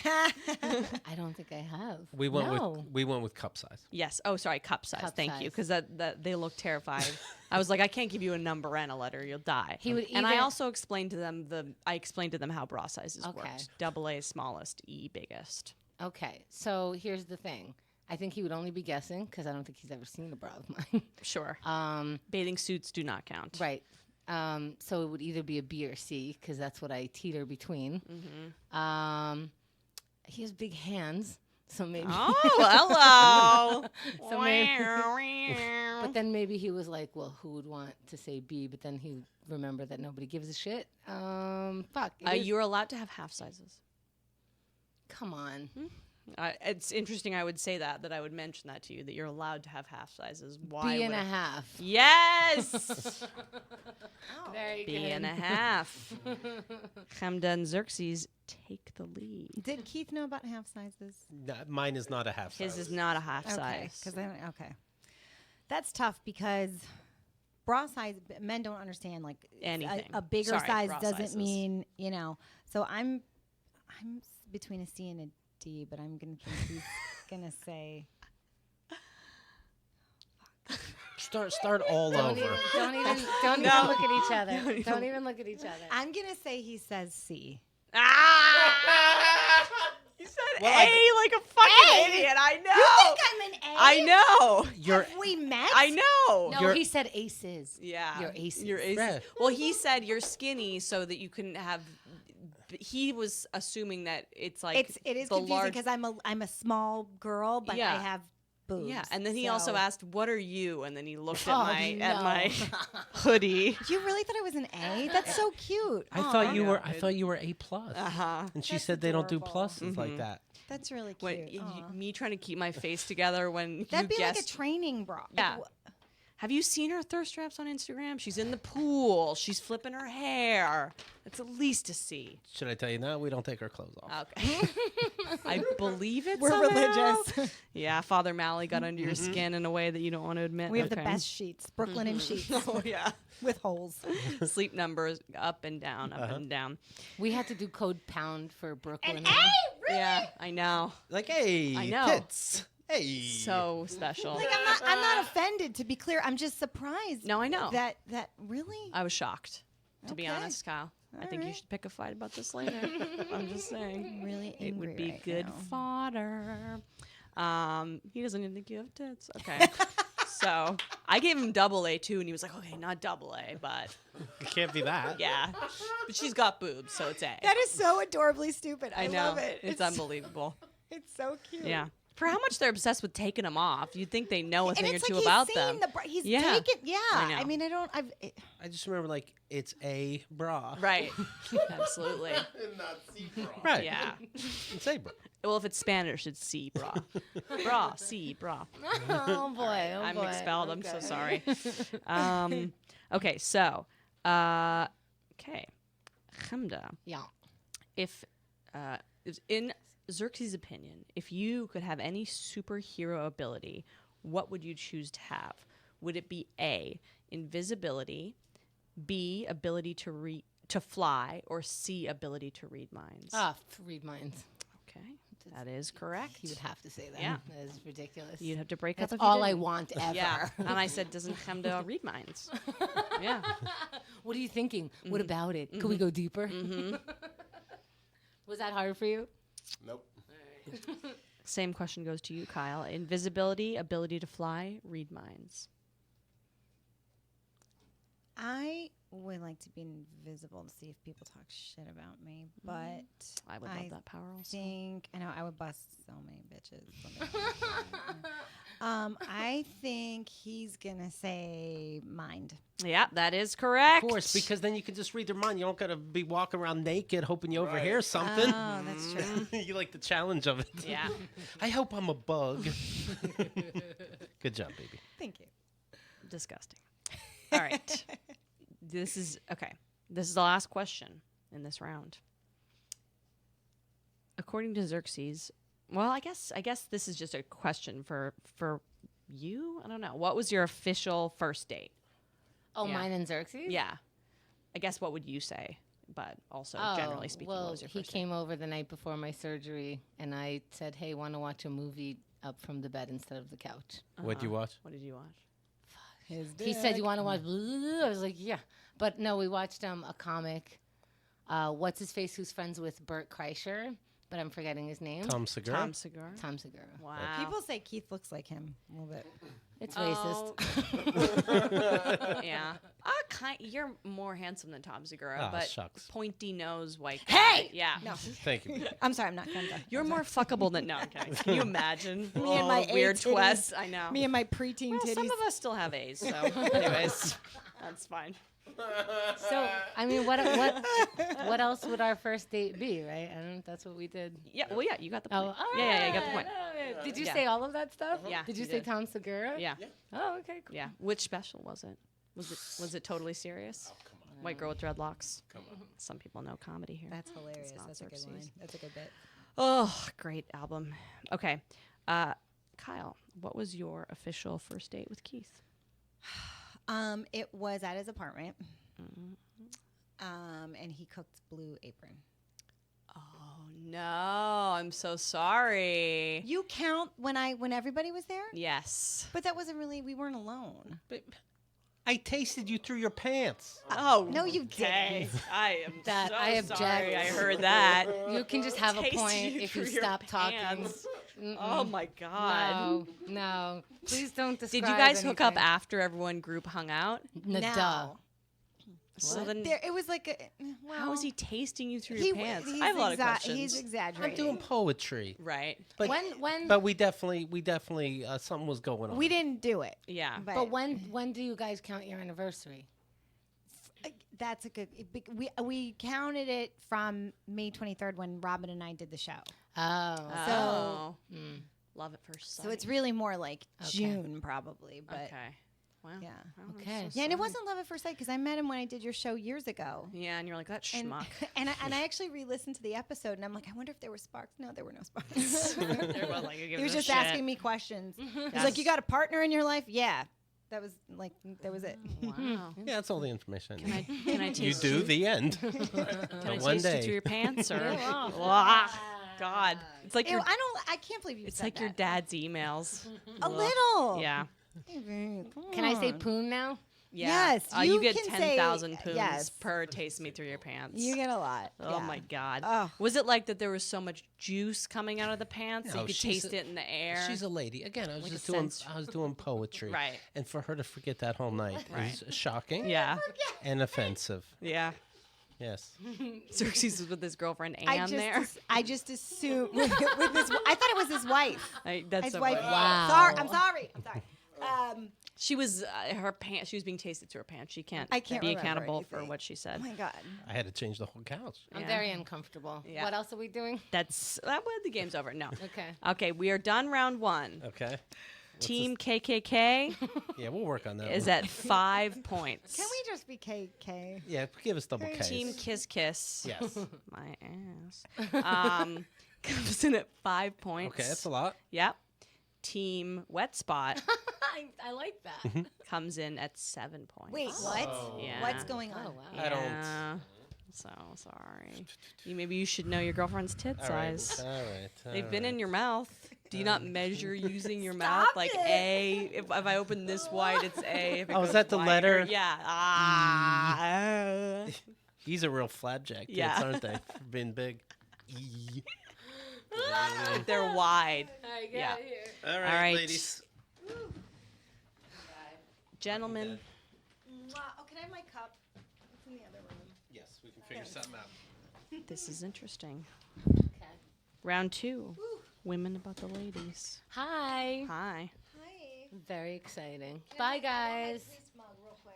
I don't think I have. We went with cup size. Yes. Oh, sorry, cup size. Cup Thank you, size. because that they look terrified. I was like, I can't give you a number and a letter; you'll die. He would and I either- also explained to them how bra sizes Okay. worked. Double A smallest, E biggest. Okay, so here's the thing. I think he would only be guessing because I don't think he's ever seen a bra of mine. Sure. Um, Bathing suits do not count. right. So it would either be a B or C because that's what I teeter between. He has big hands, So maybe. Oh, hello. So maybe, but then maybe he was like, well, who would want to say B? But then he remembered that nobody gives a shit. Fuck. You're allowed to have half sizes. Come on. It's interesting. I would say that I would mention that to you, that you're allowed to have half sizes. Why? B and a half. Yes. Very B good. and a half. Chemda and Xerxes take the lead. Did Keith know about half sizes? No, mine is not a half size. His is not a half Okay, size. because okay, that's tough because bra size men don't understand like Anything. A bigger Sorry, size bra doesn't sizes. mean So I'm between a C and a D, but I'm gonna think he's gonna say. Start all over. Don't even look at each other. Don't even look at each other. I'm gonna say he says C. You said A like a fucking idiot. I know. You think I'm an A? I know. You're Have we met? I know. No, he said aces. Yeah. You're aces. You're aces. Yeah. Well, he said you're skinny so that you couldn't have. He was assuming that it's like it is the confusing large. because I'm a small girl, but Yeah. I have boobs. Yeah, and then he also so- asked, "What are you?" And then he looked Oh, at my no. hoodie. You really thought I was an A? That's so cute. I Aw. thought you were A plus. And she That's said they don't do adorable. pluses like that. That's really cute. When, Aw. me trying to keep my face together when That'd you be like a guessed. training bra. Yeah. Have you seen her thirst traps on Instagram? She's in the pool. She's flipping her hair. It's at least a C. Should I tell you now? We don't take our clothes off. Okay. I believe it. We're somehow. religious. Yeah, Father Malley got under your skin in a way that you don't want to admit. We have the Okay. best sheets, Brooklyn and sheets Oh yeah. with holes. Sleep numbers up and down, up and down. We had to do code pound for Brooklyn. Really? Yeah, I know. Like, hey, I know. tits. Hey. So special. Like I'm not offended. To be clear, I'm just surprised. No, I know. that really. I was shocked, to be Okay. honest, Kyle. I All think you right. should pick a fight about this later. I'm just saying. Really It would angry be right good now. fodder. He doesn't even think you have tits. Okay. So I gave him double A too, and he was like, okay, not double A, but It can't be that. yeah. But she's got boobs, so it's A. That is so adorably stupid. I know. love it. It's unbelievable. It's so cute. Yeah. For how much they're obsessed with taking them off, you'd think they know a And thing or it's two like about he's them. seen he's Yeah. taken. Yeah. I know. I mean, I just remember, like, it's a bra. Right. Absolutely. Right. Yeah. It's a bra. Well, if it's Spanish, it's C, bra. Bra, C, bra. Oh boy. I'm expelled. I'm so sorry. Okay, so, okay. Chemda, Yeah. if, in Xerxes' opinion, if you could have any superhero ability, what would you choose to have? Would it be A, invisibility, B, ability to fly, or C, ability to read minds? Read minds. Okay, that is correct. He would have to say that. Yeah. That is ridiculous. You'd have to break That's up if you all I didn't. want ever. Yeah, and I said, doesn't Chemda read minds? Yeah. What are you thinking? What about it? Could we go deeper? Was that hard for you? Nope. Same question goes to you, Kyle. Invisibility, ability to fly, read minds. I would like to be invisible to see if people talk shit about me, but I would love that power also. I know I would bust so many bitches. I think he's gonna say mind. Yeah, that is correct. Of course, because then you can just read their mind. You don't got to be walking around naked hoping you overhear something. Oh, that's true. You like the challenge of it. Yeah. I hope I'm a bug. Good job, baby. Thank you. Disgusting. All right. This is the last question in this round. According to Xerxes, well, I guess this is just a question for you. I don't know. What was your official first date? Oh, Yeah. mine and Xerxes? Yeah. I guess what would you say? But also, generally speaking, well, what was your he first came over the night before my surgery, and I said, hey, want to watch a movie up from the bed instead of the couch? What'd you watch? What did you watch? He said, you want to watch I was like, yeah. But no, we watched a comic, What's His Face, who's friends with Bert Kreischer, but I'm forgetting his name. Tom Segura. Tom Segura. Tom Segura. Wow. People say Keith looks like him a little bit. It's Oh. racist. Yeah. You're more handsome than Tom Segura, Ah, but shucks. pointy nose, white guy. Hey! Yeah. No. Thank you. I'm sorry, I'm not Chemda. You're more fuckable than no. I'm kidding. Can you imagine? Me and all my the weird A titties. twists. I know. Me and my preteen well, titties. some of us still have A's, so anyways, that's fine. So I mean, what else would our first date be, right? I don't know. That's what we did. Yeah. Well, yeah. You got the Oh, point. all Yeah, you got the right, point. all right. Did you Yeah. say all of that stuff? Yeah, Did you you say did. Tom Segura? Yeah. Oh, okay, cool. Yeah. Which special was it? Was it totally serious? Oh, come on. White girl with dreadlocks. Come on. Some people know comedy here. That's hilarious. not That's a good Xerxes. one. That's a good bit. Oh, great album. Okay. Kyle, what was your official first date with Keith? It was at his apartment. Mm-hmm. And he cooked Blue Apron. Oh no, I'm so sorry. You count when everybody was there? Yes. But that wasn't really, we weren't alone. But I tasted you through your pants. Oh No, you okay. didn't. I am That so I object. sorry. I heard that. You can just have a Tasted point you if you through your stop talking. pants. Mm-mm. Oh my god. No. Please don't describe. Did you guys hook up anything. after everyone group hung out? No. Duh. So then, There, it was like a, well, how is he tasting you through your pants? He's I have a lot of questions. He's exaggerating. I'm doing poetry. Right. But When but we definitely something was going on. We didn't do it. Yeah. But, when do you guys count your anniversary? that's a good. We counted it from May 23rd when Robin and I did the show. Oh. Oh. Love at first sight. So it's really more like Okay. June probably. But okay. Wow. yeah. Oh, I'm Okay. so Yeah, and it sorry. wasn't love at first sight because I met him when I did your show years ago. Yeah, and you're like that And, schmuck. and I actually re-listened to the episode, and I'm like, I wonder if there were sparks. No, there were no sparks. There was, like, who He gives was a just shit? asking me questions. He's Yes. like, you got a partner in your life? Yeah. That was it. Wow. Yeah, that's all the information. Can I taste you do the end. Can I one taste you day. through your pants or? Yeah. Wah, God, it's like Ew, your I can't believe you it's said like your that. dad's emails. A Ugh. little. Yeah. Can I say poon now? Yeah. Yes, You you get can say- 10,000 poons yes. per taste me through your pants. You get a lot. Oh yeah. my God. Oh. Was it like that there was so much juice coming out of the pants that No, you could she's taste a- it in the air? She's a lady. Again, I was Like just a doing sense- I was doing poetry. Right. And for her to forget that whole night is shocking Yeah. and offensive. Yeah. Yes. Xerxes was with his girlfriend Anne there. I just assumed with his. I thought it was his wife. That's His so wife. funny. Wow. Sorry. I'm sorry. She was her pants. She was being tasted through her pants. She can't. I can't be remember accountable for anything. what she said. Oh my God. I had to change the whole couch. I'm Yeah. very uncomfortable. Yeah. What else are we doing? That's that. The game's over. No. Okay. Okay, we are done. Round one. Okay. Team KKK Yeah, we'll work on that. is one. at 5 points. Can we just be KK? Yeah, give us double K's. Team Kiss Kiss. Yes. My ass. Comes in at 5 points. Okay, that's a lot. Yep. Team Wet Spot I like that. comes in at 7 points. Wait, what? Yeah. What's going on? Oh wow. I don't. Yeah. So sorry. Maybe you should know your girlfriend's tit All right. size. All right. They've been in your mouth. Do you not measure using your mouth? Stop Like it. A. If I open this wide, it's A. If it Oh, is goes that the wider- letter? Yeah. Ah. These are real flapjack tits, Yeah. aren't they? For being big. E. They're wide. Alright, get Yeah. out of here. All right, right. ladies. Gentlemen, Oh, can I have my cup? It's in the other room. Yes, we can figure something out. this is interesting. Okay. Round 2. Women about the ladies. Hi. Hi. Hi. Very exciting. Bye, guys. Mug real quick.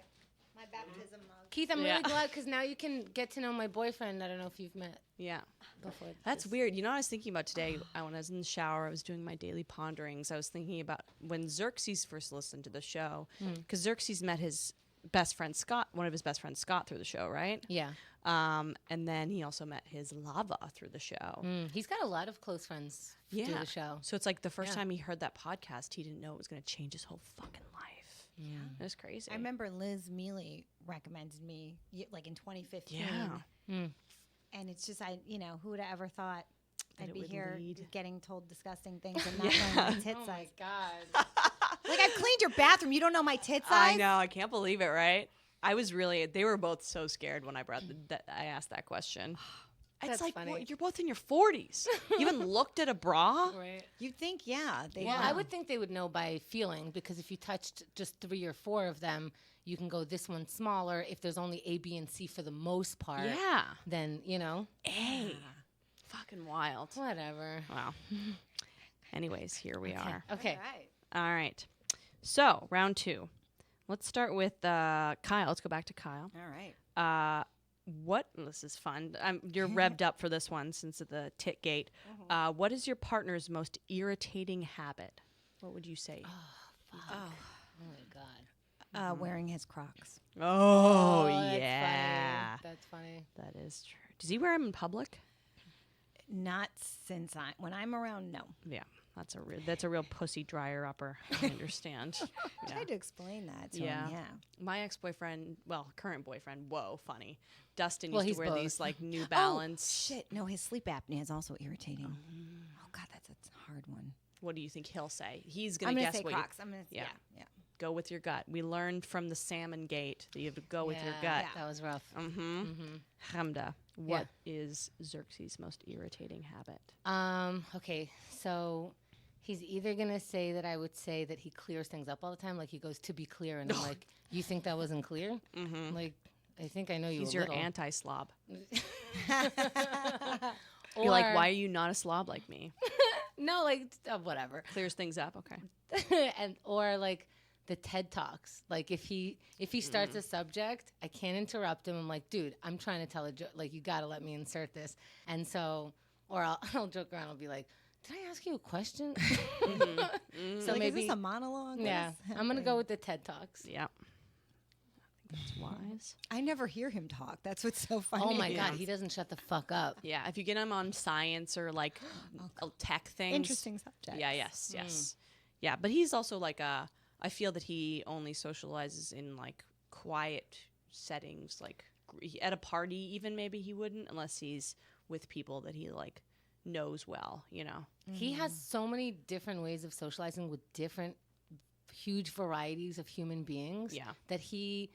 My baptism mug. Keith, I'm Yeah. really glad because now you can get to know my boyfriend. I don't know if you've met Yeah. before. That's this. weird. You know what I was thinking about today? When I was in the shower, I was doing my daily ponderings. I was thinking about when Xerxes first listened to the show, because Xerxes met his best friend Scott, one of his best friends Scott, through the show, right? Yeah. And then he also met his lava through the show. He's got a lot of close friends through the show. So it's like the first Yeah. time he heard that podcast, he didn't know it was going to change his whole fucking life. Yeah. It was crazy. I remember Liz Mealy recommended me like in 2015. Yeah. And it's just who would have ever thought That I'd it be would here lead. getting told disgusting things and not knowing my tit Oh my size. God. Like I've cleaned your bathroom, you don't know my tit size? I know. I can't believe it, right? I was really, they were both so scared when I I asked that question. It's That's like, funny. well, you're both in your 40s. You haven't looked at a bra? Right. You'd think, yeah. They Well, would. I would think they would know by feeling because if you touched just 3 or 4 of them, you can go this one's smaller. If there's only A, B, and C for the most part, Yeah. then, A. Fucking wild. whatever. Wow. Anyways, here we are. Okay. All right. So, round 2. Let's start with Kyle. Let's go back to Kyle. All right. This is fun. You're revved up for this one since of the tit gate. What is your partner's most irritating habit? What would you say? Oh my God. Wearing his Crocs. Oh, that's yeah. funny. That's funny. That is true. Does he wear them in public? Not when I'm around, no. Yeah. That's a real pussy dryer upper. I understand. I tried to explain that to Yeah. him, yeah. My ex-boyfriend, current boyfriend, whoa, funny. Dustin Well, used he's to wear both. these like New Balance. Oh, shit. No, his sleep apnea is also irritating. Oh, God, that's a hard one. What do you think he'll say? He's I'm gonna going to guess say what Crocs. I'm going to yeah. yeah. Go with your gut. We learned from the Salmon Gate that you have to go with your Yeah, gut. That was rough. Chemda, what is Xerxes' most irritating habit? Okay, so he's either gonna say that I would say that he clears things up all the time, like he goes to be clear, and I'm like, you think that wasn't clear? Like, I think I know you. He's a your little. anti-slob. You're like, why are you not a slob like me? No, like whatever. Clears things up. Okay. or like the TED Talks. Like if he starts a subject, I can't interrupt him. I'm like, dude, I'm trying to tell a joke. Like you got to let me insert this. And so, or I'll joke around. I'll be like, did I ask you a question? So like, maybe is this a monologue? yeah. I'm gonna go with the TED Talks. Yeah. I think that's wise. I never hear him talk. That's what's so funny. Oh my God, he doesn't shut the fuck up. Yeah. If you get him on science or like tech things. Interesting subject. Yeah. Yes. Yeah. But he's also like I feel that he only socializes in like quiet settings, like at a party. Even maybe he wouldn't unless he's with people that he like knows well. He has so many different ways of socializing with different huge varieties of human beings. Yeah. That he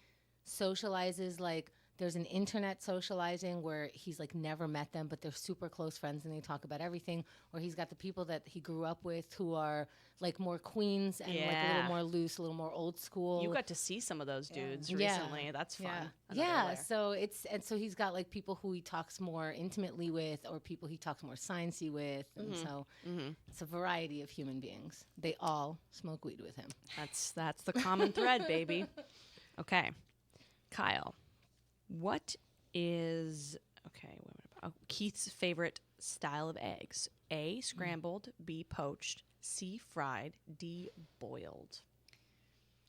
socializes like there's an internet socializing where he's like never met them, but they're super close friends and they talk about everything. Or he's got the people that he grew up with who are like more queens and like a little more loose, a little more old school. You got to see some of those dudes Yeah. recently. That's fun. Yeah. Another So so he's got like people who he talks more intimately with, or people he talks more sciencey with, and so it's a variety of human beings. They all smoke weed with him. That's the common thread, baby. Okay, Kyle, what is Keith's favorite style of eggs? A, scrambled. B, poached. C, fried. D, boiled.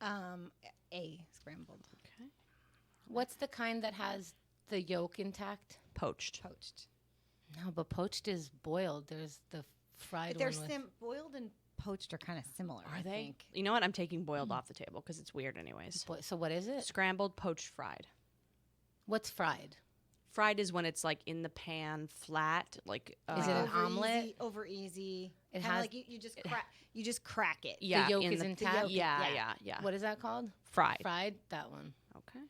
A, scrambled. Okay. What's the kind that has the yolk intact? Poached. Poached. No, but poached is boiled. There's the fried They're one. boiled and poached are kind of similar. Are I they? think. You know what? I'm taking boiled off the table because it's weird anyways. So what is it? Scrambled, poached, fried. What's fried? Fried is when it's like in the pan, flat. Like Is it an Over omelet? Easy, over easy. It Kinda has- like you just crack it. yeah, yolk in is the, intact? Yeah. What is that called? Fried. Fried? That one. Okay.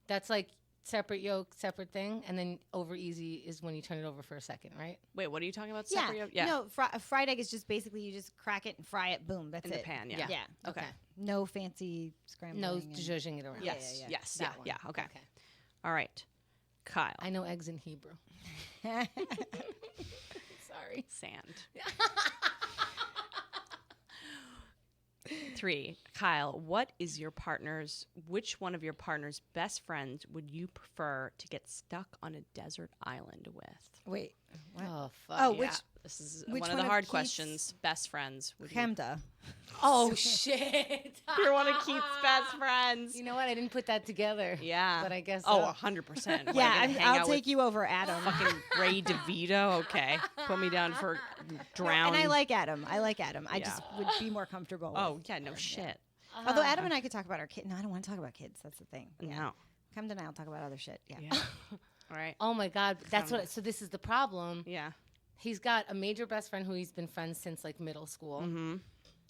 That's like separate yolk, separate thing. And then over easy is when you turn it over for a second, right? Wait, what are you talking about? Yeah. Separate yolk? Yeah. No, a fried egg is just basically you just crack it and fry it. Boom. That's In it. the pan, yeah. Yeah. Okay. No fancy scrambling. No and- zhuzhing it around. Yes. yeah. Yes. That Yeah. one. Yeah. Okay. All right. Kyle. I know eggs in Hebrew. Sorry. Sand. 3. Kyle, which one of your partner's best friends would you prefer to get stuck on a desert island with? Wait. What? Oh, fuck. Oh, Yeah, which this is which one of one the of hard Keith's- questions. Best friends. Would you- Chemda. Oh, shit. You're one of Keith's best friends. You know what? I didn't put that together. Yeah. But I guess Oh, so. 100%. Yeah, I'll take you over Adam. Fucking Ray DeVito. Okay. Put me down for drown. And I like Adam. I Yeah. just would be more comfortable. Oh, yeah, no shit. Although Adam and I could talk about our kids. No, I don't want to talk about kids. That's the thing. No. Chemda and I'll talk about other shit. Yeah. Yeah. All right. Oh, my God. That's what. So this is the problem. Yeah. He's got a major best friend who he's been friends since like middle school. Mm-hmm.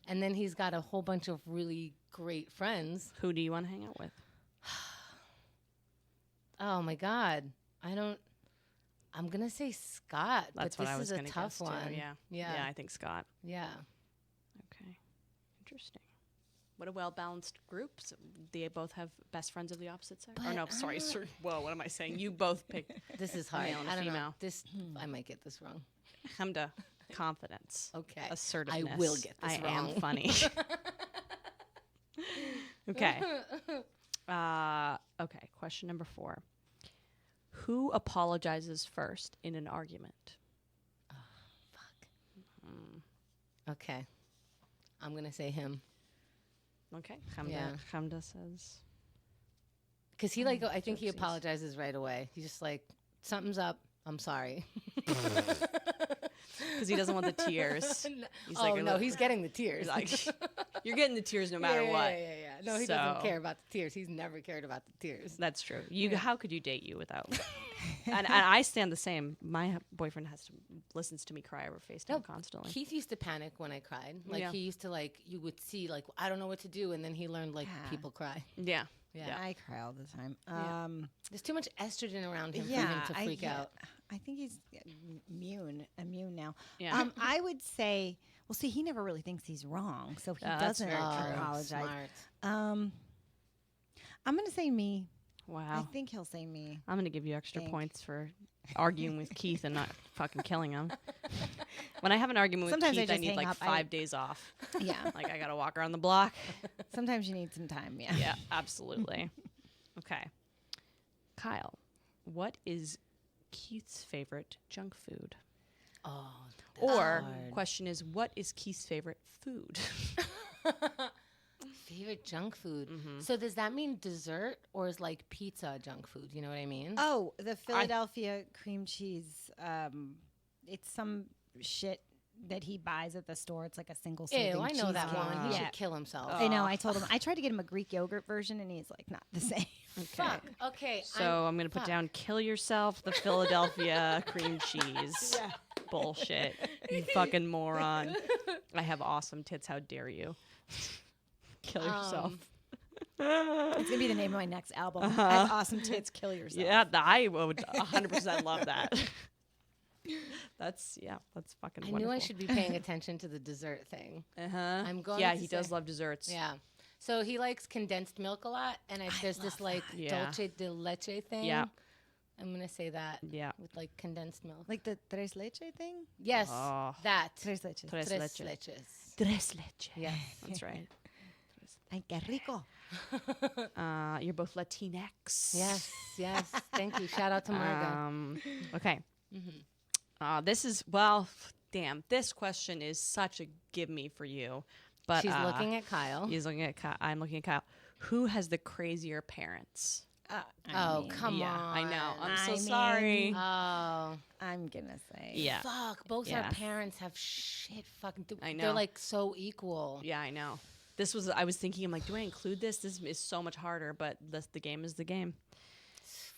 And then he's got a whole bunch of really great friends. Who do you want to hang out with? Oh my God. I'm going to say Scott. That's but what I was this going is to a guess tough one. too. Yeah. Yeah. Yeah, I think Scott. Yeah. Okay. Interesting. What a well-balanced group. So they both have best friends of the opposite sex. But, no, sorry. Whoa, what am I saying? You both pick This is a hard. male and a I don't know. female. This I might get this wrong. Chemda, confidence. Okay. Assertiveness. I will get this I wrong. am funny. Okay. Okay, question number 4. Who apologizes first in an argument? Okay. I'm going to say him. Okay. Yeah. Chemda says. Because he, like, I think he Xerxes. apologizes right away. He's just like, something's up. I'm sorry. Because he doesn't want the tears. He's Oh, like, no, he's getting the tears. He's like, you're getting the tears no matter what. Yeah. No, he doesn't So- care about the tears. He's never cared about the tears. That's true. How could you date you without? and I stand the same. My boyfriend listens to me cry over FaceTime constantly. Keith used to panic when I cried. Like, Yeah. he used to, like, you would see, like, I don't know what to do. And then he learned, like, Yeah. people cry. Yeah. Yeah. I cry all the time. There's too much estrogen around him for Yeah, him to freak out. I think he's immune now. Yeah. I would say, well, see, he never really thinks he's wrong, so he That's doesn't very true. apologize. Smart. I'm gonna say me. I Wow. think he'll say me. I'm gonna give you extra Think. points for arguing with Keith and not fucking killing him. When I have an argument with Sometimes I Keith, I just need hang like up. 5 days off. Yeah. Like I gotta walk around the block. Sometimes you need some time. Yeah. Yeah, absolutely. Okay. Kyle, what is Keith's favorite junk food? Oh, Or hard. question is, what is Keith's favorite food? favorite junk food. Mm-hmm. So does that mean dessert or is like pizza junk food? You know what I mean? Oh, the Philadelphia cream cheese. It's some shit that he buys at the store. It's like a single serving Ew, I know that cheesecake. one. He Yeah. should kill himself. I know. I told him. I tried to get him a Greek yogurt version, and he's like, not the same. Fuck. Okay. So I'm gonna put fuck. down "kill yourself" the Philadelphia cream cheese. Bullshit. You fucking moron. I have awesome tits. How dare you? Kill yourself. It's gonna be the name of my next album. I have awesome tits. Kill yourself. Yeah, I would 100% love that. That's fucking I wonderful. knew I should be paying attention to the dessert thing. I'm going Yeah, to he does say- love desserts. Yeah. So he likes condensed milk a lot, and there's this like Yeah. dulce de leche thing. Yeah. I'm gonna say that. Yeah. With like condensed milk. Like the tres leche thing. Yes, Oh. that. Tres leches. Tres Tres leche. leches. Tres leche. Yes. That's right. Ay, qué rico. You're both Latinx. Yes. Yes. Thank you. Shout out to Marga. Okay. This is damn. This question is such a give me for you. But She's looking at Kyle. He's looking at Kyle. I'm looking at Kyle. Who has the crazier parents? Oh, come yeah, on. I know. I'm so I sorry. mean- Oh. I'm gonna say. Yeah. Fuck. Both Yeah. our parents have shit fucking. I know. They're like so equal. Yeah, I know. I was thinking, I'm like, do I include this? This is so much harder, but the game is the game.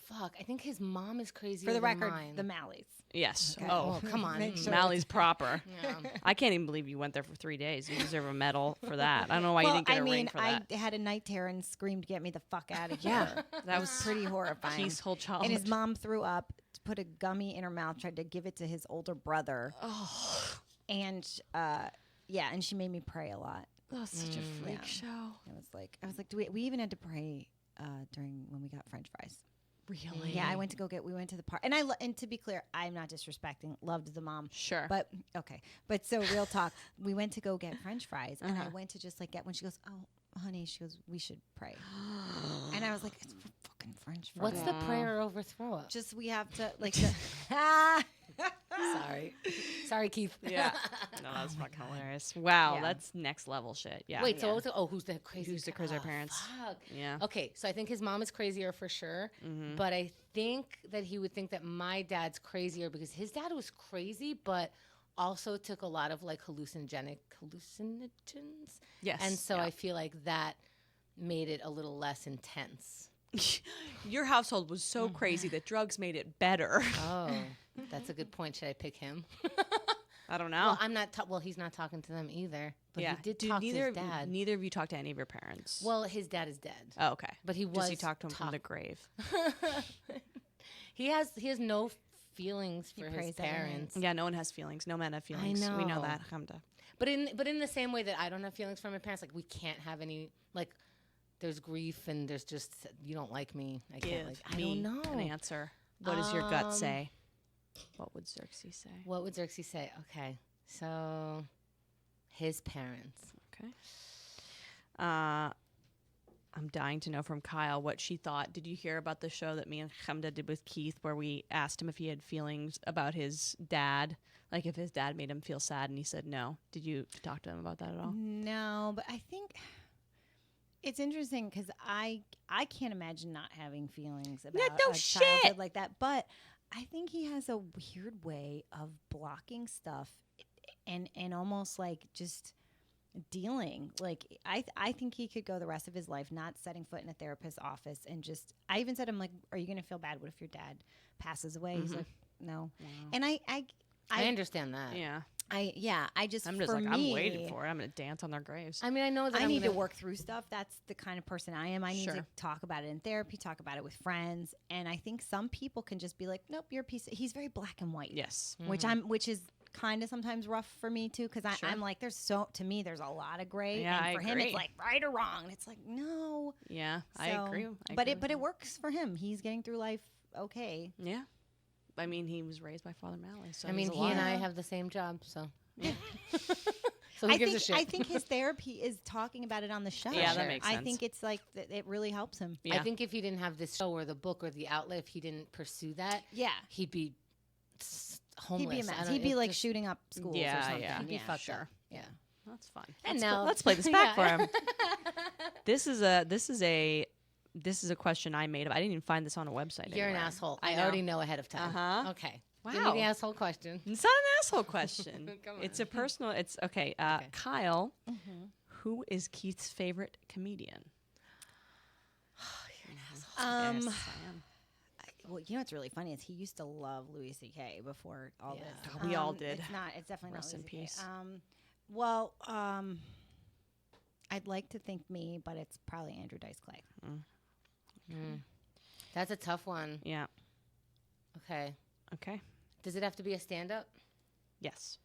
Fuck. I think his mom is crazy. For the than record, mine. the Malleys. Yes. Okay. Oh, Oh, come on. Make sure. Mally's proper. Yeah. I can't even believe you went there for 3 days. You deserve a medal for that. I don't know why you didn't get a ring for that. I had a night terror and screamed, "Get me the fuck out of here!" That was pretty horrifying. Keith's whole childhood. And his mom threw up, put a gummy in her mouth, tried to give it to his older brother. And and she made me pray a lot. Oh, such a freak Yeah. show. I was like, we even had to pray during when we got French fries. Really? Yeah, we went to the park, and and to be clear, I'm not disrespecting. Loved the mom. Sure. But okay. But so real talk, we went to go get French fries, and I went to just like get one. She goes, "Oh, honey," she goes, "We should pray." And I was like, "It's for fucking French fries." What's the prayer over throw up? Just we have to like. Sorry, Keith. Yeah. No, that's fucking hilarious. Wow, Yeah. that's next level shit. Yeah. Wait, so what was it? Oh, who's the crazy? Who's the crazier parents? Fuck. Yeah. Okay, so I think his mom is crazier for sure, but I think that he would think that my dad's crazier because his dad was crazy, but also took a lot of like hallucinogens. Yes. And so yeah. I feel like that made it a little less intense. Your household was so crazy that drugs made it better. Oh, that's a good point. Should I pick him? I don't know. Well, I'm not. Well, he's not talking to them either. But he did talk to his dad. Neither of you talked to any of your parents. Well, his dad is dead. Oh, okay. But he Does was he talk to him from the grave? He has no feelings for his praised parents. Yeah, no one has feelings. No men have feelings. We know know. that. Chemda. But in the same way that I don't have feelings for my parents, like we can't have any like. There's grief and there's just you don't like me. I can't like. I don't know. An answer. What does your gut say? What would Xerxes say? What would Xerxes say? Okay, so his parents. Okay. I'm dying to know from Kyle what she thought. Did you hear about the show that me and Chemda did with Keith where we asked him if he had feelings about his dad? Like if his dad made him feel sad and he said no. Did you talk to him about that at all? No, but I think it's interesting because I can't imagine not having feelings about no a shit. childhood like that. But I think he has a weird way of blocking stuff and almost like just dealing. Like I think he could go the rest of his life not setting foot in a therapist's office and just. I even said to him like, "Are you going to feel bad? What if your dad passes away?" He's like, "No." Wow. And I understand that. Yeah. I'm just I'm waiting for it. I'm going to dance on their graves. I mean, I know that I need to work through stuff. That's the kind of person I am. I need Sure. to talk about it in therapy, talk about it with friends. And I think some people can just be like, nope, you're a piece of, he's very black and white. Yes. Which is kind of sometimes rough for me too. Cause Sure. I'm like, there's a lot of gray. Yeah, and for him, agree. it's like right or wrong. And it's like, no. Yeah, I So- agree. But it works for him. He's getting through life. Okay. Yeah. I mean, he was raised by Father Malley. So I mean, he's he and alive. I have the same job, so. So who I gives think, a shit? I think his therapy is talking about it on the show. Yeah, that makes I sense. think it's like, it really helps him. Yeah. I think if he didn't have this show or the book or the outlet, if he didn't pursue that, Yeah. he'd be homeless. He'd be a I mess. don't- He'd be it like just- shooting up schools Yeah, or something. yeah. He'd be Yeah. fucked sure. up. Yeah. That's fun. And Let's play this back Yeah. for him. This is a question I made up. I didn't even find this on a website. You're an anywhere. asshole. I I know. already know ahead of time. Uh-huh. Okay. Wow. Give me the asshole question. It's not an asshole question. Come on. It's a personal. It's okay. Okay. Kyle, who is Keith's favorite comedian? You're an asshole. Yes, I am. Well, you know what's really funny is he used to love Louis C.K. before all Yeah. this. God, we all did. It's definitely Rest not in Louis C.K. peace. I'd like to think me, but it's probably Andrew Dice Clay. That's a tough one. Yeah. Okay. Okay. Does it have to be a stand-up? Yes.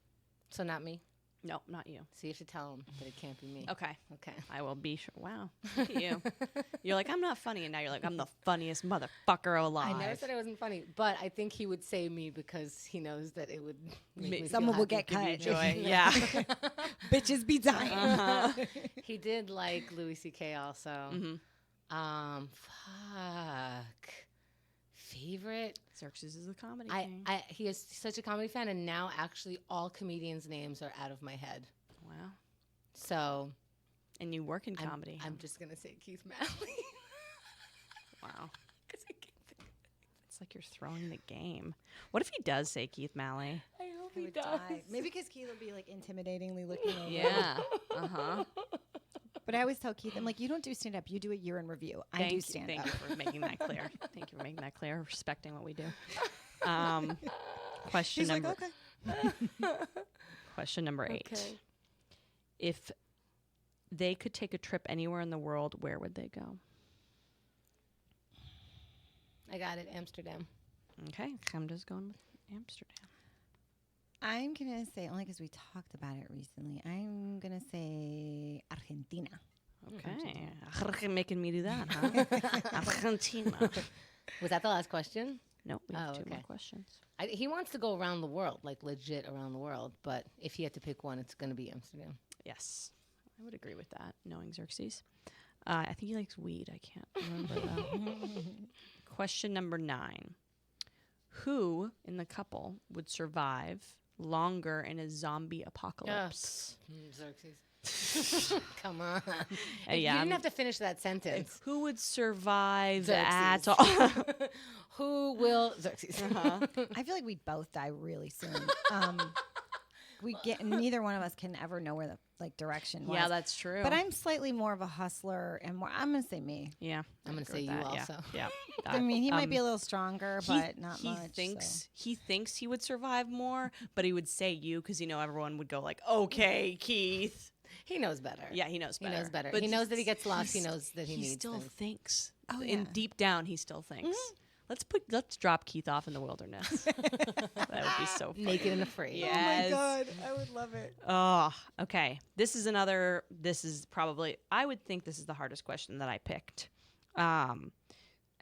So not me? No, not you. So you have to tell him that it can't be me. Okay. Okay. I will be sure. Wow. Look at you. You're like, I'm not funny. And now you're like, I'm the funniest motherfucker alive. I never said I wasn't funny, but I think he would say me because he knows that it would make me Someone feel will happy. get Give you cut. joy. Yeah. Bitches be dying. Uh-huh. He did like Louis C.K. also. Mhm. Fuck. Favorite? Xerxes is a comedy king. He is such a comedy fan, and now actually all comedians' names are out of my head. Wow. So And you work in comedy. I'm just gonna say Keith Malley. Wow. 'Cause I can't think of It's like you're throwing the game. What if he does say Keith Malley? I hope I he would does. die. Maybe because Keith will be like intimidatingly looking over. Yeah. Uh-huh. But I always tell Keith, I'm like, you don't do stand up, you do a year in review. I do stand Thank up. you for making that clear. Thank you for making that clear, respecting what we do. Question She's like, number okay. Question number 8. Okay. If they could take a trip anywhere in the world, where would they go? I got it. Amsterdam. Okay, I'm just going with Amsterdam. I'm going to say, only because we talked about it recently, I'm going to say Argentina. Okay. Making me do that, huh? Argentina. Was that the last question? Nope, we have Oh, 2 more okay. questions. He wants to go around the world, like legit around the world. But if he had to pick one, it's going to be Amsterdam. Yes, I would agree with that, knowing Xerxes. I think he likes weed. I can't remember though. Question number 9. Who in the couple would survive longer in a zombie apocalypse? Xerxes. Come on. Yeah, You didn't I'm- have to finish that sentence. Who would survive Xerxes. at all? Who will Xerxes? I feel like we'd both die really soon. Neither one of us can ever know where the direction was. Yeah, that's true. But I'm slightly more of a hustler and more. I'm gonna say me. Yeah, I'm gonna agree say with you that, also. Yeah. I mean, he might be a little stronger, but not he much. Thinks he thinks he would survive more, but he would say you because everyone would go like, "Okay, Keith." He knows better. Yeah, he knows better. He knows better. But he knows that he gets lost. He he's- knows that he needs still things. thinks. Oh, In yeah. deep down, he still thinks. Let's drop Keith off in the wilderness. That would be so funny. Naked and afraid. Yes. I would love it. Oh, okay. This is probably, I would think this is the hardest question that I picked. And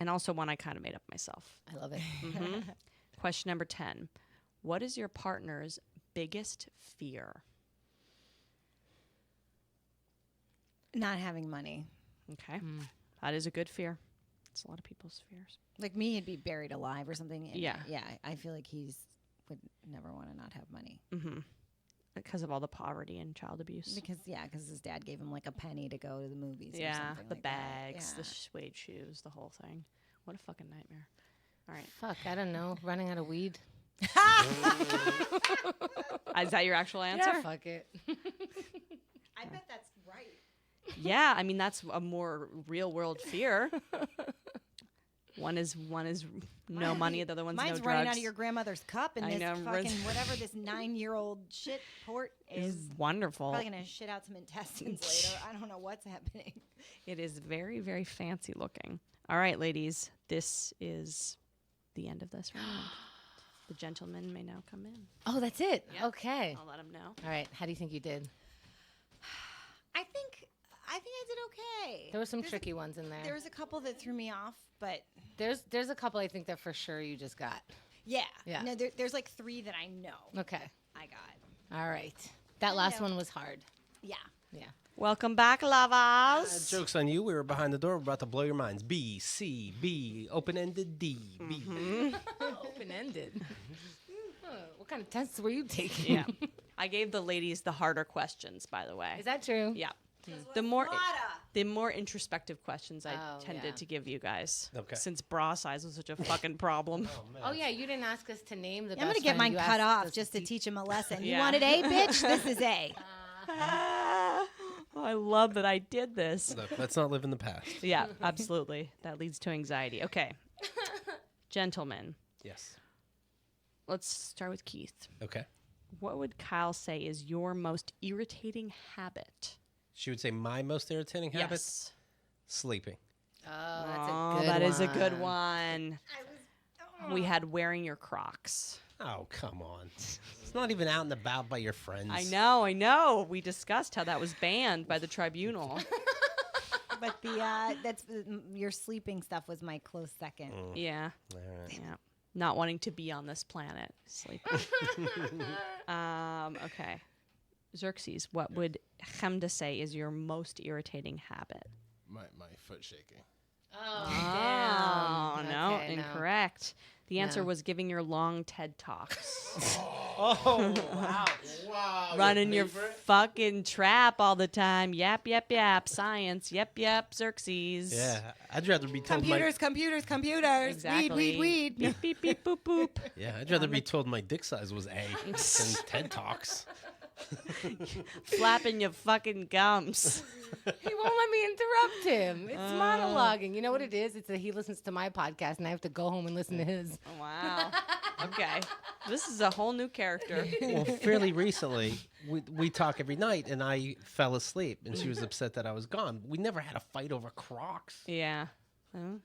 also one I kind of made up myself. I love it. Question number 10. What is your partner's biggest fear? Not having money. Okay. That is a good fear. It's a lot of people's fears. Like me, he'd be buried alive or something. And Yeah. Yeah. I feel like would never want to not have money. Because of all the poverty and child abuse. Because his dad gave him like a penny to go to the movies. Or Yeah, something the like that. bags, the Yeah. suede shoes, the whole thing. What a fucking nightmare. All right. Fuck, I don't know. Running out of weed. Is that your actual answer? Yeah, fuck it. I bet that's right. Yeah, I mean that's a more real world fear. One is no money, the other one's no drugs. Mine's running out of your grandmother's cup and I this know, fucking whatever this 9-year-old shit port is is. wonderful. Probably gonna shit out some intestines later. I don't know what's happening. It is very, very fancy looking. All right, ladies, this is the end of this round. The gentleman may now come in. Oh, that's it. Yep. Okay. I'll let him know. All right. How do you think you did? I think I did okay. There were some tricky ones in there. There was a couple that threw me off, but There's a couple I think that for sure you just got. yeah. Yeah. No, there's like 3 that I know. Okay. I got. All right. That last one was hard. Yeah. Yeah. Welcome back, lovers. Joke's on you. We were behind the door. We're about to blow your minds. B, C, B, open-ended, D, B. Open-ended. What kind of tests were you taking? Yeah. I gave the ladies the harder questions, by the way. Is that true? Yeah. The more introspective questions I tended to give you guys. Okay. Since bra size was such a fucking problem. Oh, yeah. You didn't ask us to name the I'm best gonna get friend. mine You cut asked off us just to teach him a lesson. Yeah. You wanted A, bitch? This is A. I love that I did this. Look, let's not live in the past. Yeah, absolutely. That leads to anxiety. Okay. Gentlemen, Yes. let's start with Keith. Okay. What would Kyle say is your most irritating habit? She would say my most irritating habit? Yes. Sleeping. Oh, that's a good that one. is a good one. We had wearing your Crocs. Oh, come on. It's not even out and about by your friends. I know. We discussed how that was banned by the tribunal. But your sleeping stuff was my close second. Yeah. All right. Yeah. Not wanting to be on this planet. Sleeping. Okay. Xerxes, what would Chemda say is your most irritating habit? My foot shaking. Oh, damn. No, Okay, incorrect. The answer No. was giving your long TED Talks. Oh, wow. Wow. Running your fucking trap all the time. Yap, science. Yep, Xerxes. Yeah, I'd rather be told Computers. Exactly. Weed. Beep, beep, beep, boop, boop. Yeah, I'd rather be told my dick size was A than TED Talks. Flapping your fucking gums. He won't let me interrupt him. It's monologuing. You know what it is? It's that he listens to my podcast and I have to go home and listen to his. Wow. Okay. This is a whole new character. Well, fairly recently, we talk every night, and I fell asleep, and she was upset that I was gone. We never had a fight over Crocs. Yeah.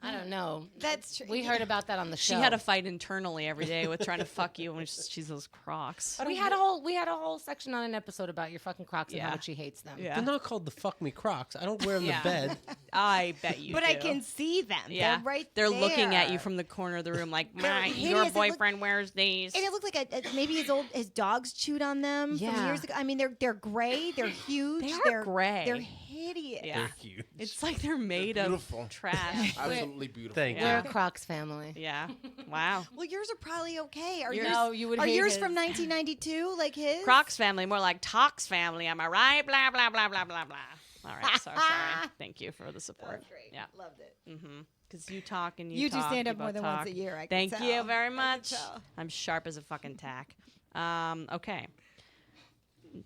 I don't know. That's true. We heard about that on the She show. had a fight internally every day with trying to fuck you when she's those Crocs. We had a whole section on an episode about your fucking Crocs and how Yeah. much she hates them. Yeah. They're not called the Fuck Me Crocs. I don't wear them Yeah. to bed. I bet you But do. I can see them. Yeah. They're right They're there. looking at you from the corner of the room like, They're your hideous. They look- boyfriend wears these. And it looked like maybe his dogs chewed on them from Yeah. years ago. I mean, they're gray. They're huge. They are they're gray. They're hideous. Yeah. They're huge. It's like they're made of beautiful. trash. Absolutely beautiful. Thank Yeah. We're a Crocs family. Yeah. Wow. Well, yours are probably okay. Are Yours- yours? No, you would Are hate yours his. from 1992 like his? Crocs family, more like Tox family. Am I right? Blah, blah, blah, blah, blah, blah. All right. Sorry. Thank you for the support. That's great. Yeah. Loved it. Because you talk and You do talk, stand up both more than talk. once a year. I can Thank tell. you very I can much. tell. I'm sharp as a fucking tack. Okay.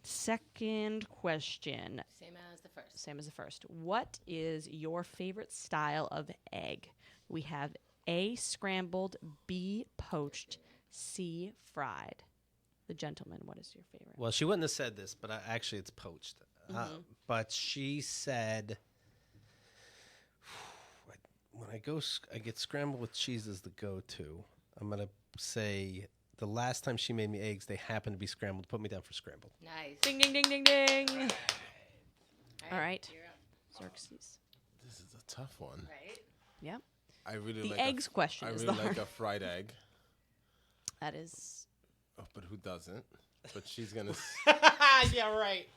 Second question. Same as the first. Same as the first. What is your favorite style of egg? We have A, scrambled, B, poached, C, fried. The gentleman, what is your favorite? Well, she wouldn't have said this, but actually it's poached. But she said, when I get scrambled with cheese as the go-to. I'm gonna say the last time she made me eggs, they happened to be scrambled. Put me down for scrambled. Nice. Ding, ding, ding, ding, ding. All right. You're up. Xerxes. This is a tough one. Right? Yep. I really The like eggs question I is really the like hard. a fried egg. That is. Oh, but who doesn't? But she's gonna. Yeah, right.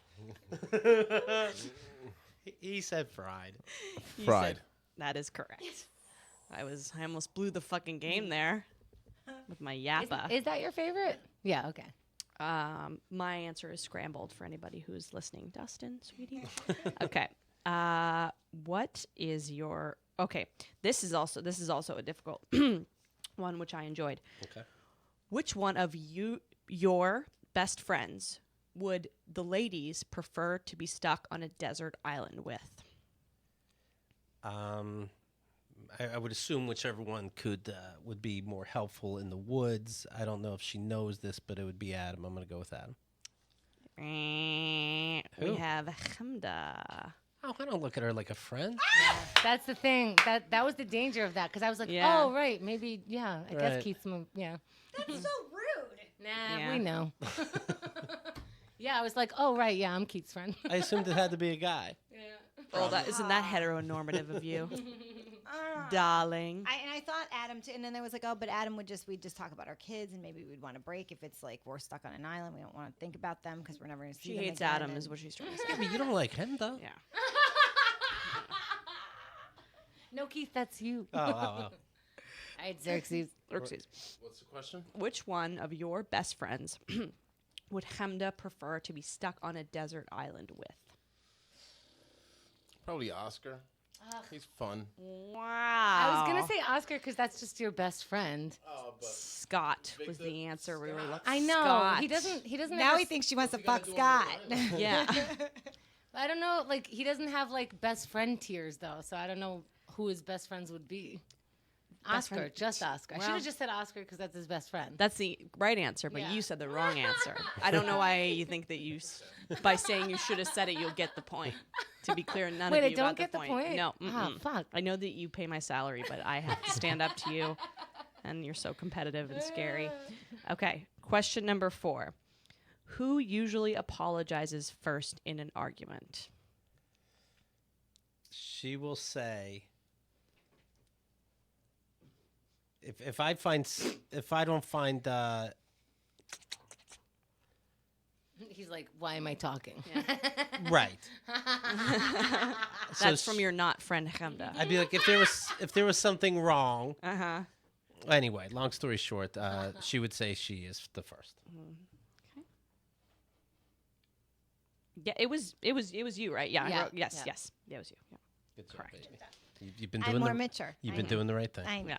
He said fried. You Fried. said- that is correct. I almost blew the fucking game there with my yappa. Is that your favorite? Yeah, okay. My answer is scrambled for anybody who's listening. Dustin, sweetie. Okay. What is your okay? This is also a difficult one, which I enjoyed. Okay. Which one of your best friends would the ladies prefer to be stuck on a desert island with? I would assume whichever one would be more helpful in the woods. I don't know if she knows this, but it would be Adam. I'm gonna go with Adam. We Who? have Chemda. Oh, I don't look at her like a friend. That's the thing. That was the danger of that because I was like, Yeah. oh right, maybe I Right. guess Keith's move. Yeah. That's so rude. Nah, Yeah. we know. Yeah, I was like, oh right, yeah, I'm Keith's friend. I assumed it had to be a guy. Oh, isn't that heteronormative of you, darling? I thought Adam too, and then there was like, oh, but Adam we'd just talk about our kids, and maybe we'd want a break if it's like we're stuck on an island. We don't want to think about them because we're never going to see She them hates again, Adam, and- is what she's trying to say. Yeah, but you don't like him, though. Yeah. No, Keith, that's you. Oh. All right, Xerxes. Xerxes. What's the question? Which one of your best friends would Chemda prefer to be stuck on a desert island with? Probably Oscar. He's fun. Wow. I was gonna say Oscar because that's just your best friend. Oh, but Scott was the answer we were looking. I know Scott. he doesn't. He doesn't. Now ever he thinks she wants to he gonna fuck do on Scott. the Yeah. I don't know. Like he doesn't have like best friend tiers though, so I don't know who his best friends would be. Oscar, friend- just Oscar. I should Well- have just said Oscar because that's his best friend. That's the right answer, but Yeah. you said the wrong answer. I don't know why you think that by saying you should have said it, you'll get the point. To be clear, none Wait, of I you don't got get the point? No. Oh, mm-mm. fuck. I know that you pay my salary, but I have to stand up to you, and you're so competitive and scary. Okay, question number 4. Who usually apologizes first in an argument? She will say, if I don't find He's like, why am I talking? right, That's So from your not friend Chemda. I'd be like, if there was something wrong. Uh-huh. Anyway, long story short, she would say she is the first. Yeah, it was you, right? Yeah. I Yeah, wrote- yes, yeah. yes. Yeah, it was you. Yeah. Good job, Correct. baby. You've been I'm doing more mature. You've I been know. doing the right thing. I know. Yeah.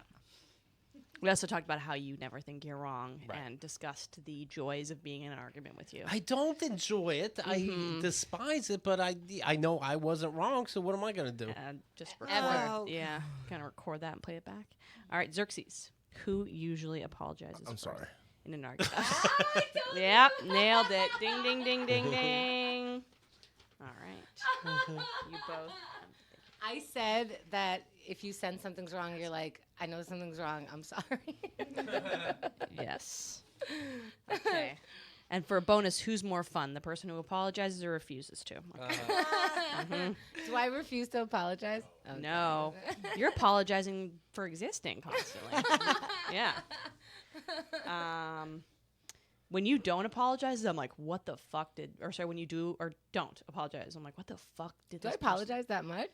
We also talked about how you never think you're wrong Right. and discussed the joys of being in an argument with you. I don't enjoy it. I despise it, but I know I wasn't wrong. So what am I gonna do? And just record, Ever. yeah, kind of record that and play it back. All right, Xerxes, who usually apologizes? I'm first sorry. in an argument. Yep, nailed it. Ding, ding, ding, ding, ding. All right, you both. I said that if you sense something's wrong, you're like, I know something's wrong. I'm sorry. Yes. Okay. And for a bonus, who's more fun, the person who apologizes or refuses to? Okay. Do I refuse to apologize? Okay. No, you're apologizing for existing constantly. Yeah. When you don't apologize, I'm like, what the fuck did? Or sorry, when you do or don't apologize, I'm like, what the fuck did? Do I this person-" apologize that much?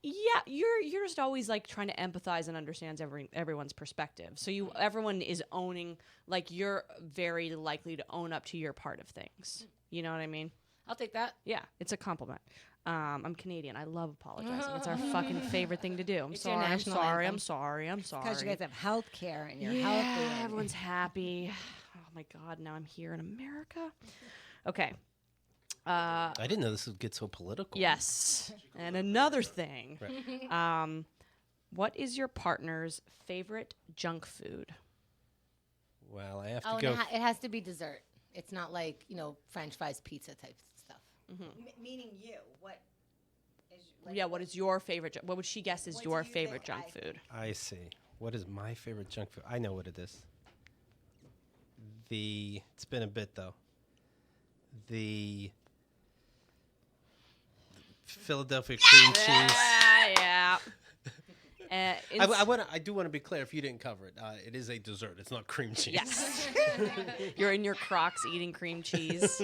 Yeah, you're just always like trying to empathize and understand everyone's perspective. So everyone is owning, like you're very likely to own up to your part of things. You know what I mean? I'll take that. Yeah, it's a compliment. I'm Canadian. I love apologizing. It's our fucking favorite thing to do. I'm It's your sorry. I'm national sorry. anthem. I'm sorry. I'm sorry. Because you guys have health care and you're yeah, healthy. and- everyone's happy. Oh my God, now I'm here in America. Okay. I didn't know this would get so political. Yes. And another thing. Right. What is your partner's favorite junk food? Well, I have to Oh, and go. it has to be dessert. It's not like, French fries, pizza type stuff. Meaning you. What Yeah, what is your favorite? What would she guess is What your do you favorite think junk food? I see. What is my favorite junk food? I know what it is. It's been a bit though. The Philadelphia cream cheese. Yeah. I do want to be clear. If you didn't cover it, it is a dessert. It's not cream cheese. Yes. You're in your Crocs eating cream cheese.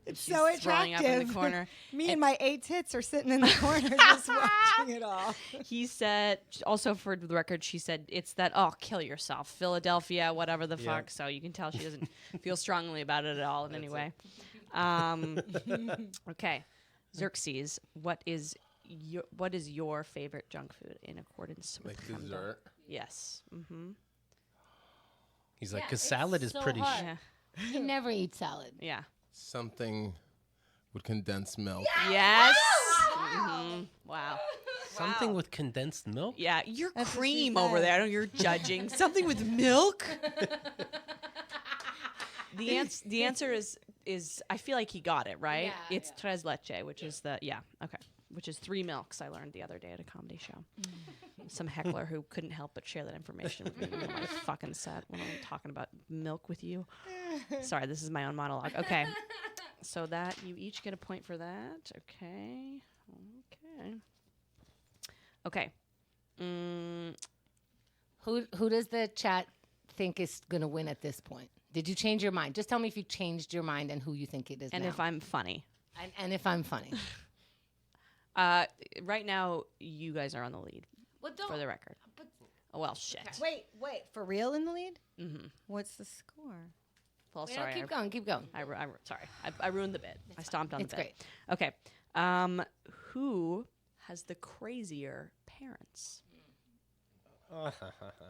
It's so throwing attractive. up in the corner. Me and my 8 tits are sitting in the corner just watching it all. He said, also for the record, she said, it's that, kill yourself. Philadelphia, whatever the fuck. So you can tell she doesn't feel strongly about it at all in any way. Okay. Xerxes, what is your favorite junk food in accordance with Like Chemda? dessert. Yes. Mm-hmm. He's like, because salad is so pretty. hard. Yeah. He never eats salad. Yeah. Something with condensed milk. Yes. Mm-hmm. Wow. Something with condensed milk. Yeah, you're That's what she cream over said. there. I know you're judging. Something with milk. The answer is I feel like he got it right. Yeah, It's tres leche, which is which is 3 milks. I learned the other day at a comedy show. Some heckler who couldn't help but share that information with me on my fucking set when I'm talking about milk with you. Sorry, this is my own monologue. Okay, so that you each get a point for that. Okay. Who does the chat think is gonna win at this point? Did you change your mind? Just tell me if you changed your mind and who you think it is And now. if I'm funny. And if I'm funny. Right now, you guys are on the lead, Well, don't. for the record. But- Oh, well, shit. Wait, for real in the lead? Mm-hmm. What's the score? Well, Wait, sorry. keep going. Keep going. I ruined the bit. I stomped on It's the bit. great. Okay. Who has the crazier parents?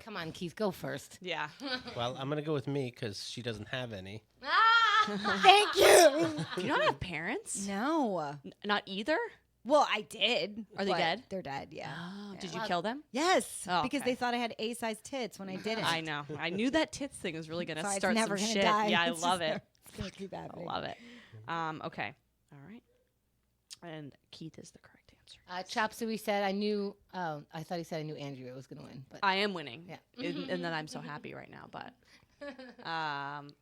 Come on, Keith. Go first. Yeah. Well, I'm gonna go with me because she doesn't have any. Thank you. Do you not have parents? No. Not either? Well, I did. Are they but dead? They're dead, yeah. Oh, did you kill them? Yes, Oh, because okay. they thought I had A-sized tits when I didn't. I know. I knew that tits thing was really going to So it's start never some gonna shit. die. Yeah, I It's love just it. It's going to keep I happening. love it. Okay. All right. And Keith is the correct answer. Chop Suey said, I knew, I thought he said I knew Andrea was going to win. But I am winning. Yeah. And then I'm so happy right now. But,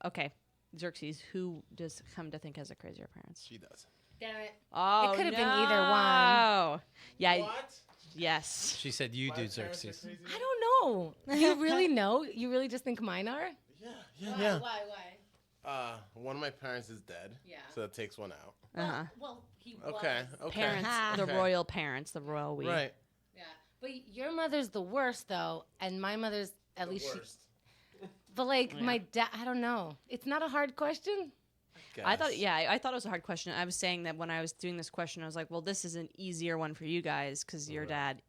okay. Xerxes, who does come to think has a crazier parents? She does. damn it. Oh, It could have been either one. Yeah. What? Yes. She said you do, Xerxes. I don't know. You really know? You really just think mine are? Yeah. Why? One of my parents is dead. Yeah. So that takes one out. Uh-huh. Well, he Okay. was. Parents, the Okay. royal parents, the royal we. Right. Yeah. But your mother's the worst, though. And my mother's, at least she. But, like, my dad, I don't know. It's not a hard question. I thought it was a hard question. I was saying that when I was doing this question, I was like, well, this is an easier one for you guys because your dad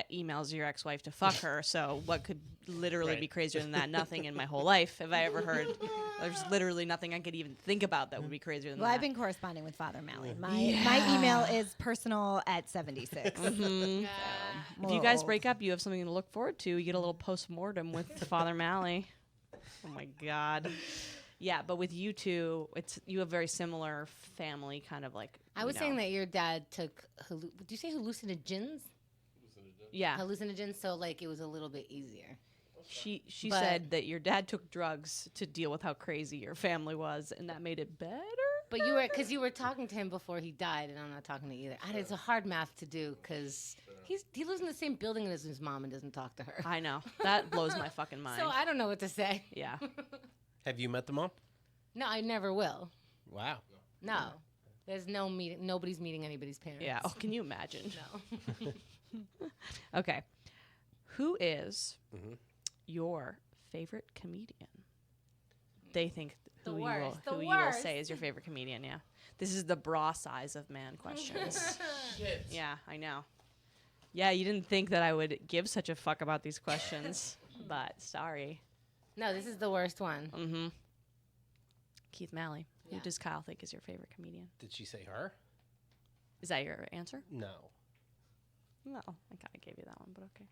emails your ex-wife to fuck her. So what could literally be crazier than that? Nothing in my whole life have I ever heard. There's literally nothing I could even think about that would be crazier than Well, that. I've been corresponding with Father Malley. My email is personal at 76. If you guys break up, you have something to look forward to. You get a little post-mortem with Father Malley. Oh, my God. Yeah, but with you two, you have very similar family kind of like. I was saying that your dad took, did you say hallucinogens? Yeah. Hallucinogens, so, like, it was a little bit easier. She But- said that your dad took drugs to deal with how crazy your family was, and that made it better. But because you were talking to him before he died, and I'm not talking to either. It's a hard math to do because he lives in the same building as his mom and doesn't talk to her. I know. That blows my fucking mind. So I don't know what to say. Yeah. Have you met the mom? No, I never will. Wow. No. There's no meeting. Nobody's meeting anybody's parents. Yeah. Oh, can you imagine? No. Okay. Who is your favorite comedian? They think The who worst. you will say is your favorite comedian. Yeah. This is the bra size of man questions. Yeah, I know. Yeah, you didn't think that I would give such a fuck about these questions, but sorry. No, this is the worst one. Mm-hmm. Keith Malley. Yeah. Who does Kyle think is your favorite comedian? Did she say her? Is that your answer? No. No, I kind of gave you that one, but okay.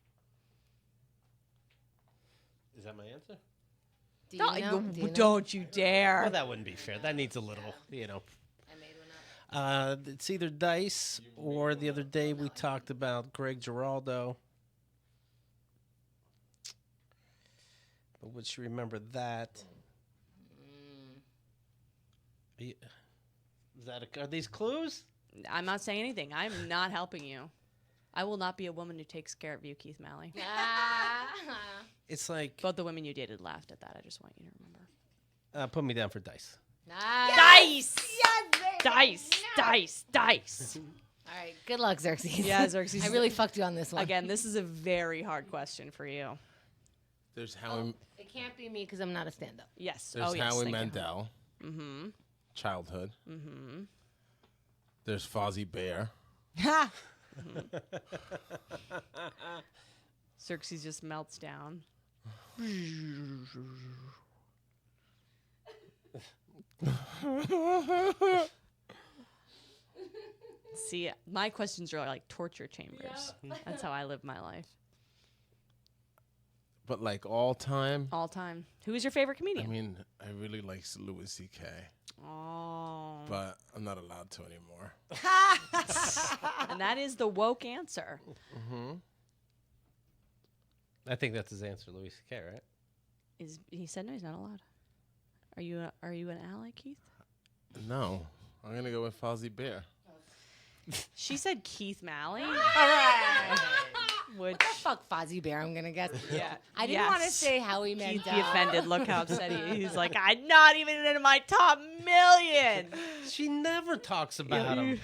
Is that my answer? Do you know? Do you know? Don't you dare. Well, that wouldn't be fair. That needs a little, I made one It's either Dice or the other day we talked about Greg Giraldo. But would you remember that? Are these clues? I'm not saying anything. I'm not helping you. I will not be a woman who takes care of you, Keith Malley. It's like Both the women you dated laughed at that. I just want you to remember. put me down for Dice. Dice! Dice! Dice! Dice! All right. Good luck, Xerxes. Yeah, Xerxes. I really fucked you on this one. Again, this is a very hard question for you. There's Howie. It can't be me because I'm not a stand-up. Yes. There's yes. Howie thank you. Mandel. Mm-hmm. Childhood. Mm-hmm. There's Fozzie Bear. Xerxes just melts down. See, my questions are like torture chambers. That's how I live my life. But like all time. All time. Who is your favorite comedian? I mean, I really like Louis C.K. Oh. But I'm not allowed to anymore. And that is the woke answer. Mm-hmm. I think that's his answer, Louis C.K., right? He said no, he's not allowed. Are you an ally, Keith? No. I'm gonna go with Fozzie Bear. She said Keith Malley. All right. Which Fuck Fozzie Bear, I'm going to guess. yeah. I didn't want to say Howie Keith Mandel. be offended. Look how upset he is. He's like, I'm not even in my top million. She never talks about him.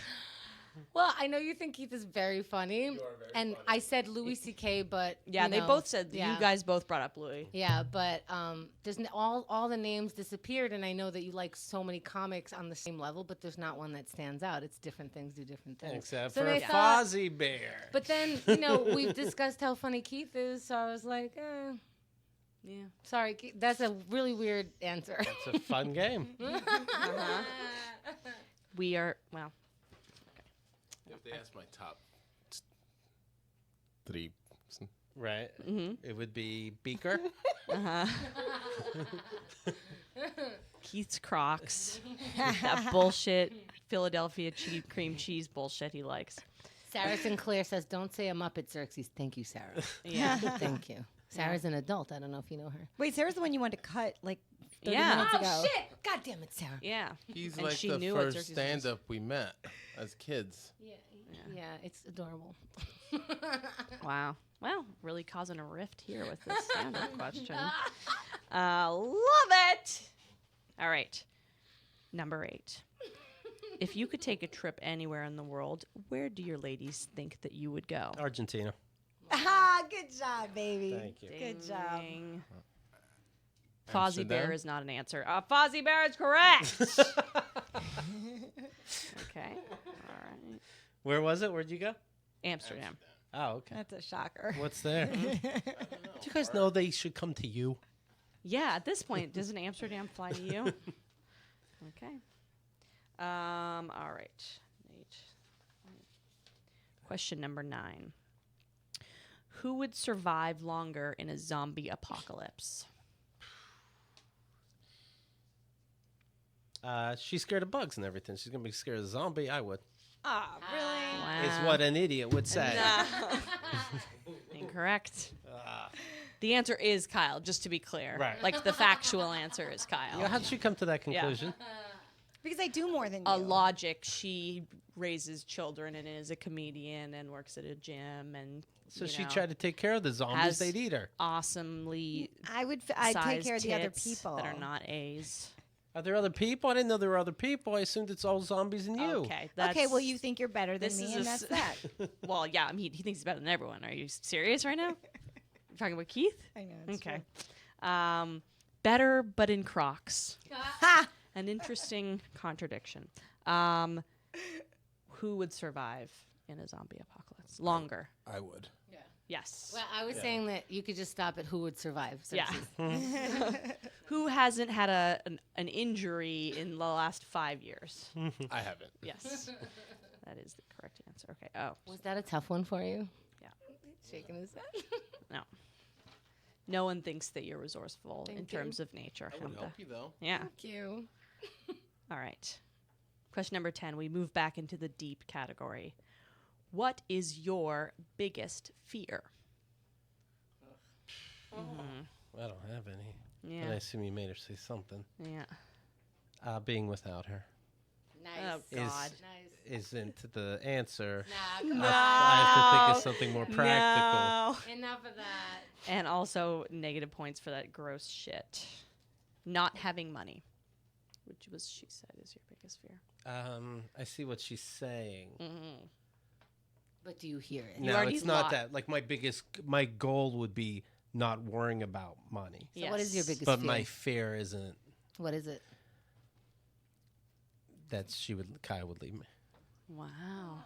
Well, I know you think Keith is very funny. And I said Louis C.K., but Yeah, you they know, both said yeah. you guys both brought up Louis. Yeah, but there's all the names disappeared, and I know that you like so many comics on the same level, but there's not one that stands out. It's different things do different things. Except So for they thought- Fozzie Bear. But then, we've discussed how funny Keith is, so I was like, Yeah. sorry, Keith. That's a really weird answer. It's a fun game. We are well. If they ask my top 3. Right. Mm-hmm. It would be Beaker. Keith's Crocs. That bullshit Philadelphia cream cheese bullshit he likes. Sarah Sinclair says, don't say a Muppet, Xerxes. Thank you, Sarah. Yeah. Thank you. Sarah's an adult. I don't know if you know her. Wait, Sarah's the one you wanted to cut like 30 Yeah. minutes ago. Shit! God damn it, Sarah. Yeah. He's And like she the knew what first Xerxes was. stand-up we met as kids. Yeah, it's adorable. Wow. Well, really causing a rift here with this stand-up question. Love it. All right. Number 8. If you could take a trip anywhere in the world, where do your ladies think that you would go? Argentina. Ah, good job, baby. Thank you. Good job. Ding. Fozzie Bear Amsterdam? is not an answer. Fozzie Bear is correct. Okay. All right. Where was it? Where'd you go? Amsterdam. Oh, okay. That's a shocker. What's there? Do you guys know they should come to you? Yeah, at this point, doesn't Amsterdam fly to you? Okay. All right. Question number 9. Who would survive longer in a zombie apocalypse? She's scared of bugs and everything. She's gonna be scared of a zombie. I would. Ah, really? Wow. Is what an idiot would say. No. Incorrect. The answer is Kyle, just to be clear. Right. Like the factual answer is Kyle. Yeah, how did she come to that conclusion? Because I do more than A you. logic. She raises children and is a comedian and works at a gym and So you she know, tried to take care of the zombies. has They'd eat her. awesomely I'd take sized care of the other tits people that are not A's. Are there other people? I didn't know there were other people. I assumed it's all zombies and you. Okay. Okay, well, you think you're better than this me, is and a that's s- that. Well, yeah. I mean, he thinks he's better than everyone. Are you serious right now? You're talking about Keith? I know. It's Okay. Better, but in Crocs. Ha! An interesting contradiction. Who would survive in a zombie apocalypse? Longer. I would. Yes. Well, I was saying that you could just stop at who would survive. Yeah. Xerxes. Who hasn't had an injury in the last 5 years? I haven't. Yes. That is the correct answer. Okay. Oh, Was that a tough one for you? Yeah. Shaking his head. no. No one thinks that you're resourceful in Thank you. terms of nature. I would Chemda. help you though. Yeah. Thank you. All right. Question number 10. We move back into the deep category. What is your biggest fear? I don't have any. Yeah. But I assume you made her say something. Yeah. Being without her Nice. Oh, God. Nice. isn't the answer. Nah, I have to think of something more practical. No. enough of that. And also negative points for that gross shit. Not having money, which was, she said, is your biggest fear. I see what she's saying. Mm-hmm. But do you hear it? No, already it's not lot- that. Like my goal would be not worrying about money. So what is your biggest But fear? my fear isn't What is it? that Kyle would leave me. Wow.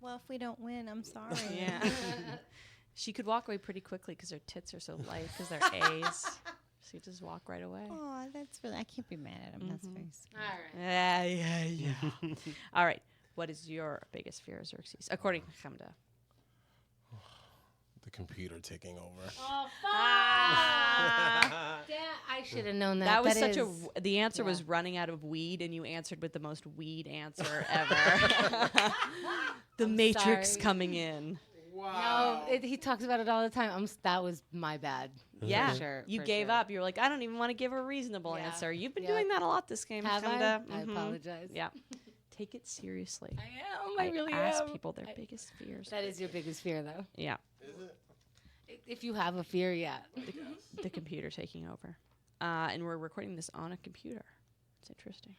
Well, if we don't win, I'm sorry. Yeah. She could walk away pretty quickly because her tits are so light because they're A's. She just walk right away. Oh, that's really. I can't be mad at him. That's very sweet. All right. Yeah. All right. What is your biggest fear, Xerxes? According to Chemda. The computer taking over. Oh, fuck! Damn, I should have known that. That was That such is- the answer was yeah. running out of weed, and you answered with the most weed answer ever. The Matrix sorry. coming in. No, he talks about it all the time. That was my bad. Yeah, For sure, you for gave sure. up. You were like, I don't even want to give a reasonable Yeah. answer. You've been Yeah. doing that a lot this game, Have I? Chemda. I Mhm. apologize. Yeah, take it seriously. I am. I really ask am. people their biggest fears. That is your biggest fear, though. Yeah, If you have a fear, yeah. the computer taking over, and we're recording this on a computer. It's interesting.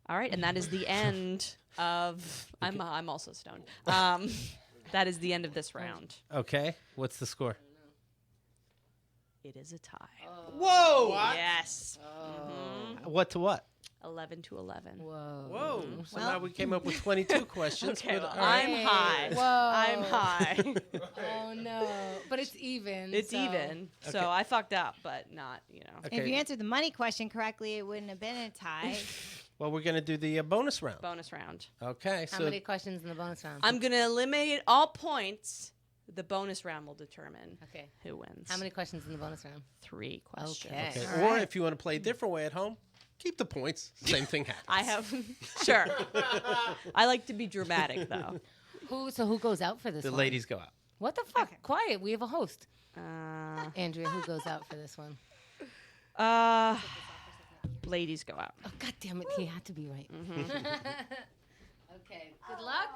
All right, and that is the end of. I'm also stoned. That is the end of this round. Okay. What's the score? It is a tie. Whoa! Yes. What to what? 11 to 11. Whoa. Whoa. So now we came up with 22 questions. Okay, but well, all right. I'm high. Whoa. I'm high. Oh no! But it's even. It's so- even. So Okay. I fucked up, but not, Okay. If you answered the money question correctly, it wouldn't have been a tie. Well, we're going to do the bonus round. bonus round. Okay. How So many questions in the bonus round? I'm going to eliminate all points. The bonus round will determine Okay. who wins. How many questions in the bonus round? 3 questions. Okay. okay. All Or right. if you want to play a different way at home, keep the points. Same thing happens. I have, sure. I like to be dramatic, though. Who goes out for this The one? ladies go out. What the fuck? Quiet. We have a host. Andrea, Who goes out for this one? Ladies go out. Oh, God damn it. He had to be right. Okay. Good luck.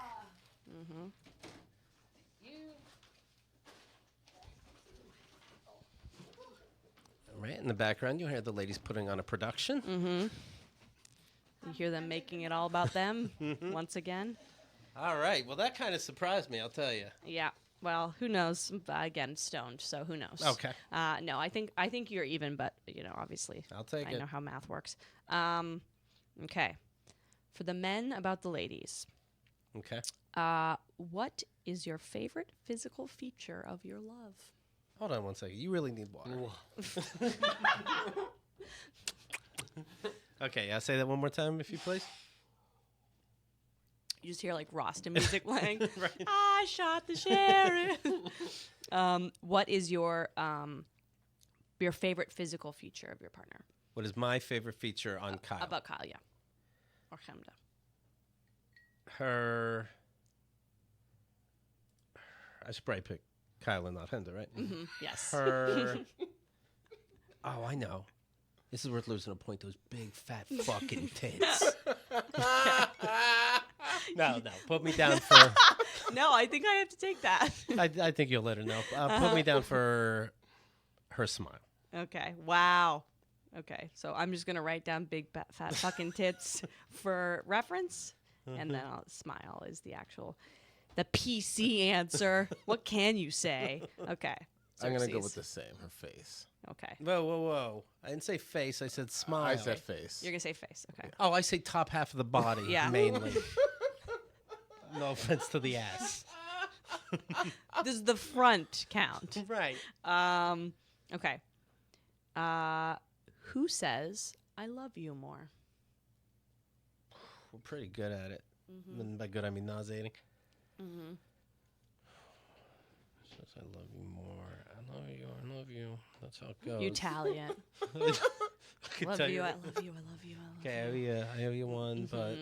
Right in the background, you'll hear the ladies putting on a production. You hear them making it all about them once again. All right. Well, that kind of surprised me, I'll tell you. Yeah. Well, who knows? Again, stoned, so who knows? Okay. No, I think you're even, but obviously, I'll take I it. know how math works. Okay. For the men, about the ladies. Okay. What is your favorite physical feature of your love? Hold on one second. You really need water. Okay. Say that one more time, if you please. You just hear like Rasta music playing. Right. I shot the sheriff. What is your favorite physical feature of your partner? What is my favorite feature on Kyle? About Kyle, yeah. Or Chemda. Her. I should probably pick Kyle and not Henda, right? Mm-hmm. Yes. Her. Oh, I know. This is worth losing a point. Those big fat fucking tits. No. Put me down for. No, I think I have to take that. I think you'll let her know. Put me down for her smile. Okay. Wow. Okay. So I'm just gonna write down big fat fucking tits for reference, and then smile is the PC answer. What can you say? Okay. I'm gonna go Xerxes. with the same. Her face. Okay. Whoa. I didn't say face. I said smile. I said face. You're gonna say face. Okay. Oh, I say top half of the body, Yeah. mainly. No offense to the ass. Does the front count? Right. Okay. Who says I love you more? We're pretty good at it. And by good, I mean nauseating. says I love you more. I love you. I love you. That's how it goes. You Italian. I can Love tell you. I love you. I love you. I love Okay, you. I owe you one, but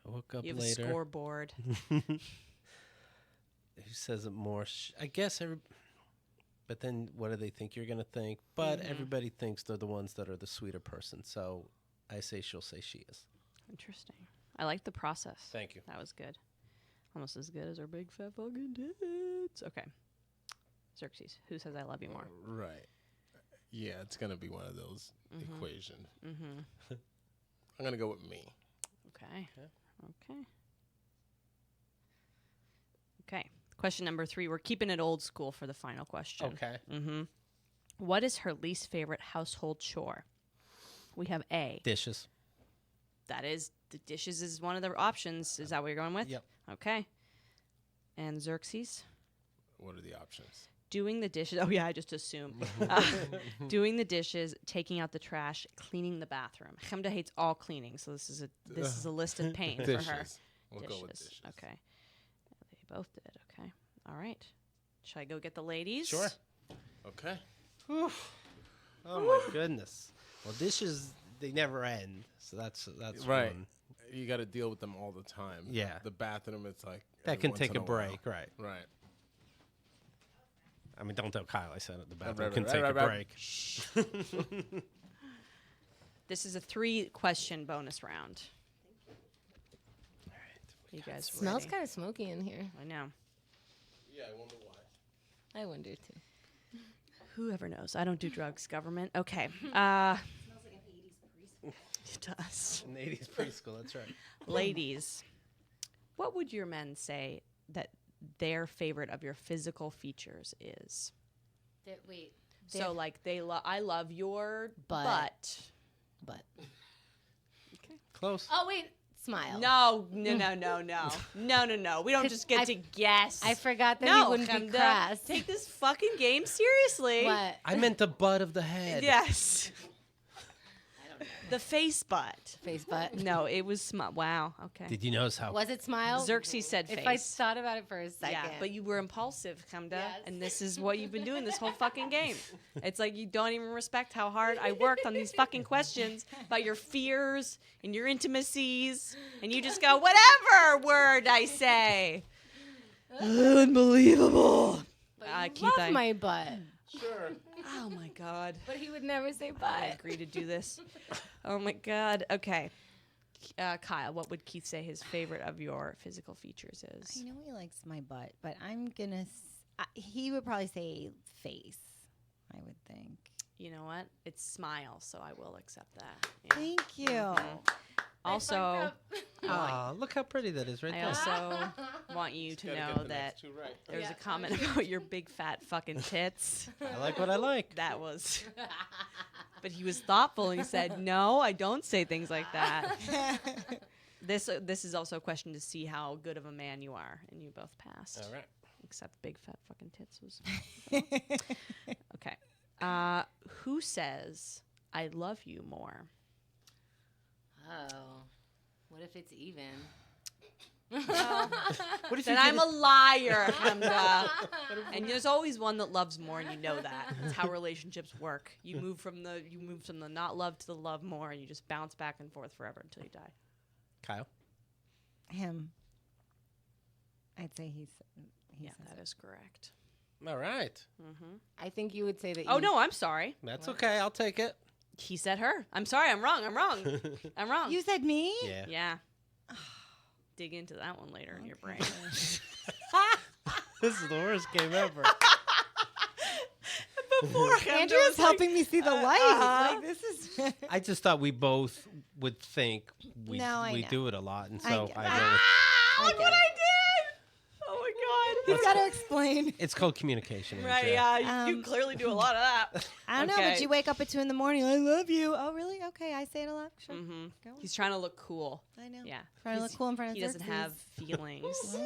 I woke up You have later. a scoreboard. Who says it more? I guess but then what do they think you're going to think? But everybody thinks they're the ones that are the sweeter person. So I say she'll say she is. Interesting. I like the process. Thank you. That was good. Almost as good as our big fat fucking tits. Okay. Xerxes, who says I love you more? Right. Yeah, it's gonna be one of those equations. Mm-hmm. I'm gonna go with me. Okay. Okay. Okay. Question number 3. We're keeping it old school for the final question. Okay. Mm-hmm. What is her least favorite household chore? We have A. Dishes. That is, the dishes is one of the options. Is that what you're going with? Yep. Okay. And Xerxes? What are the options? Doing the dishes. Oh, yeah, I just assumed. Doing the dishes, taking out the trash, cleaning the bathroom. Chemda hates all cleaning, so this is a list of pain for her. We'll go with dishes. Okay. They both did. Okay. All right. Should I go get the ladies? Sure. Okay. Oh my goodness. Well, dishes, they never end. So that's Right. one. You got to deal with them all the time. Yeah. The bathroom, it's like That every can once take in a while. break, right? Right. I mean, don't tell Kyle I said it. The bathroom right, can right, take right, a right. break. This is a 3-question bonus round. You guys Smells ready? kind of smoky in here. I know. Yeah, I wonder why. I wonder too. Whoever knows. I don't do drugs, government. Okay. It does. In the 80s preschool, that's right. Ladies, what would your men say that their favorite of your physical features is? Wait. So, like, I love your Butt. butt. Close. Oh wait, smile. No. We don't just get to guess. I forgot that no, he wouldn't be Chemda, crass. take this fucking game seriously. What? I meant the butt of the head. Yes. The face butt. Face butt. No, it was wow. Okay. Did you notice how? Was it smile? Xerxes said face. If I thought about it for a second. Yeah, but you were impulsive, Chemda, Yes. and this is what you've been doing this whole fucking game. It's like you don't even respect how hard I worked on these fucking questions about your fears and your intimacies, and you just go, whatever word I say. Unbelievable. But you Keith, love my butt. Sure. Oh my God. But he would never say I butt. agree to do this. Oh my God. Okay. Kyle, what would Keith say his favorite of your physical features is? I know he likes my butt, but I'm gonna. He would probably say face. I would think. You know what? It's smile, so I will accept that. Yeah. Thank you. Also, Aw, look how pretty that is right I there. also want you to know that there was a comment about your big fat fucking tits. I like what I like. That was. But he was thoughtful and he said, "No, I don't say things like that." This is also a question to see how good of a man you are, and you both passed. All right. Except big fat fucking tits was. Okay. Who says I love you more? Oh. What if it's even? What if Then I'm a liar, Chemda. And there's always one that loves more, and you know that. That's how relationships work. You move from the not love to the love more, and you just bounce back and forth forever until you die. Kyle? Him. I'd say he Yeah, says that it. is correct. All right. I think you would say that. Oh no, I'm sorry. That's okay. I'll take it. He said her. I'm sorry. I'm wrong. I'm wrong. You said me? Yeah. Yeah. Dig into that one later in your brain. This is the worst game ever. Andrea's helping me see the light. Like, this is. I just thought we both would think we No, I know. do it a lot, and I so get I it. go with, Look what I did! Oh my God. He's got to explain. it's called communication. Right, Andrea. yeah. You clearly do a lot of that. I don't know, Okay. but you wake up at 2 a.m. I love you. Oh, really? Okay, I say it a lot. Sure. Mm-hmm. Go on. He's trying to look cool. I know. Yeah. Trying to He's- look cool in front of He doesn't Xerxes. have feelings.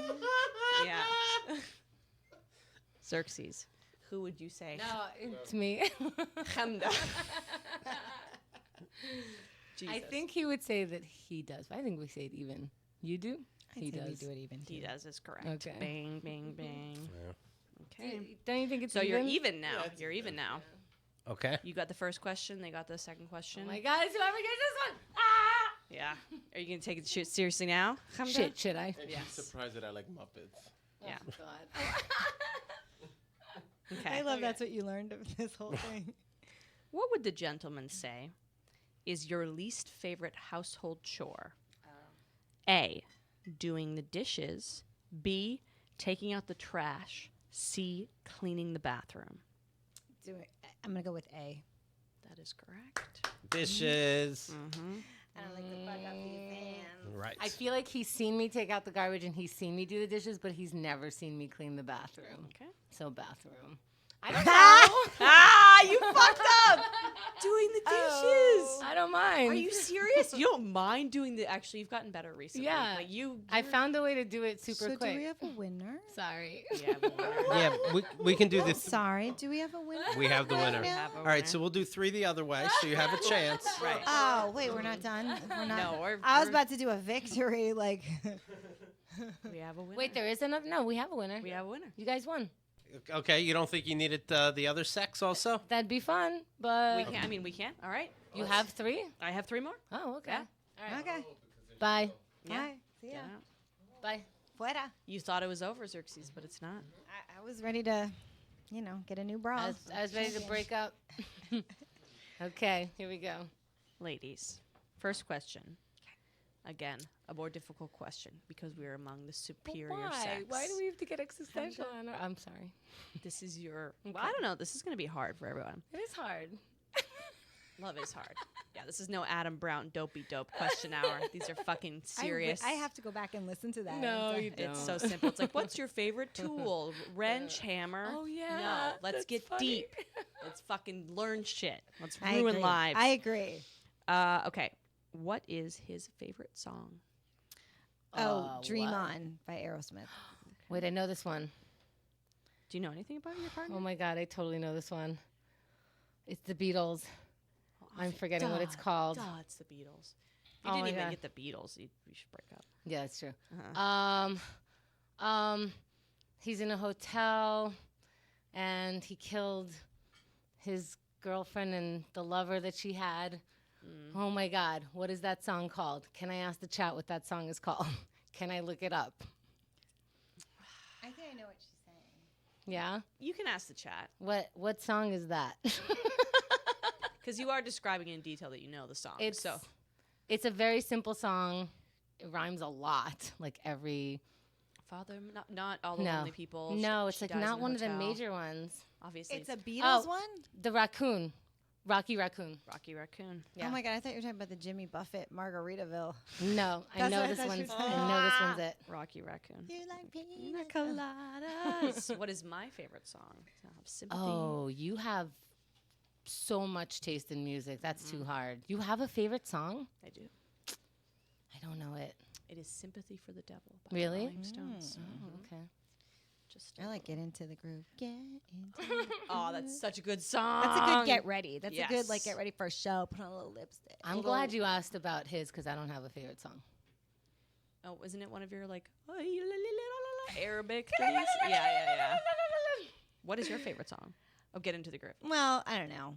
Yeah. Xerxes. Who would you say? No, it's me. Chemda. I think he would say that he does. But I think we say it even. You do? I'd He say we does. do it even. He too. does is correct. Okay. Bang, bang, bang. Okay. Don't you think it's So you're even now. You're even now. Okay. You got the first question. They got the second question. Oh my God, it's whoever gets this one. Ah! Yeah. Are you gonna take the shit seriously now? Shit, should I? And Yes. she's surprised that I like Muppets. Yeah. Oh, God. Okay. I love that's what you learned of this whole thing. What would the gentleman say is your least favorite household chore? A, doing the dishes. B, taking out the trash. C, cleaning the bathroom. I'm gonna go with A. That is correct. Dishes. I don't like to fuck up these hands. Right. I feel like he's seen me take out the garbage and he's seen me do the dishes, but he's never seen me clean the bathroom. Okay. So bathroom. I don't know. You fucked up. Doing the dishes. I don't mind. Are you serious? You don't mind doing the? Actually, you've gotten better recently. Yeah. Like I found a way to do it super So quick. do we have a winner? Sorry. Yeah, we can do this. Sorry, do we have a winner? We have the winner. now? have a All right, winner. so we'll do 3 the other way, so you have a chance. Right. Oh wait, we're not done. We're not. No, I was about to do a victory, like. We have a winner. Wait, there is another? No, we have a winner. We have a winner. You guys won. Okay, you don't think you needed the other sex also? That'd be fun, but We can. I mean, we can. All right. you have 3? I have 3 more. Oh, okay. Yeah. All right. Okay. Bye. Yeah. Bye. See ya. Get out. Bye. Fuera. You thought it was over, Xerxes, but it's not. I was ready to, get a new bra. I was ready to break up. Okay, here we go. Ladies, first question. Again, a more difficult question because we are among the superior sex. Why do we have to get existential? I'm sorry. This is your. Well, I don't know. This is going to be hard for everyone. It is hard. Love is hard. Yeah, this is no Adam Brown dopey dope question hour. These are fucking serious. I have to go back and listen to that. No, It's- you don't. It's so simple. It's like, what's your favorite tool? Wrench, hammer? Oh, yeah, No, let's that's get funny. deep. Let's fucking learn shit. Let's I ruin agree. lives. I agree. Okay. What is his favorite song? Dream what? On by Aerosmith. Wait, I know this one. Do you know anything about your partner? Oh my God, I totally know this one. It's the Beatles. I'm forgetting what it's called. Duh, it's the Beatles. If you Oh didn't my even God. get the Beatles, you should break up. Yeah, that's true. Uh-huh. He's in a hotel, and he killed his girlfriend and the lover that she had. Oh my God, what is that song called? Can I ask the chat what that song is called? Can I look it up? I think I know what she's saying. Yeah? You can ask the chat What song is that? because you are describing in detail that you know the song. It's a very simple song. It rhymes a lot, like every... Father, not all the No. lonely people. No, She it's like dies not in a one of the hotel. major ones. Obviously, It's a Beatles one? The raccoon. Rocky Raccoon. Rocky Raccoon. Yeah. Oh my God, I thought you were talking about the Jimmy Buffett Margaritaville. No, I That's know what I this thought one's. you were I saying. know this one's it. Rocky Raccoon. You like Pina pina coladas. What is my favorite song? I have sympathy. Oh, you have so much taste in music. That's too hard. You have a favorite song? I do. I don't know it. It is "Sympathy for the Devil" by the Really? Rolling Stones. Okay. Just I like Get Into the Groove. Get into the Oh, that's such a good song. That's a good get ready. That's a good Yes. get ready for a show. Put on a little lipstick. I'm glad you asked about his because I don't have a favorite song. Oh, isn't it one of your like Arabic things? Yeah. What is your favorite song? Oh, Get Into the Groove. Well, I don't know.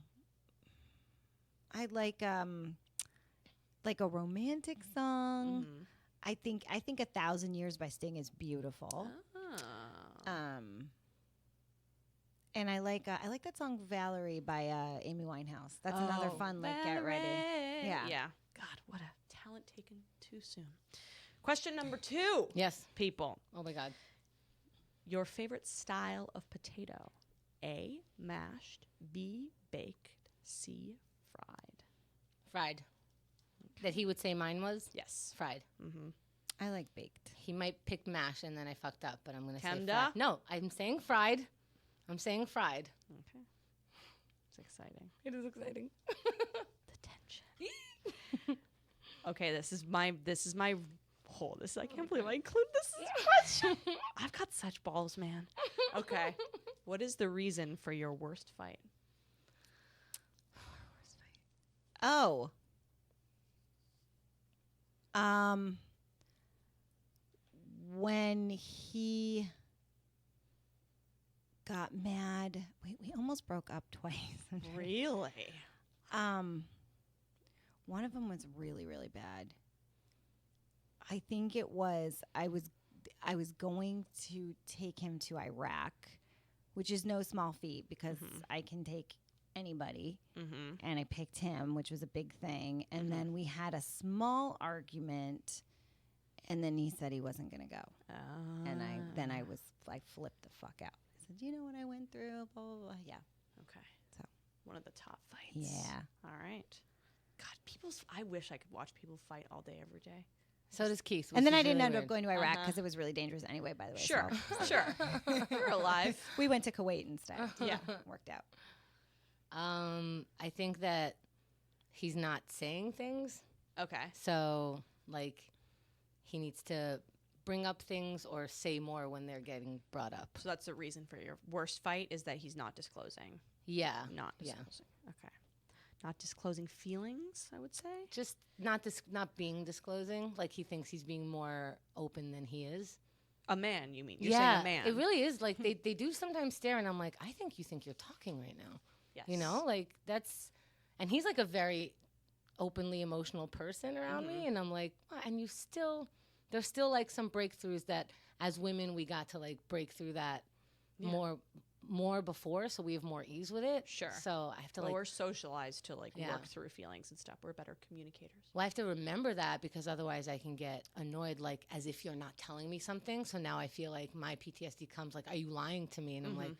I like a romantic song. Mhm. I think 1,000 Years by Sting is beautiful. Ah. And I like that song Valerie by Amy Winehouse. That's another Oh, fun get ready. Valerie. Yeah. Yeah. God, what a talent taken too soon. Question number 2. Yes. People, Oh my God. your favorite style of potato? A, mashed. B, baked. C, fried. Fried. That he would say mine was? Yes. Fried. Mm-hmm. I like baked. He might pick mash and then I fucked up, but I'm going to say Chemda? fried. No, I'm saying fried. I'm saying fried. Okay. It's exciting. It is exciting. The tension. Okay, this is my I can't believe I include this as a question. I've got such balls, man. Okay. What is the reason for your worst fight? Oh. When he got mad. We almost broke up twice. Really? One of them was really, really bad. I think it was I was going to take him to Iraq, which is no small feat because I can take anybody. And I picked him, which was a big thing. And then we had a small argument, and then he said he wasn't going to go. And I was like, flipped the fuck out. I said, "Do you know what I went through?" Blah, blah, blah. Yeah. Okay. So one of the top fights. Yeah. All right. God, I wish I could watch people fight all day, every day. So does Keith. And then I didn't end up going to Iraq because it was really dangerous anyway, by the way. Sure. So. Sure. You're alive. We went to Kuwait instead. Yeah. Worked out. I think that he's not saying things. Okay. So, like, he needs to bring up things or say more when they're getting brought up. So that's the reason for your worst fight is that he's not disclosing. Yeah. Not disclosing. Okay. Not disclosing feelings, I would say. Just not being disclosing. Like, he thinks he's being more open than he is. A man, you mean? You're saying a man. It really is. Like, they do sometimes stare, and I'm like, I think you think you're talking right now. Yes. You know? Like, that's... And he's, like, a very openly emotional person around me, and I'm like, wow, and you still... There's still, like, some breakthroughs that, as women, we got to, like, break through that more before, so we have more ease with it. Sure. So I have to, Well, like... we're socialized to, like, work through feelings and stuff. We're better communicators. Well, I have to remember that because otherwise I can get annoyed, like, as if you're not telling me something. So now I feel like my PTSD comes, like, are you lying to me? And I'm like,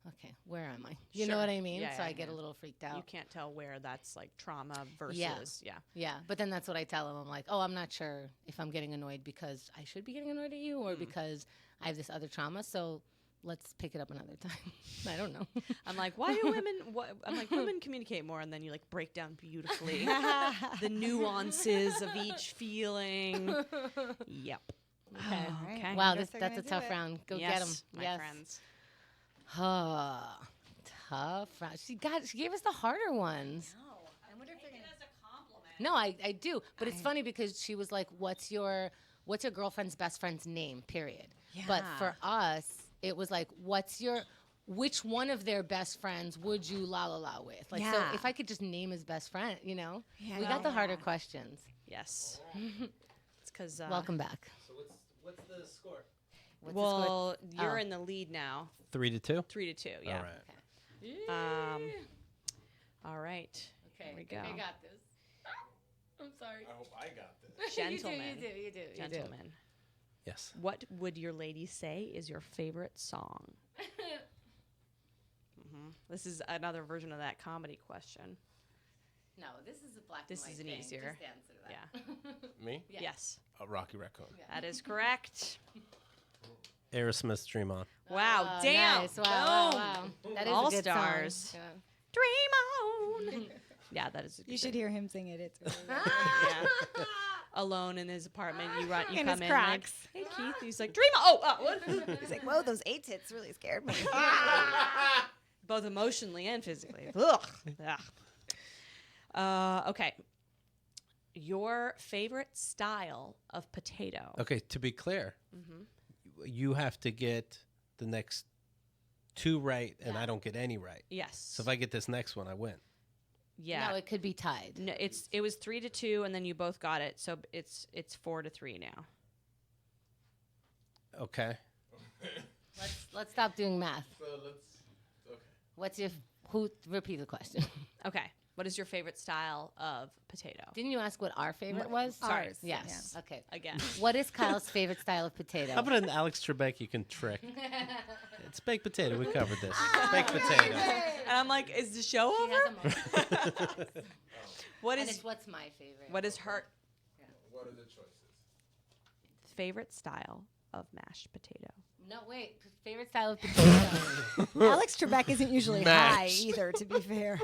okay, where am I? You know what I mean? Yeah, so yeah, I get a little freaked out. You can't tell where that's, like, trauma versus, Yeah, but then that's what I tell him. I'm like, oh, I'm not sure if I'm getting annoyed because I should be getting annoyed at you or because I have this other trauma. So let's pick it up another time. I don't know. I'm like, why do women communicate more, and then you like break down beautifully the nuances of each feeling. Yep. Okay. Wow, that's a tough round. Go get him. My friends. Tough round. She gave us the harder ones. No, I wonder if they're gonna. As a compliment. No, I do. But it's funny because she was like, what's your girlfriend's best friend's name? Period. Yeah. But for us, it was like, which one of their best friends would you la la la with? Like, so if I could just name his best friend, you know, we got the harder questions. Yes. It's because. Welcome back. So what's the score? You're in the lead now. 3-2. 3-2. Yeah. All right. All right. Okay. Here we go. I got this. I'm sorry. I hope I got this. Gentlemen. You do. Gentlemen. Yes. What would your lady say is your favorite song? This is another version of that comedy question. No, this is a black This and white is an thing. easier. Just answer that. Yeah. Me? Yeah. Yes. A Rocky Raccoon. Yeah. That is correct. Aerosmith's Dream On. Wow. Oh, Damn. Nice. Wow. Boom. That is All a good stars. Song. Yeah. Dream on. Yeah, that is a good You should hear him sing it. It's really Yeah. Alone in his apartment, you In come his in cracks. like, hey Keith, he's like, dream on. Oh, what? He's like, whoa, those 8 tits really scared me. Both emotionally and physically. Ugh. Okay. Your favorite style of potato? Okay, to be clear, you have to get the next 2 right, and I don't get any right. Yes. So if I get this next one, I win. Yeah. No, it could be tied. No, it was 3-2, and then you both got it, so it's 4-3 now. Okay. Let's stop doing math. So okay. What's your repeat the question? Okay. What is your favorite style of potato? Didn't you ask what our favorite was? Sorry. Ours. Yes. Yeah. Okay. Again. What is Kyle's favorite style of potato? How about an Alex Trebek you can trick? It's baked potato. We covered this. Baked potato. And I'm like, is the show She over? has a moment. What And is it's what's my favorite? what is her What are the choices? favorite style of mashed potato? No, wait. Favorite style of potato? Alex Trebek isn't usually high Mashed. either, to be fair.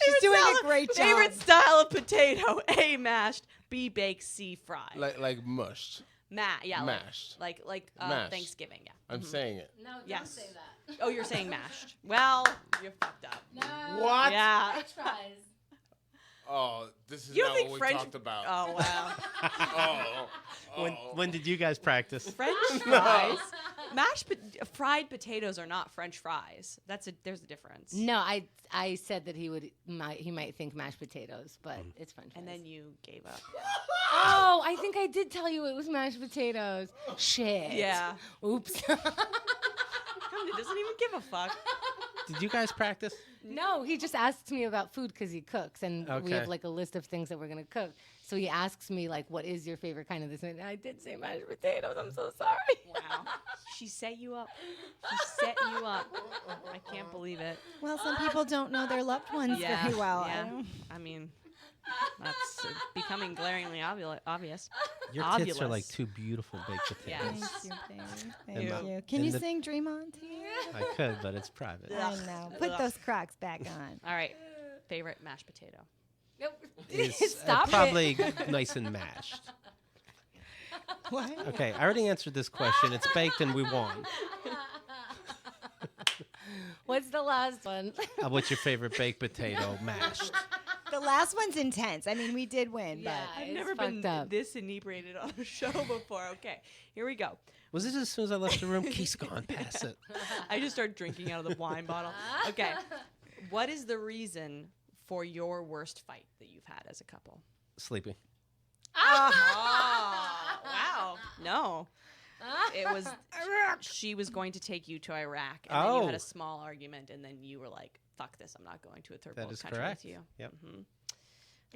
She's doing a great job. Favorite style of potato: A, mashed; B, baked; C, fried. Like mushed. Yeah, Mashed. like Mashed. Thanksgiving. Yeah. I'm saying it. No, don't Yes. say that. Oh, you're saying mashed. Well, you're fucked up. No. What? Yeah. French fries. Oh, this is You not think what we French? talked about. Oh wow. Oh. When did you guys practice? French fries. fried potatoes are not French fries. There's a difference. No, I said that he might think mashed potatoes, but it's French fries. And then you gave up. Oh, I think I did tell you it was mashed potatoes. Shit. Yeah. Oops. He doesn't even give a fuck. Did you guys practice? No, he just asks me about food because he cooks, and we Okay. have like a list of things that we're gonna cook. So he asks me like, "What is your favorite kind of this?" And I did say mashed potatoes. I'm so sorry. Wow. She set you up. She set you up. I can't believe it. Well, some people don't know their loved ones very well. I mean, that's becoming glaringly obvious. Your tits are like two beautiful baked potatoes. Yes. Thank you, baby. And Thank the- you. Can and you the- sing Dream On? Too? I could, but it's private. I know. Put those Crocs back on. All right. Favorite mashed potato. Nope. It's Stop probably nice and mashed. What? Okay, I already answered this question. It's baked and we won. What's the last one? What's your favorite baked potato mashed? The last one's intense. I mean, we did win, Yeah. but I've It's never been fucked up. this inebriated on a show before. Okay, here we go. Was it as soon as I left the room? Keith's gone. Pass it. I just started drinking out of the wine bottle. Okay. What is the reason for your worst fight that you've had as a couple? Sleeping. Oh, wow. No. It was she was going to take you to Iraq, and then you had Oh. a small argument, and then you were like, "Fuck this! I'm not going to a third That world is country correct. with you." Yep.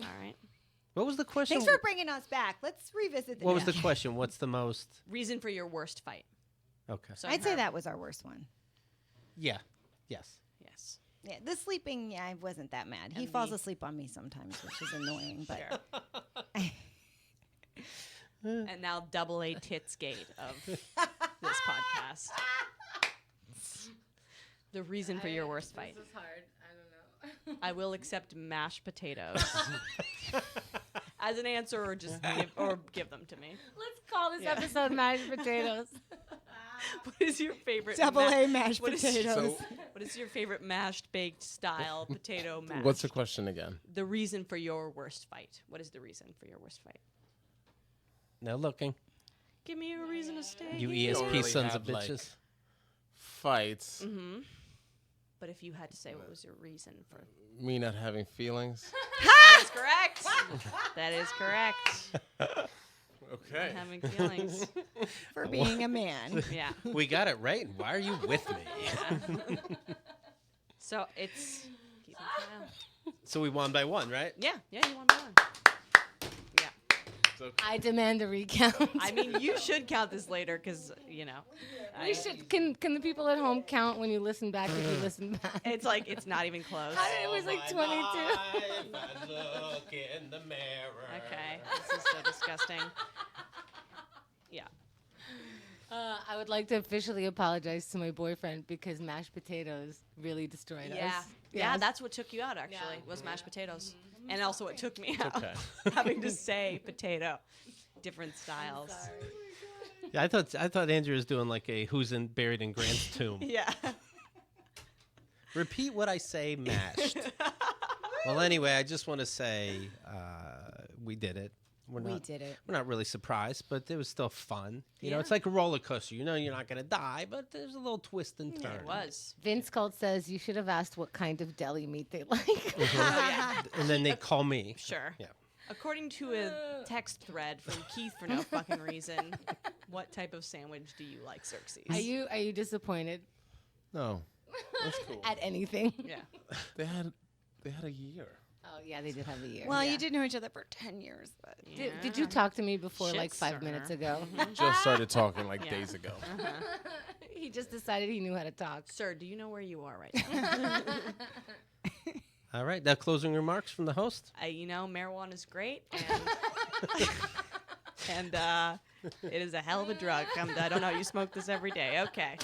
All right. What was the question? thanks for bringing us back. Let's revisit the What was the question? What's the most? Reason for your worst fight. Okay. So I'd say her- that was our worst one. Yeah. Yes. Yes. Yeah, the sleeping, I wasn't that mad. He And falls the- asleep on me sometimes, which is annoying. But Sure. And now double A tits gate of this podcast. The reason for your worst fight. This is hard. I don't know. I will accept mashed potatoes as an answer, or just give them to me. Let's call this episode mashed potatoes. What is your favorite double A mashed what is- potatoes. What is your favorite mashed baked style potato mash? What's the question again? The reason for your worst fight? What is the reason for your worst fight? No looking. Give me a reason to stay. You here. ESP really sons have, of like, bitches. Fights. Mm-hmm. But if you had to say what was your reason for Me not having feelings. That is correct. That is correct. Okay. Having feelings. For being a man. Yeah. We got it right. And why are you with me? So it's keep it down. So we won by one, right? Yeah, you won by one. Yeah. I demand a recount. I mean, you should count this later because, you know. We should. Can the people at home count when you listen back? If you listen back, It's like, it's not even close. it was like 22. I look in the mirror. Okay, this is so disgusting. Yeah. I would like to officially apologize to my boyfriend because mashed potatoes really destroyed Yeah. us. Yeah, Yes. that's what took you out, actually, was mashed potatoes. And also what took me out. Okay. Having to say potato. Different styles. Yeah, I thought Andrea was doing like a who's buried in Grant's tomb. Yeah. Repeat what I say, mashed. Well, anyway, I just want to say we did it. We did it. We're not really surprised, but it was still fun. You know, Yeah. it's like a roller coaster. You know, you're not gonna die, but there's a little twist and turn. It was. Vince Colt says you should have asked what kind of deli meat they like. And then they call me. Sure. Yeah. According to a text thread from Keith for no fucking reason, what type of sandwich do you like, Xerxes? Are you disappointed No. That's cool. at anything? Yeah. They had a year. Oh yeah, they did have a year. Well, Yeah. you did know each other for 10 years, but Did you talk to me before Shit, like 5 sir. minutes ago? Just started talking like Yeah. days ago. He just decided he knew how to talk. Sir, do you know where you are right now? All right. Now, closing remarks from the host. You know, marijuana is great, and it is a hell of a drug. I don't know. You smoke this every day. Okay.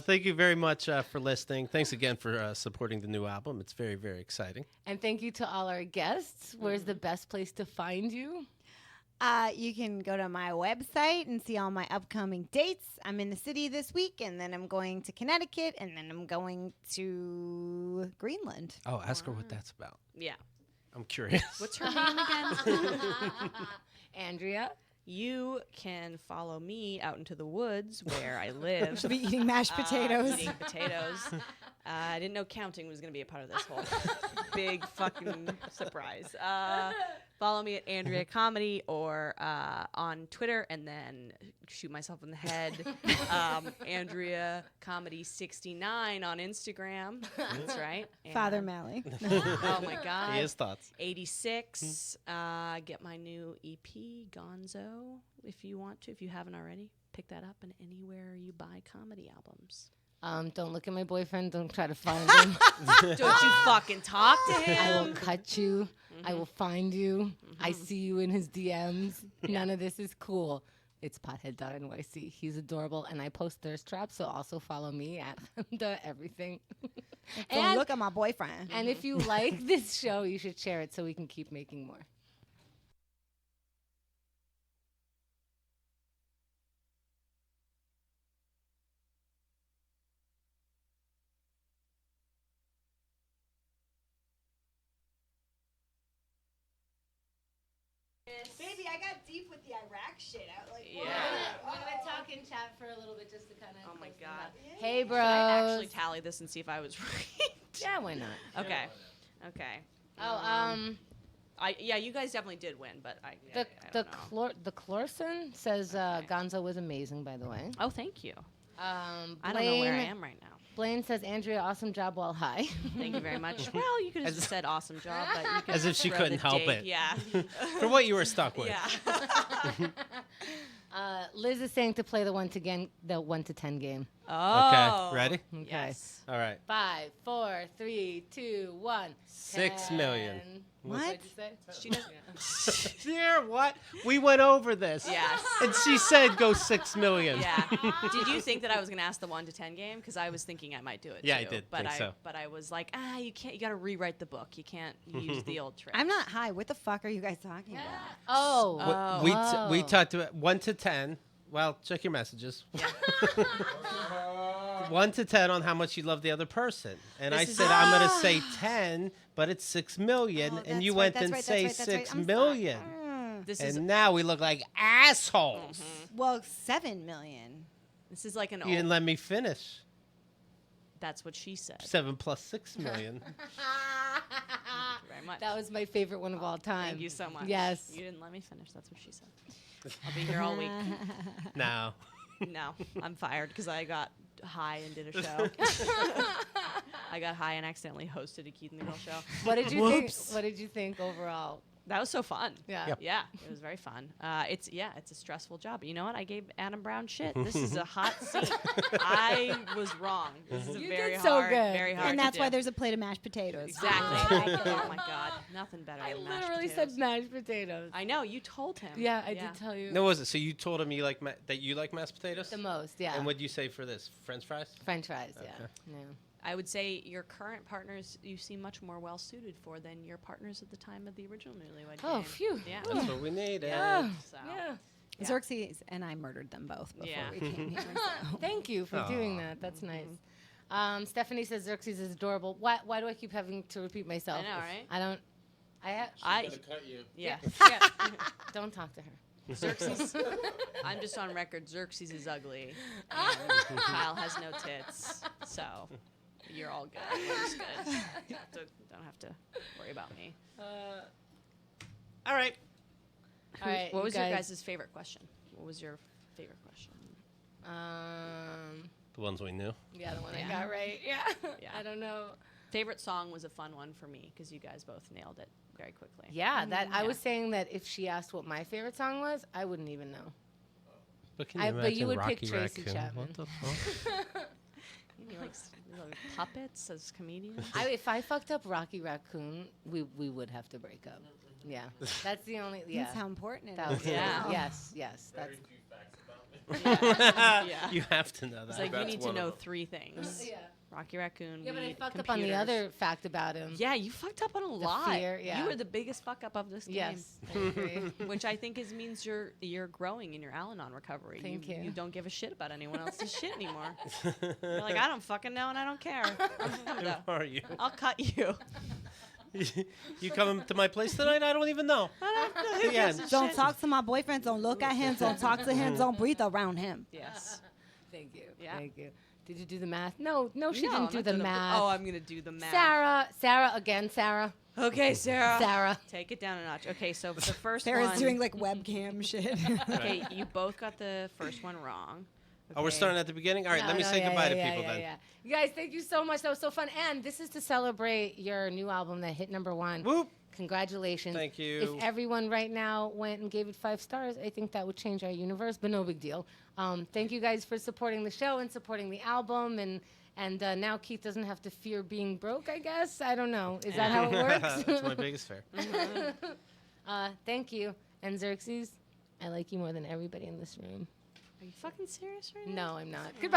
Thank you very much for listening. Thanks again for supporting the new album. It's very, very exciting. And thank you to all our guests. Where's the best place to find you? you can go to my website and see all my upcoming dates. I'm in the city this week, and then I'm going to Connecticut, and then I'm going to Greenland. Oh, ask her what that's about. Yeah. I'm curious. What's her name again? Andrea. You can follow me out into the woods where I live. She'll be eating mashed potatoes. Eating potatoes. I didn't know counting was going to be a part of this whole big fucking surprise. Follow me at Andrea Comedy or on Twitter, and then shoot myself in the head. Andrea Comedy 69 on Instagram. That's right. Father Mally. Oh my God. His thoughts. 86. Get my new EP, Gonzo, if you want to. If you haven't already, pick that up in anywhere you buy comedy albums. Don't look at my boyfriend. Don't try to find him. Don't you fucking talk to him. I will cut you. I will find you. I see you in his DMs. None of this is cool. It's pothead.nyc. He's adorable, and I post thirst traps, so also follow me at the everything. Don't look at my boyfriend. And if you like this show, you should share it so we can keep making more. Baby, I got deep with the Iraq shit. Yeah. We're gonna talk in chat for a little bit just to kind of. Oh my God. Hey, bros. Should I actually tally this and see if I was right? Yeah, why not? Okay. Okay. Oh, yeah, you guys definitely did win, but I the Chlorson says Gonzo was amazing, by the way. Oh, thank you. I I don't know where I am right now. Blaine says Andrea, awesome job while high. Thank you very much. Well, you could have just said awesome job, but you could As if she throw couldn't the help date. it. Yeah. For what you were stuck with. Yeah. Liz is saying to play the 1 to 10 game. Oh. Okay, ready? Okay. Yes. All right. 5, 4, 3, 2, 1. 6 million. What? What'd you say? She doesn't. Dear, what? We went over this. Yes. And she said go 6 million. Yeah. Did you think that I was going to ask the 1 to 10 game? Because I was thinking I might do it. Yeah, too. I did But think so. But I was like, you can't. You got to rewrite the book. You can't use the old trick. I'm not high. What the fuck are you guys talking about? Oh. We talked about 1 to 10. Well, check your messages. 1 to 10 on how much you love the other person. And I said, I'm going to say 10, but it's 6 million. Oh, and that's you right, went that's and right, say that's right, that's 6 right. I'm million. This is And now we look like assholes. Well, 7 million. this is like an You old. didn't let me finish. That's what she said. 7 plus 6 million. Thank you very much. That was my favorite one of all time. Thank you so much. Yes. You didn't let me finish. That's what she said. I'll be here all week. Now. No, I'm fired because I got high and did a show. I got high and accidentally hosted a Keith and the Girl show. What did you think? What did you think overall? That was so fun. Yeah. Yep. Yeah, it was very fun. It's a stressful job. But you know what? I gave Adam Brown shit. This is a hot seat. I was wrong. This is a You very did so hard, good. very hard. And to that's do. why there's a plate of mashed potatoes. exactly. Oh my God, nothing better. I than mashed literally potatoes. said mashed potatoes. I know you told him. Yeah, I did tell you. No, was it? So you told him you like that you like mashed potatoes? The most, yeah. And what'd you say for this? French fries? French fries, yeah. Okay. Yeah. I would say your current partners you seem much more well suited for than your partners at the time of the original Newlywed Oh, game. phew. Yeah. That's what we needed. Yeah. So. Yeah. Xerxes and I murdered them both before Yeah. we came here. So. Thank you for doing that. That's nice. Stephanie says Xerxes is adorable. Why do I keep having to repeat myself? I know, right? I don't. I cut you. yeah. Yeah. Don't talk to her. Xerxes. I'm just on record. Xerxes is ugly. And Kyle has no tits, so you're all good. It's good. Don't have to worry about me. All right. All right. What you was your guys- guys' favorite question? What was your favorite question? The ones we knew. Yeah, the one I Yeah. got right. Yeah. Yeah. I don't know. Favorite song was a fun one for me because you guys both nailed it very quickly. Yeah, that I Yeah. was saying that if she asked what my favorite song was, I wouldn't even know. But can you but you imagine would Rocky pick Tracy Raccoon? Chapman. What the fuck? You like puppets as comedians? If I fucked up Rocky Raccoon, we would have to break up. Yeah, that's the only. Yeah, That's how important it that is. was, Yeah. Yes. That's Yeah. You have to know that. It's like you That's need to one of know them. 3 things. yeah. Rocky Raccoon, Yeah, but I weed, fucked up on the computers. other fact about him. Yeah, you fucked up on a lot. fear, yeah. You were the biggest fuck up of this game. Yes, I agree. Which I think means you're growing in your Al-Anon recovery. Thank you. You don't give a shit about anyone else's shit anymore. You're like, I don't fucking know and I don't care. Who are you? I'll cut you. You coming to my place tonight? I don't even know. The end. Don't talk to my boyfriend. Don't look at him. Don't talk to him. Don't breathe around him. Yes. Thank you. Yeah. Thank you. Did you do the math? No, she No, didn't I'm do not the doing math. Oh, I'm gonna do the math. Sarah again. Sarah. Okay, Sarah. Sarah. Take it down a notch. Okay, so the first Sarah's one. doing like webcam shit. Okay, you both got the first one wrong. Oh, we're Okay. starting at the beginning? All right, let me say goodbye to people then. Yeah. You guys, thank you so much. That was so fun. And this is to celebrate your new album that hit #1. Whoop. Congratulations. Thank you. If everyone right now went and gave it 5 stars, I think that would change our universe, but no big deal. Thank you guys for supporting the show and supporting the album. And now Keith doesn't have to fear being broke, I guess. I don't know. Is that how it works? That's my biggest fear. Thank you. And Xerxes, I like you more than everybody in this room. Are you fucking serious right now? No, I'm not. Goodbye.